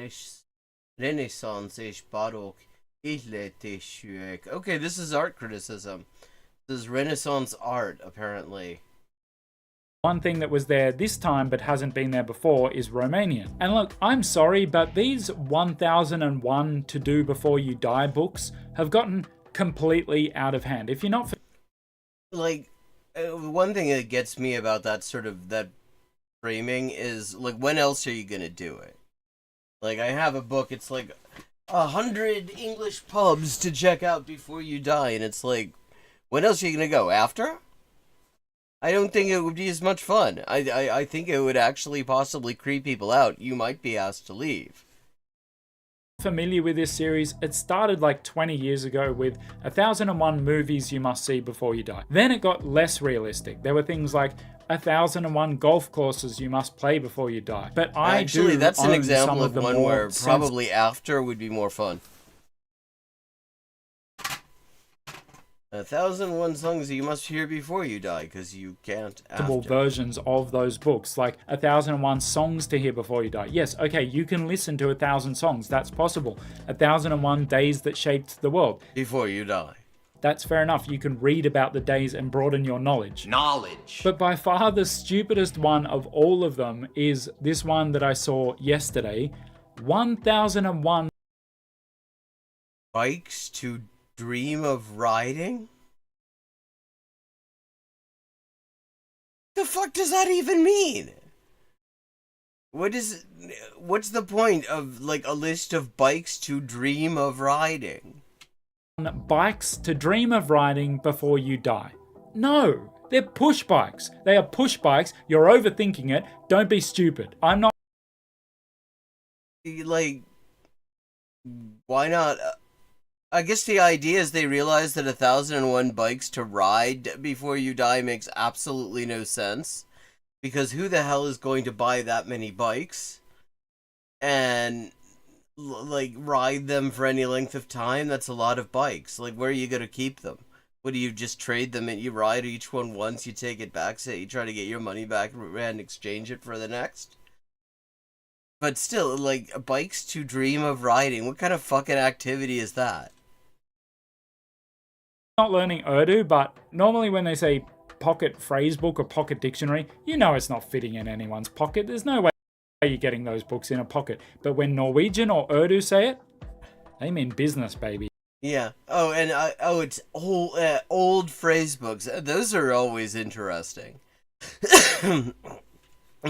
reneszánsz és barokk ihletésűek. Okay, this is art criticism. This is Renaissance art, apparently. One thing that was there this time but hasn't been there before is Romanian. And look, I'm sorry, but these 1001 To Do Before You Die books have gotten completely out of hand. If you're not... Like, one thing that gets me about that sort of, that framing is, like, when else are you gonna do it? Like, I have a book, it's like 100 English pubs to check out before you die, and it's like, when else are you gonna go? After? I don't think it would be as much fun. I think it would actually possibly creep people out. You might be asked to leave. Familiar with this series, it started like 20 years ago with 1001 movies you must see before you die. Then it got less realistic. There were things like 1001 golf courses you must play before you die. But Actually, that's an example of one where more probably after would be more fun. 1001 songs you must hear before you die, because you can't after. Versions of those books, like 1001 songs to hear before you die. Yes, okay, you can listen to 1,000 songs, that's possible. 1001 days that shaped the world. Before you die. That's fair enough, you can read about the days and broaden your knowledge. Knowledge. But by far the stupidest one of all of them is this one that I saw yesterday. 1001 bikes to dream of riding? The fuck does that even mean? What's the point of, like, a list of bikes to dream of riding? Bikes to dream of riding before you die. No, they're push bikes. They are push bikes. You're overthinking it. Don't be stupid. I'm not... Like, why not... I guess the idea is they realize that 1001 bikes to ride before you die makes absolutely no sense. Because who the hell is going to buy that many bikes? And, like, ride them for any length of time? That's a lot of bikes. Like, where are you going to keep them? What, do you just trade them and you ride each one once, you take it back, say you try to get your money back and exchange it for the next? But still, like, bikes to dream of riding. What kind of fucking activity is that? Not learning Urdu, but normally when they say pocket phrase book or pocket dictionary, you know it's not fitting in anyone's pocket. There's no way you're getting those books in a pocket. But when Norwegian or Urdu say it, they mean business, baby. Yeah. Oh, and it's old phrase books. Those are always interesting.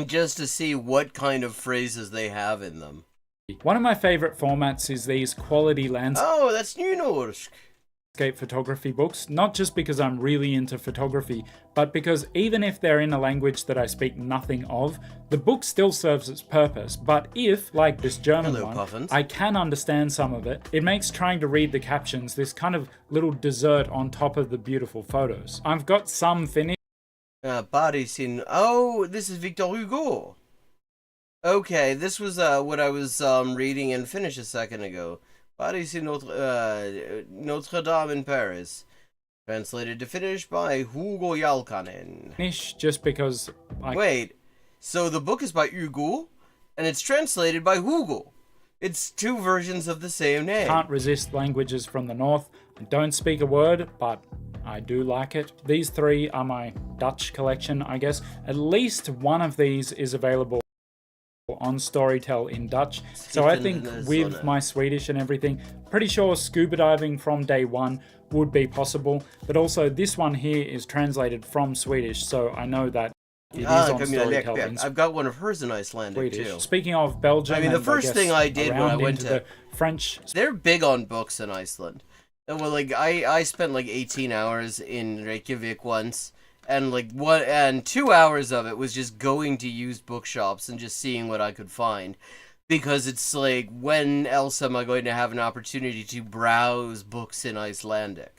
Just to see what kind of phrases they have in them. One of my favorite formats is these quality landscape. Oh, that's New Norsk. Photography books, not just because I'm really into photography, but because even if they're in a language that I speak nothing of, the book still serves its purpose. But if, like this German one, Puffins. I can understand some of it, it makes trying to read the captions this kind of little dessert on top of the beautiful photos. I've got some finished. Paris in... Oh, this is Victor Hugo. Okay, this was what I was reading and finished a second ago. Paris in Notre Dame in Paris. Translated to Finnish by Hugo Jalkanen. Just because Wait, so the book is by Hugo, and it's translated by Hugo. It's two versions of the same name. Can't resist languages from the north. I don't speak a word, but I do like it. These three are my Dutch collection, I guess. At least one of these is available on Storytel in Dutch. So I think with my Swedish and everything, pretty sure scuba diving from day one would be possible. But also this one here is translated from Swedish, so I know that it is on Storytel in I've got one of hers in Icelandic too. Speaking of Belgium, I mean, the first thing I did when I went to the French, they're big on books in Iceland. Well, like I spent like 18 hours in Reykjavik once, and like 2 hours of it was just going to used bookshops and just seeing what I could find. Because it's like, when else am I going to have an opportunity to browse books in Icelandic?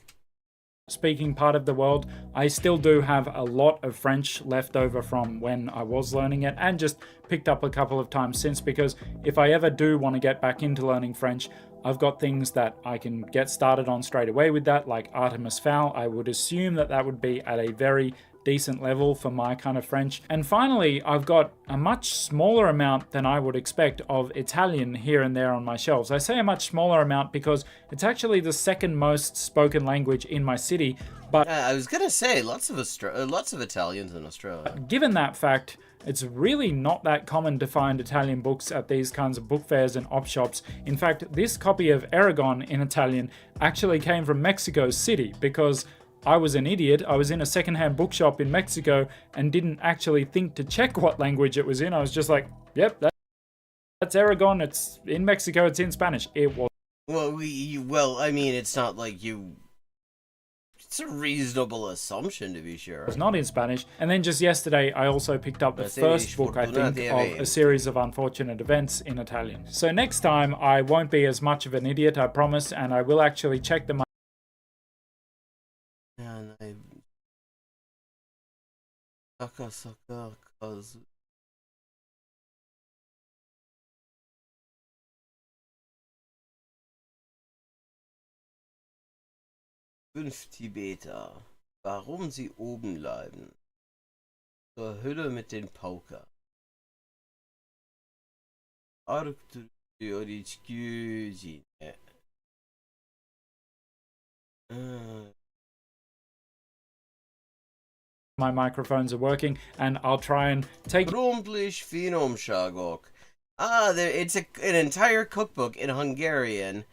Speaking part of the world, I still do have a lot of French left over from when I was learning it, and just picked up a couple of times since, because if I ever do want to get back into learning French, I've got things that I can get started on straight away with that, like Artemis Fowl. I would assume that that would be at a very decent level for my kind of French. And finally, I've got a much smaller amount than I would expect of Italian here and there on my shelves. I say a much smaller amount because it's actually the second most spoken language in my city. But I was gonna say, lots of Italians in Australia. Given that fact, it's really not that common to find Italian books at these kinds of book fairs and op shops. In fact, this copy of Aragon in Italian actually came from Mexico City, because I was an idiot. I was in a secondhand bookshop in Mexico and didn't actually think to check what language it was in. I was just like, yep, that's Aragon. It's in Mexico. It's in Spanish. It was. Well, I mean, it's not like you... It's a reasonable assumption, to be sure. It's not in Spanish. And then just yesterday, I also picked up the first book, I think, of a series of unfortunate events in Italian. So next time, I won't be as much of an idiot, I promise, and I will actually check them. Cause 5 Tibeter. Warum sie oben bleiben. Zur Hülle mit den Pauker. My microphones are working, and I'll try and take... It's an entire cookbook in Hungarian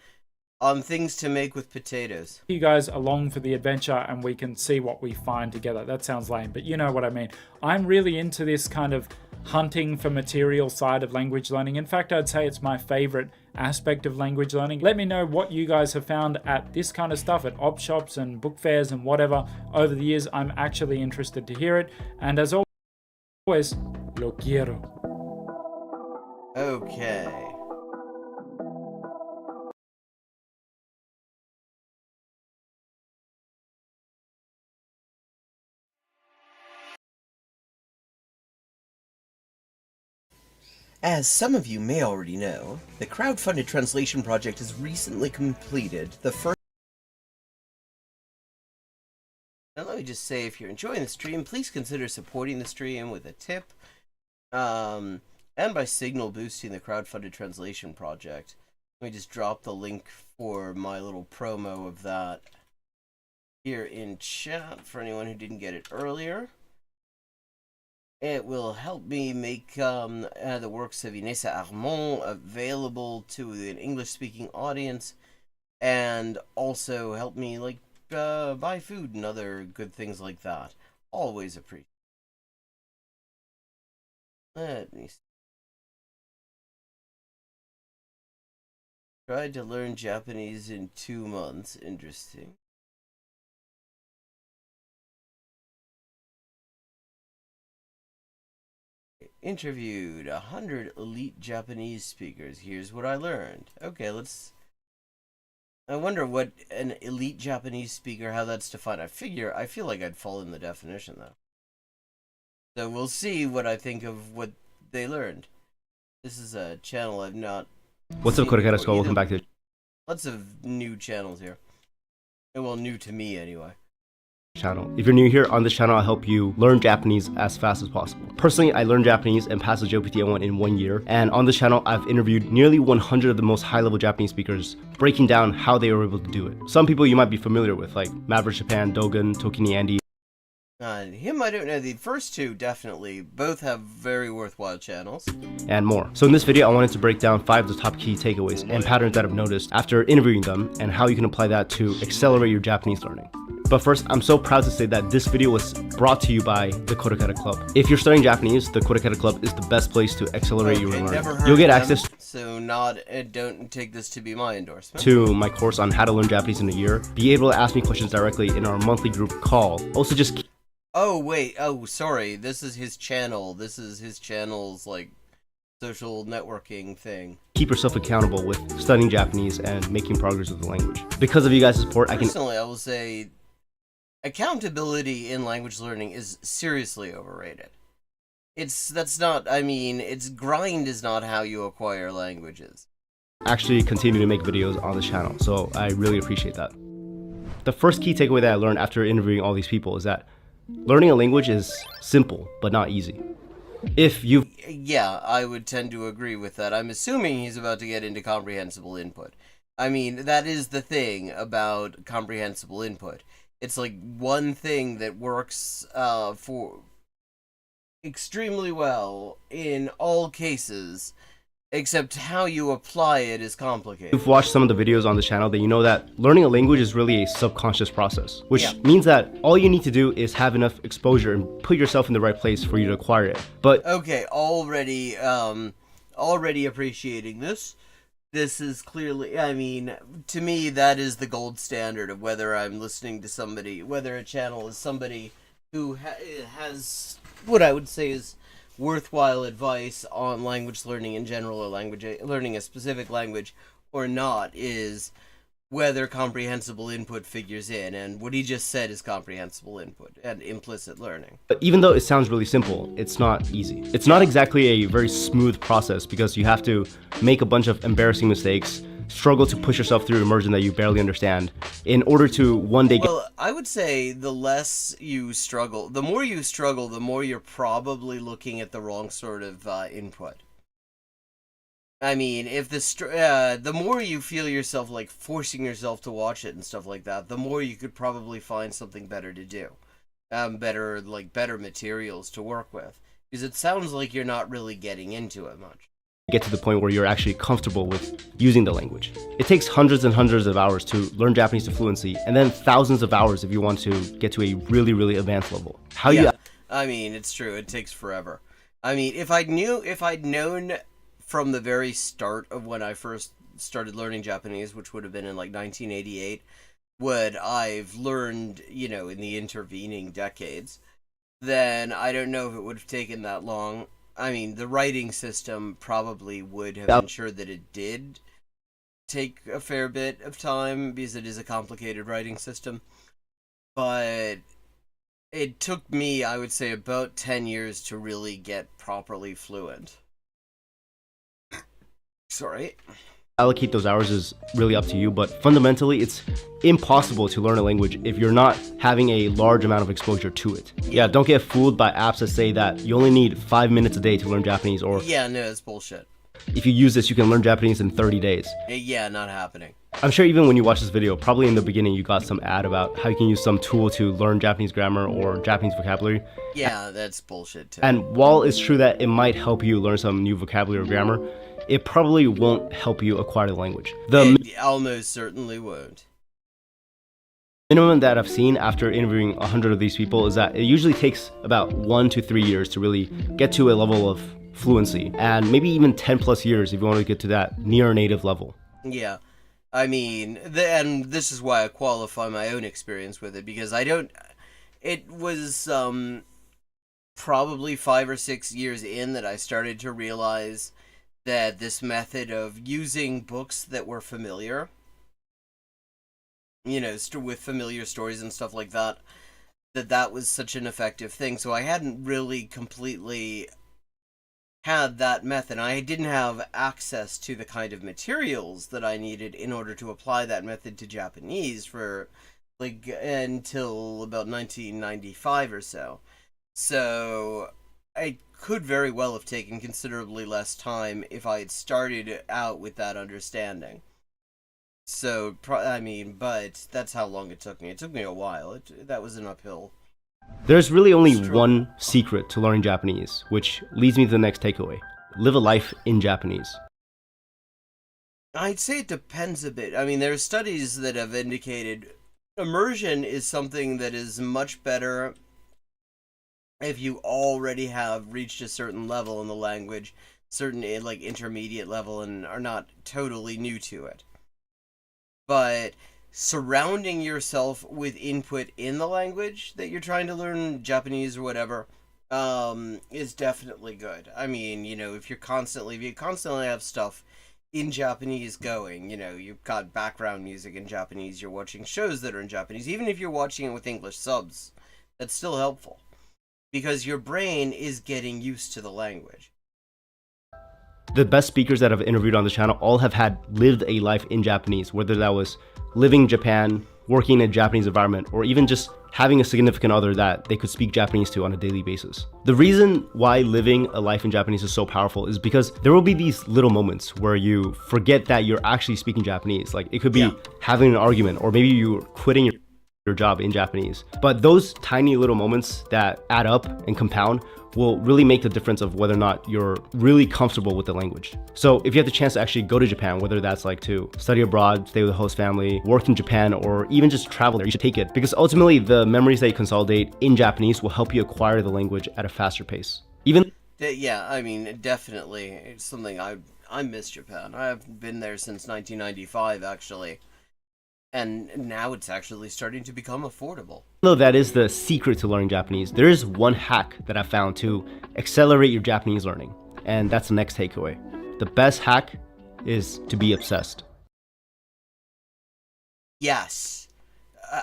on things to make with potatoes. You guys along for the adventure, and we can see what we find together. That sounds lame, but you know what I mean. I'm really into this kind of hunting for material side of language learning. In fact, I'd say it's my favorite aspect of language learning. Let me know what you guys have found at this kind of stuff, at op shops and book fairs and whatever over the years. I'm actually interested to hear it. And as always, lo quiero. Okay. As some of you may already know, the crowdfunded translation project has recently completed the first... Now let me just say, if you're enjoying the stream, please consider supporting the stream with a tip, and by signal boosting the crowdfunded translation project. Let me just drop the link for my little promo of that here in chat for anyone who didn't get it earlier. It will help me make the works of Inessa Armand available to an English-speaking audience, and also help me buy food and other good things like that. Always appreciate. Let me see. Tried to learn Japanese in 2 months. Interesting. Interviewed 100 elite Japanese speakers. Here's what I learned. Okay, I wonder what an elite Japanese speaker, how that's defined. I feel like I'd fall in the definition, though. So we'll see what I think of what they learned. This is a channel I've not... What's up, Korekara Skull? Welcome back to... Lots of new channels here. Well, new to me, anyway. Channel. If you're new here, on this channel I'll help you learn Japanese as fast as possible. Personally, I learned Japanese and passed the JOPT N1 in 1 year, and on this channel I've interviewed nearly 100 of the most high-level Japanese speakers, breaking down how they were able to do it. Some people you might be familiar with, like Maverick Japan, Dogen, Tokini Andy. Him I don't know. The first two definitely. Both have very worthwhile channels. And more. So in this video I wanted to break down 5 of the top key takeaways and patterns that I've noticed after interviewing them, and how you can apply that to accelerate your Japanese learning. But first, I'm so proud to say that this video was brought to you by the Korekara Club. If you're studying Japanese, the Korekara Club is the best place to accelerate your learning. You'll get access don't take this to be my endorsement. To my course on how to learn Japanese in a year, be able to ask me questions directly in our monthly group call. Also just... Oh, wait. Oh, sorry. This is his channel. This is his channel's, social networking thing. Keep yourself accountable with studying Japanese and making progress with the language. Because of you guys' support, Personally, I will say accountability in language learning is seriously overrated. Grind is not how you acquire languages. Actually continue to make videos on the channel, so I really appreciate that. The first key takeaway that I learned after interviewing all these people is that learning a language is simple, but not easy. Yeah, I would tend to agree with that. I'm assuming he's about to get into comprehensible input. I mean, that is the thing about comprehensible input. It's like one thing that works for extremely well in all cases, except how you apply it is complicated. If you've watched some of the videos on the channel, then you know that learning a language is really a subconscious process, which means that all you need to do is have enough exposure and put yourself in the right place for you to acquire it. But okay, already appreciating this. This is clearly, I mean, to me, that is the gold standard of whether I'm listening to somebody, whether a channel is somebody who has what I would say is worthwhile advice on language learning in general, or learning a specific language or not, is whether comprehensible input figures in, and what he just said is comprehensible input and implicit learning. But even though it sounds really simple, it's not easy. It's not exactly a very smooth process because you have to make a bunch of embarrassing mistakes, struggle to push yourself through immersion that you barely understand in order to one day Well, I would say the less you struggle, the more you're probably looking at the wrong sort of input. I mean, if the more you feel yourself like forcing yourself to watch it and stuff like that, the more you could probably find something better to do. Better materials to work with. Because it sounds like you're not really getting into it much. Get to the point where you're actually comfortable with using the language. It takes hundreds and hundreds of hours to learn Japanese to fluency, and then thousands of hours if you want to get to a really, really advanced level. I mean, it's true. It takes forever. I mean, if I'd known from the very start of when I first started learning Japanese, which would have been in like 1988, what I've learned, in the intervening decades, then I don't know if it would have taken that long. I mean, the writing system probably would have ensured that it did take a fair bit of time, because it is a complicated writing system. But it took me, I would say, about 10 years to really get properly fluent. Sorry. Allocate those hours is really up to you, but fundamentally it's impossible to learn a language if you're not having a large amount of exposure to it. Yeah, don't get fooled by apps that say that you only need 5 minutes a day to learn Japanese, or yeah, no, it's bullshit. If you use this, you can learn Japanese in 30 days. Yeah, not happening. I'm sure even when you watch this video, probably in the beginning you got some ad about how you can use some tool to learn Japanese grammar or Japanese vocabulary. Yeah, that's bullshit too. And while it's true that it might help you learn some new vocabulary or grammar, it probably won't help you acquire the language. It almost certainly won't. Minimum that I've seen after interviewing 100 of these people is that it usually takes about 1 to 3 years to really get to a level of fluency, and maybe even 10 plus years if you want to get to that near native level. Yeah, I mean, and this is why I qualify my own experience with it, because it was probably 5 or 6 years in that I started to realize that this method of using books that were familiar, with familiar stories and stuff like that, that was such an effective thing. So I hadn't really completely had that method. I didn't have access to the kind of materials that I needed in order to apply that method to Japanese for until about 1995 or so. So I could very well have taken considerably less time if I had started out with that understanding. So, but that's how long it took me. It took me a while. That was an uphill. There's really only one secret to learning Japanese, which leads me to the next takeaway. Live a life in Japanese. I'd say it depends a bit. I mean, there are studies that have indicated immersion is something that is much better if you already have reached a certain level in the language, certain intermediate level, and are not totally new to it. But surrounding yourself with input in the language that you're trying to learn, Japanese or whatever, is definitely good. I mean, if you constantly have stuff in Japanese going, you've got background music in Japanese, you're watching shows that are in Japanese, even if you're watching it with English subs, that's still helpful. Because your brain is getting used to the language. The best speakers that I've interviewed on the channel all have lived a life in Japanese, whether that was living in Japan, working in a Japanese environment, or even just having a significant other that they could speak Japanese to on a daily basis. The reason why living a life in Japanese is so powerful is because there will be these little moments where you forget that you're actually speaking Japanese. Like, it could be having an argument, or maybe you're quitting your job in Japanese. But those tiny little moments that add up and compound will really make the difference of whether or not you're really comfortable with the language. So if you have the chance to actually go to Japan, whether that's like to study abroad, stay with a host family, work in Japan, or even just travel there, you should take it, because ultimately the memories that you consolidate in Japanese will help you acquire the language at a faster pace. Yeah, I mean, definitely. It's something I miss Japan. I haven't been there since 1995, actually. And now it's actually starting to become affordable. Though that is the secret to learning Japanese, there is one hack that I found to accelerate your Japanese learning. And that's the next takeaway. The best hack is to be obsessed. Yes.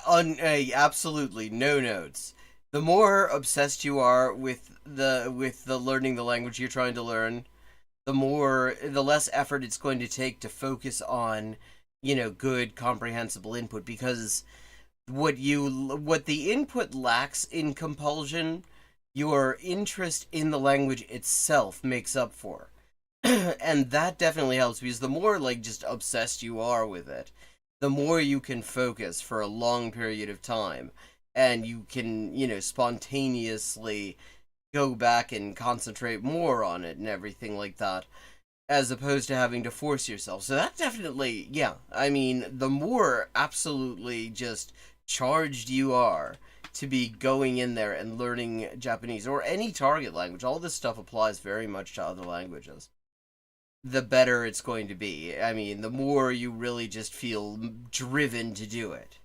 Absolutely. No notes. The more obsessed you are with the learning the language you're trying to learn, the less effort it's going to take to focus on good comprehensible input, because what the input lacks in compulsion, your interest in the language itself makes up for. And that definitely helps, because the more just obsessed you are with it, the more you can focus for a long period of time, and you can spontaneously go back and concentrate more on it and everything like that, as opposed to having to force yourself. So that definitely, yeah, I mean, the more absolutely just charged you are to be going in there and learning Japanese, or any target language, all this stuff applies very much to other languages, the better it's going to be. I mean, the more you really just feel driven to do it.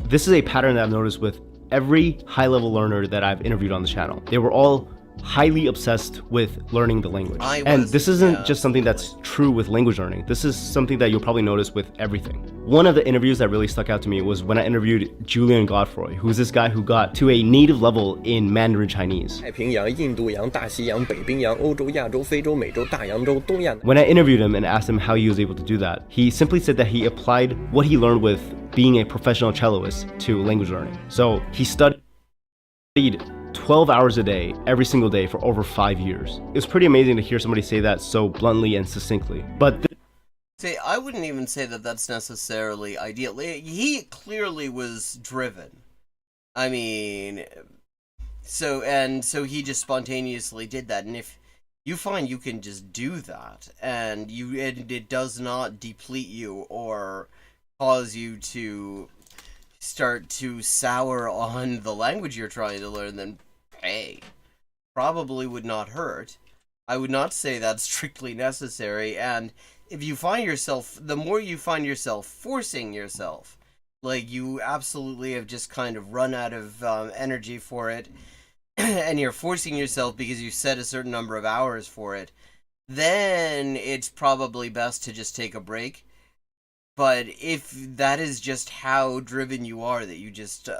This is a pattern that I've noticed with every high-level learner that I've interviewed on the channel. They were all highly obsessed with learning the language. And this isn't just something that's true with language learning. This is something that you'll probably notice with everything. One of the interviews that really stuck out to me was when I interviewed Julian Godfroy, who's this guy who got to a native level in Mandarin Chinese. When I interviewed him and asked him how he was able to do that, he simply said that he applied what he learned with being a professional celloist to language learning. So he studied 12 hours a day, every single day for over 5 years. It was pretty amazing to hear somebody say that so bluntly and succinctly. But See, I wouldn't even say that that's necessarily ideal. He clearly was driven. I mean, so he just spontaneously did that. And if you find you can just do that, and it does not deplete you or cause you to start to sour on the language you're trying to learn, then hey, probably would not hurt. I would not say that's strictly necessary. And if you find yourself, the more you find yourself forcing yourself, like you absolutely have just kind of run out of energy for it, and you're forcing yourself because you set a certain number of hours for it, then it's probably best to just take a break. But if that is just how driven you are, that you just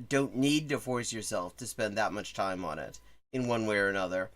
don't need to force yourself to spend that much time on it in one way or another,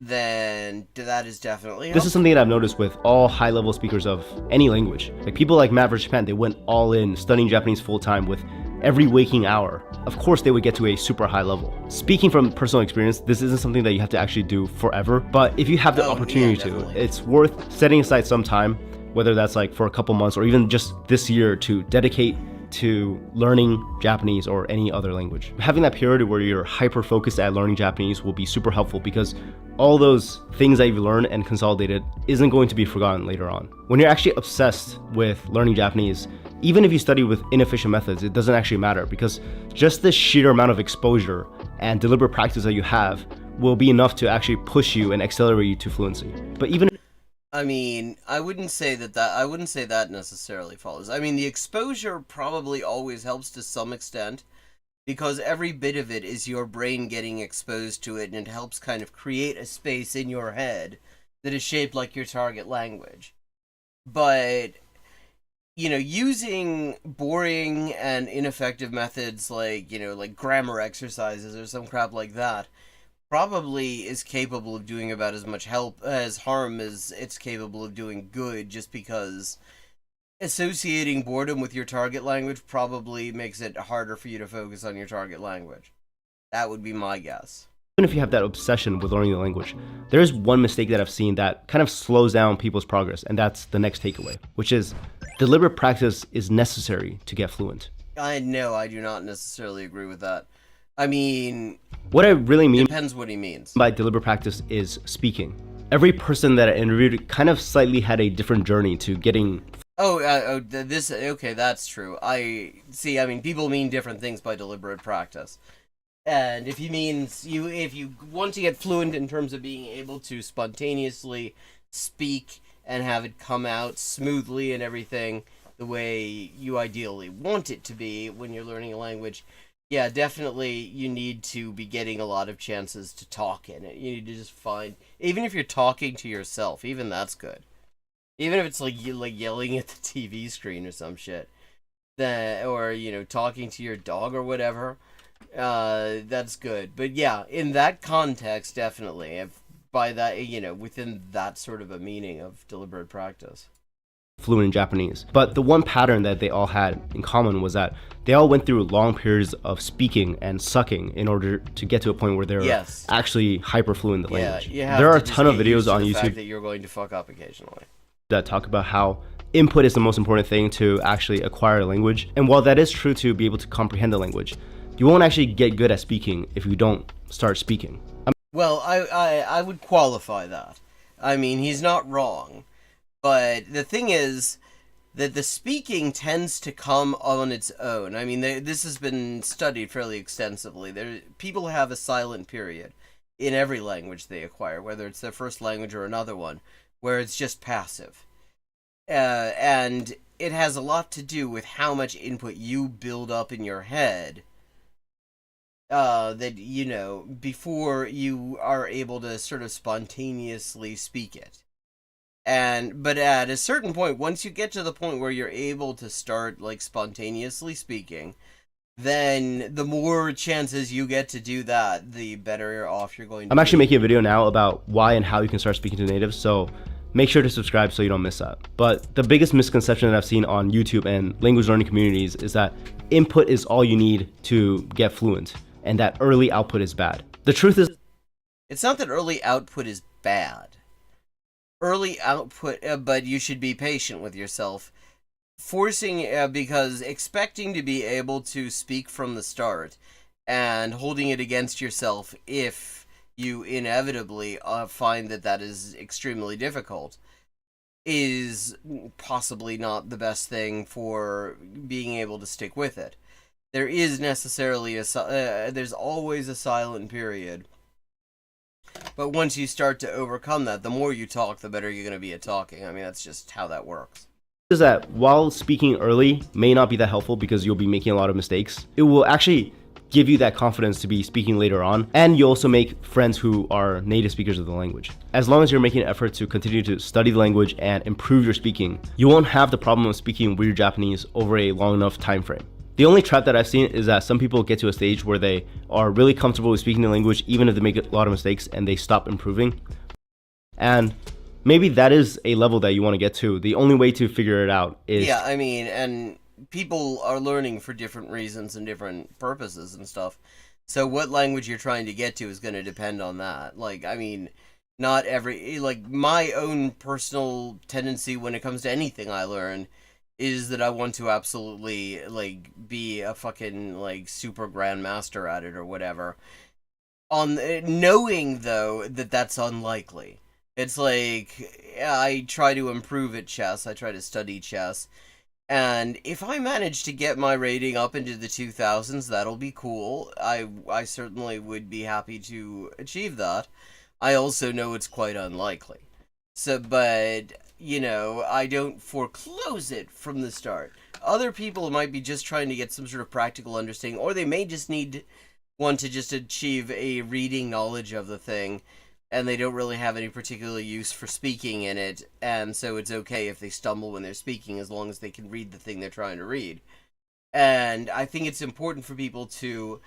then that is definitely helpful. This is something that I've noticed with all high-level speakers of any language. Like people like Matt for Japan, they went all in studying Japanese full-time with every waking hour. Of course, they would get to a super high level. Speaking from personal experience, this isn't something that you have to actually do forever. But if you have the opportunity to, it's worth setting aside some time, whether that's like for a couple months or even just this year, to dedicate to learning Japanese or any other language. Having that period where you're hyper-focused at learning Japanese will be super helpful, because all those things that you've learned and consolidated isn't going to be forgotten later on. When you're actually obsessed with learning Japanese, even if you study with inefficient methods, it doesn't actually matter, because just the sheer amount of exposure and deliberate practice that you have will be enough to actually push you and accelerate you to fluency. But even I mean, I wouldn't say that necessarily follows. I mean, the exposure probably always helps to some extent, because every bit of it is your brain getting exposed to it, and it helps kind of create a space in your head that is shaped like your target language. But, you know, using boring and ineffective methods like, you know, like grammar exercises or some crap like that probably is capable of doing about as much harm as it's capable of doing good, just because associating boredom with your target language probably makes it harder for you to focus on your target language. That would be my guess. Even if you have that obsession with learning the language, there's one mistake that I've seen that kind of slows down people's progress, and that's the next takeaway, which is deliberate practice is necessary to get fluent. I do not necessarily agree with that. I mean, what I really mean depends what he means by deliberate practice is speaking. Every person that I interviewed kind of slightly had a different journey to getting. Okay, that's true. I mean, people mean different things by deliberate practice. And if you want to get fluent in terms of being able to spontaneously speak and have it come out smoothly and everything the way you ideally want it to be when you're learning a language, yeah, definitely you need to be getting a lot of chances to talk in it. You need to just find, even if you're talking to yourself, even that's good. Even if it's like yelling at the TV screen or some shit, or, you know, talking to your dog or whatever, that's good. But yeah, in that context, definitely, by that, you know, within that sort of a meaning of deliberate practice. Fluent in Japanese. But the one pattern that they all had in common was that they all went through long periods of speaking and sucking in order to get to a point where they're actually hyper fluent in the language. There are a ton of videos on YouTube that you're going to fuck up occasionally that talk about how input is the most important thing to actually acquire a language. And while that is true to be able to comprehend the language, you won't actually get good at speaking if you don't start speaking. Well, I would qualify that. I mean, he's not wrong. But the thing is that the speaking tends to come on its own. I mean, this has been studied fairly extensively. People have a silent period in every language they acquire, whether it's their first language or another one, where it's just passive. And it has a lot to do with how much input you build up in your head that, you know, before you are able to sort of spontaneously speak it. But at a certain point, once you get to the point where you're able to start, like, spontaneously speaking, then the more chances you get to do that, the better off you're going to be. I'm actually making a video now about why and how you can start speaking to natives, so make sure to subscribe so you don't miss that. But the biggest misconception that I've seen on YouTube and language learning communities is that input is all you need to get fluent, and that early output is bad. The truth is, it's not that early output is bad. Early output, but you should be patient with yourself. Because expecting to be able to speak from the start and holding it against yourself if you inevitably find that is extremely difficult is possibly not the best thing for being able to stick with it. There is necessarily there's always a silent period. But once you start to overcome that, the more you talk, the better you're going to be at talking. I mean, that's just how that works. Is that while speaking early may not be that helpful because you'll be making a lot of mistakes, it will actually give you that confidence to be speaking later on, and you also make friends who are native speakers of the language. As long as you're making an effort to continue to study the language and improve your speaking, you won't have the problem of speaking weird Japanese over a long enough time frame. The only trap that I've seen is that some people get to a stage where they are really comfortable with speaking the language even if they make a lot of mistakes and they stop improving. And maybe that is a level that you want to get to. The only way to figure it out is... Yeah, I mean, and people are learning for different reasons and different purposes and stuff. So what language you're trying to get to is going to depend on that. Like, I mean, not every... Like, my own personal tendency when it comes to anything I learn is that I want to absolutely, like, be a fucking, like, super grandmaster at it or whatever. Knowing, though, that that's unlikely. It's like, I try to improve at chess, I try to study chess, and if I manage to get my rating up into the 2000s, that'll be cool. I certainly would be happy to achieve that. I also know it's quite unlikely. So, but... You know, I don't foreclose it from the start. other people might be just trying to get some sort of practical understanding, or they may just want to just achieve a reading knowledge of the thing, and they don't really have any particular use for speaking in it, and so it's okay if they stumble when they're speaking as long as they can read the thing they're trying to read. And I think it's important for people to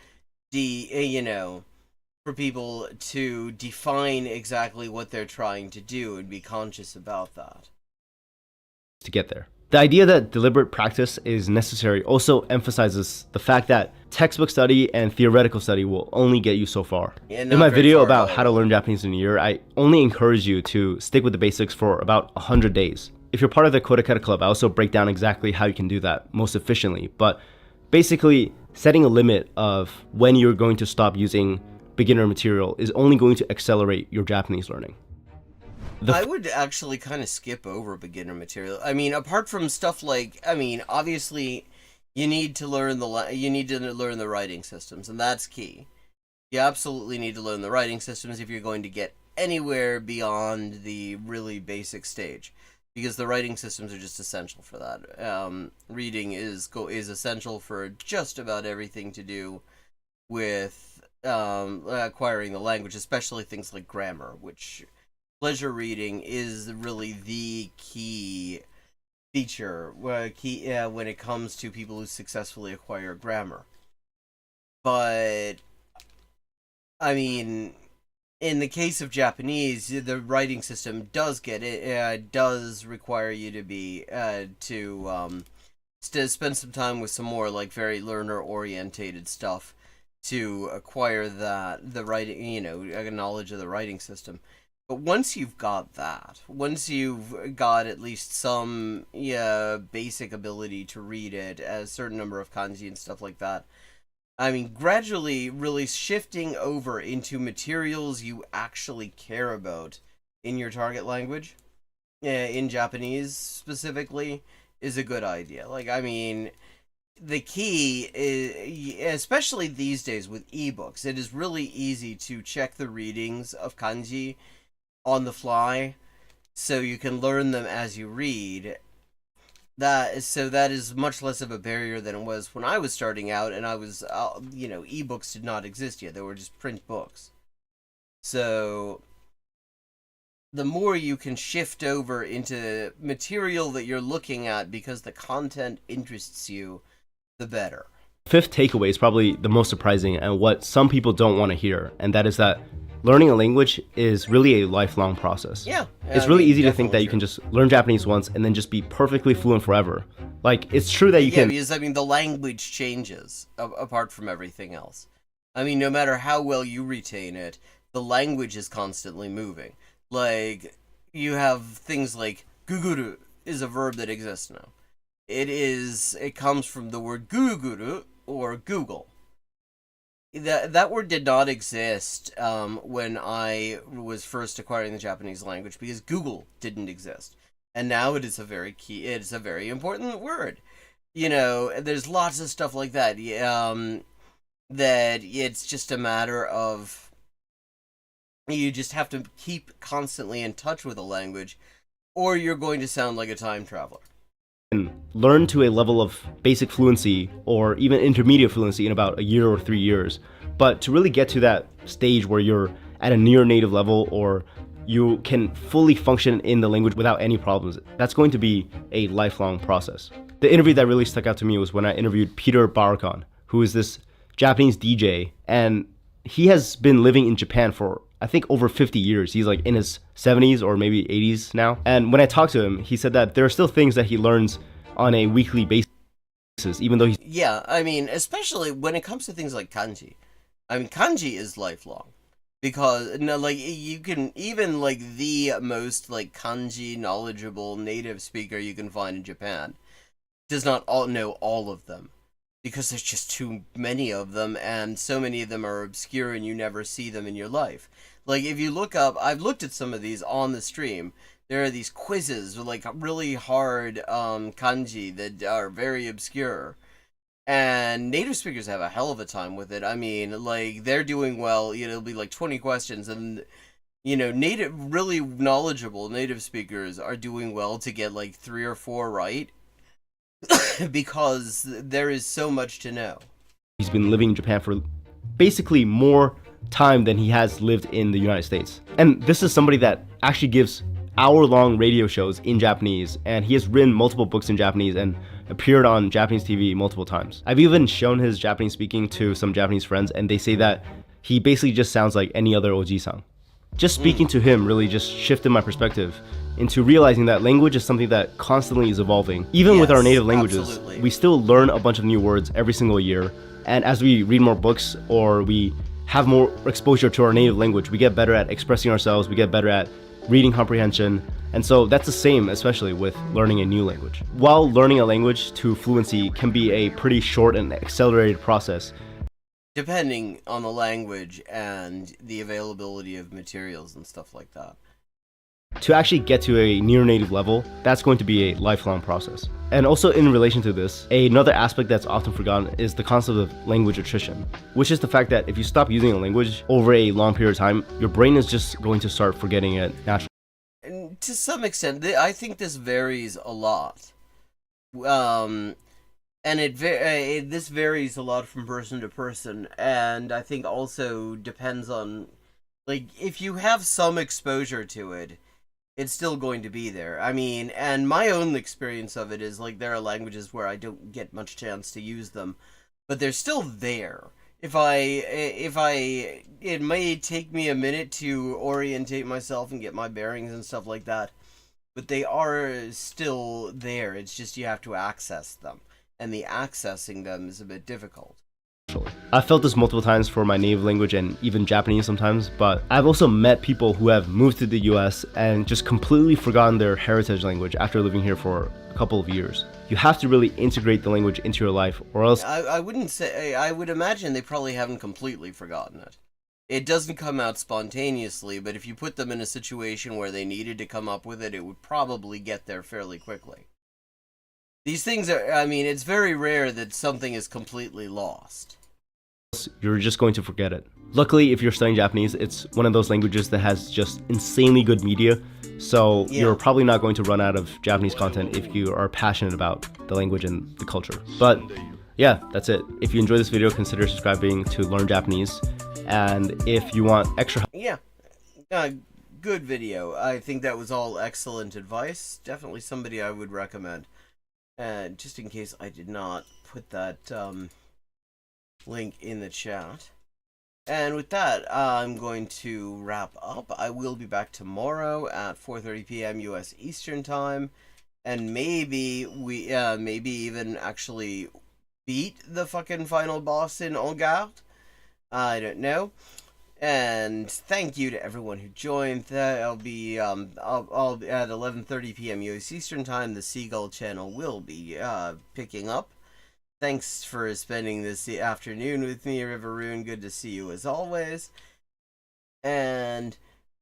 define exactly what they're trying to do and be conscious about that. To get there. The idea that deliberate practice is necessary also emphasizes the fact that textbook study and theoretical study will only get you so far. In my video about how to learn Japanese in a year, I only encourage you to stick with the basics for about 100 days. If you're part of the Kodakata Club, I also break down exactly how you can do that most efficiently. But basically, setting a limit of when you're going to stop using beginner material is only going to accelerate your Japanese learning. I would actually kind of skip over beginner material. I mean, apart from stuff like, obviously, you need to learn the writing systems, and that's key. You absolutely need to learn the writing systems if you're going to get anywhere beyond the really basic stage, because the writing systems are just essential for that. Reading is essential for just about everything to do with acquiring the language, especially things like grammar, which pleasure reading is really the key feature when it comes to people who successfully acquire grammar. But I mean, in the case of Japanese, the writing system does require you to spend some time with some more like very learner orientated stuff to acquire the writing, a knowledge of the writing system. But once you've got that, once you've got at least some basic ability to read it, a certain number of kanji and stuff like that, I mean, gradually really shifting over into materials you actually care about in your target language, in Japanese specifically, is a good idea. Like, I mean, the key is, especially these days with ebooks, it is really easy to check the readings of kanji on the fly, so you can learn them as you read. That is much less of a barrier than it was when I was starting out, and I was, ebooks did not exist yet. They were just print books. So the more you can shift over into material that you're looking at because the content interests you, the better. Fifth takeaway is probably the most surprising and what some people don't want to hear, and that is that learning a language is really a lifelong process. Yeah. It's really easy to think that you can just learn Japanese once and then just be perfectly fluent forever. Like, it's true that you can... Yeah, because, the language changes apart from everything else. No matter how well you retain it, the language is constantly moving. Like, you have things like guguru is a verb that exists now. It comes from the word guguru, or Google. That word did not exist when I was first acquiring the Japanese language, because Google didn't exist, and now it is a very important word. There's lots of stuff like that. That it's just a matter of you just have to keep constantly in touch with a language, or you're going to sound like a time traveler. Learn to a level of basic fluency or even intermediate fluency in about a year or 3 years. But to really get to that stage where you're at a near native level, or you can fully function in the language without any problems, that's going to be a lifelong process. The interview that really stuck out to me was when I interviewed Peter Barakon, who is this Japanese DJ, and he has been living in Japan for, I think, over 50 years. He's like in his 70s or maybe 80s now. And when I talked to him, he said that there are still things that he learns on a weekly basis, even though he's... Yeah, especially when it comes to things like kanji. Kanji is lifelong. Because, you can, even, the most, kanji knowledgeable native speaker you can find in Japan does not know all of them. Because there's just too many of them, and so many of them are obscure and you never see them in your life. If you look up, I've looked at some of these on the stream, there are these quizzes with, really hard kanji that are very obscure. And native speakers have a hell of a time with it. They're doing well, it'll be 20 questions, and, really knowledgeable native speakers are doing well to get, 3 or 4 right. because there is so much to know. He's been living in Japan for basically more time than he has lived in the United States. And this is somebody that actually gives hour-long radio shows in Japanese, and he has written multiple books in Japanese and appeared on Japanese TV multiple times. I've even shown his Japanese speaking to some Japanese friends, and they say that he basically just sounds like any other Oji-san. Just speaking to him really just shifted my perspective into realizing that language is something that constantly is evolving. Even with our native languages, we still learn a bunch of new words every single year, and as we read more books or we have more exposure to our native language, we get better at expressing ourselves, we get better at reading comprehension, and so that's the same especially with learning a new language. While learning a language to fluency can be a pretty short and accelerated process, depending on the language and the availability of materials and stuff like that. to actually get to a near native level, that's going to be a lifelong process. And also in relation to this, another aspect that's often forgotten is the concept of language attrition, which is the fact that if you stop using a language over a long period of time, your brain is just going to start forgetting it naturally. And to some extent, I think this varies a lot. And this varies a lot from person to person, and I think also depends on, like, if you have some exposure to it, it's still going to be there. I mean, and my own experience of it is, like, there are languages where I don't get much chance to use them, but they're still there. It may take me a minute to orientate myself and get my bearings and stuff like that, but they are still there. It's just you have to access them, and the accessing them is a bit difficult. I've felt this multiple times for my native language and even Japanese sometimes, but I've also met people who have moved to the US and just completely forgotten their heritage language after living here for a couple of years. You have to really integrate the language into your life, or else... I wouldn't say... I would imagine they probably haven't completely forgotten it. It doesn't come out spontaneously, but if you put them in a situation where they needed to come up with it, it would probably get there fairly quickly. These things are... I mean, it's very rare that something is completely lost. You're just going to forget it. Luckily, if you're studying Japanese, it's one of those languages that has just insanely good media, so you're probably not going to run out of Japanese content if you are passionate about the language and the culture. But yeah, that's it. If you enjoyed this video, consider subscribing to learn Japanese, and if you want extra help... Yeah, good video. I think that was all excellent advice. Definitely somebody I would recommend. And just in case I did not put that link in the chat. And with that, I'm going to wrap up. I will be back tomorrow at 4:30 p.m. US Eastern Time, and maybe we, maybe even actually beat the fucking final boss in En Garde. I don't know. And thank you to everyone who joined. I'll be I'll at 11:30 p.m. US Eastern Time. The Seagull channel will be picking up. Thanks for spending this afternoon with me, Riveroon. Good to see you as always. And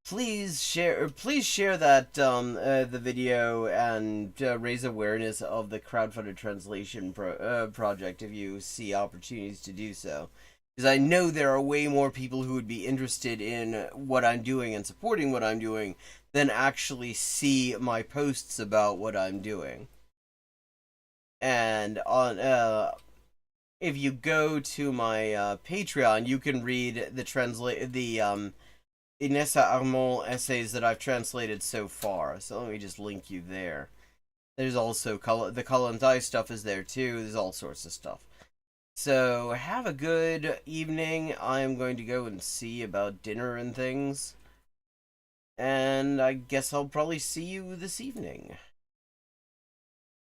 please share that the video and raise awareness of the crowdfunded translation project if you see opportunities to do so. Because I know there are way more people who would be interested in what I'm doing and supporting what I'm doing than actually see my posts about what I'm doing. And on if you go to my Patreon, you can read the Inessa Armand essays that I've translated so far. So let me just link you there. There's also the Cullen Dye stuff is there too. There's all sorts of stuff. So have a good evening. I'm going to go and see about dinner and things. And I guess I'll probably see you this evening.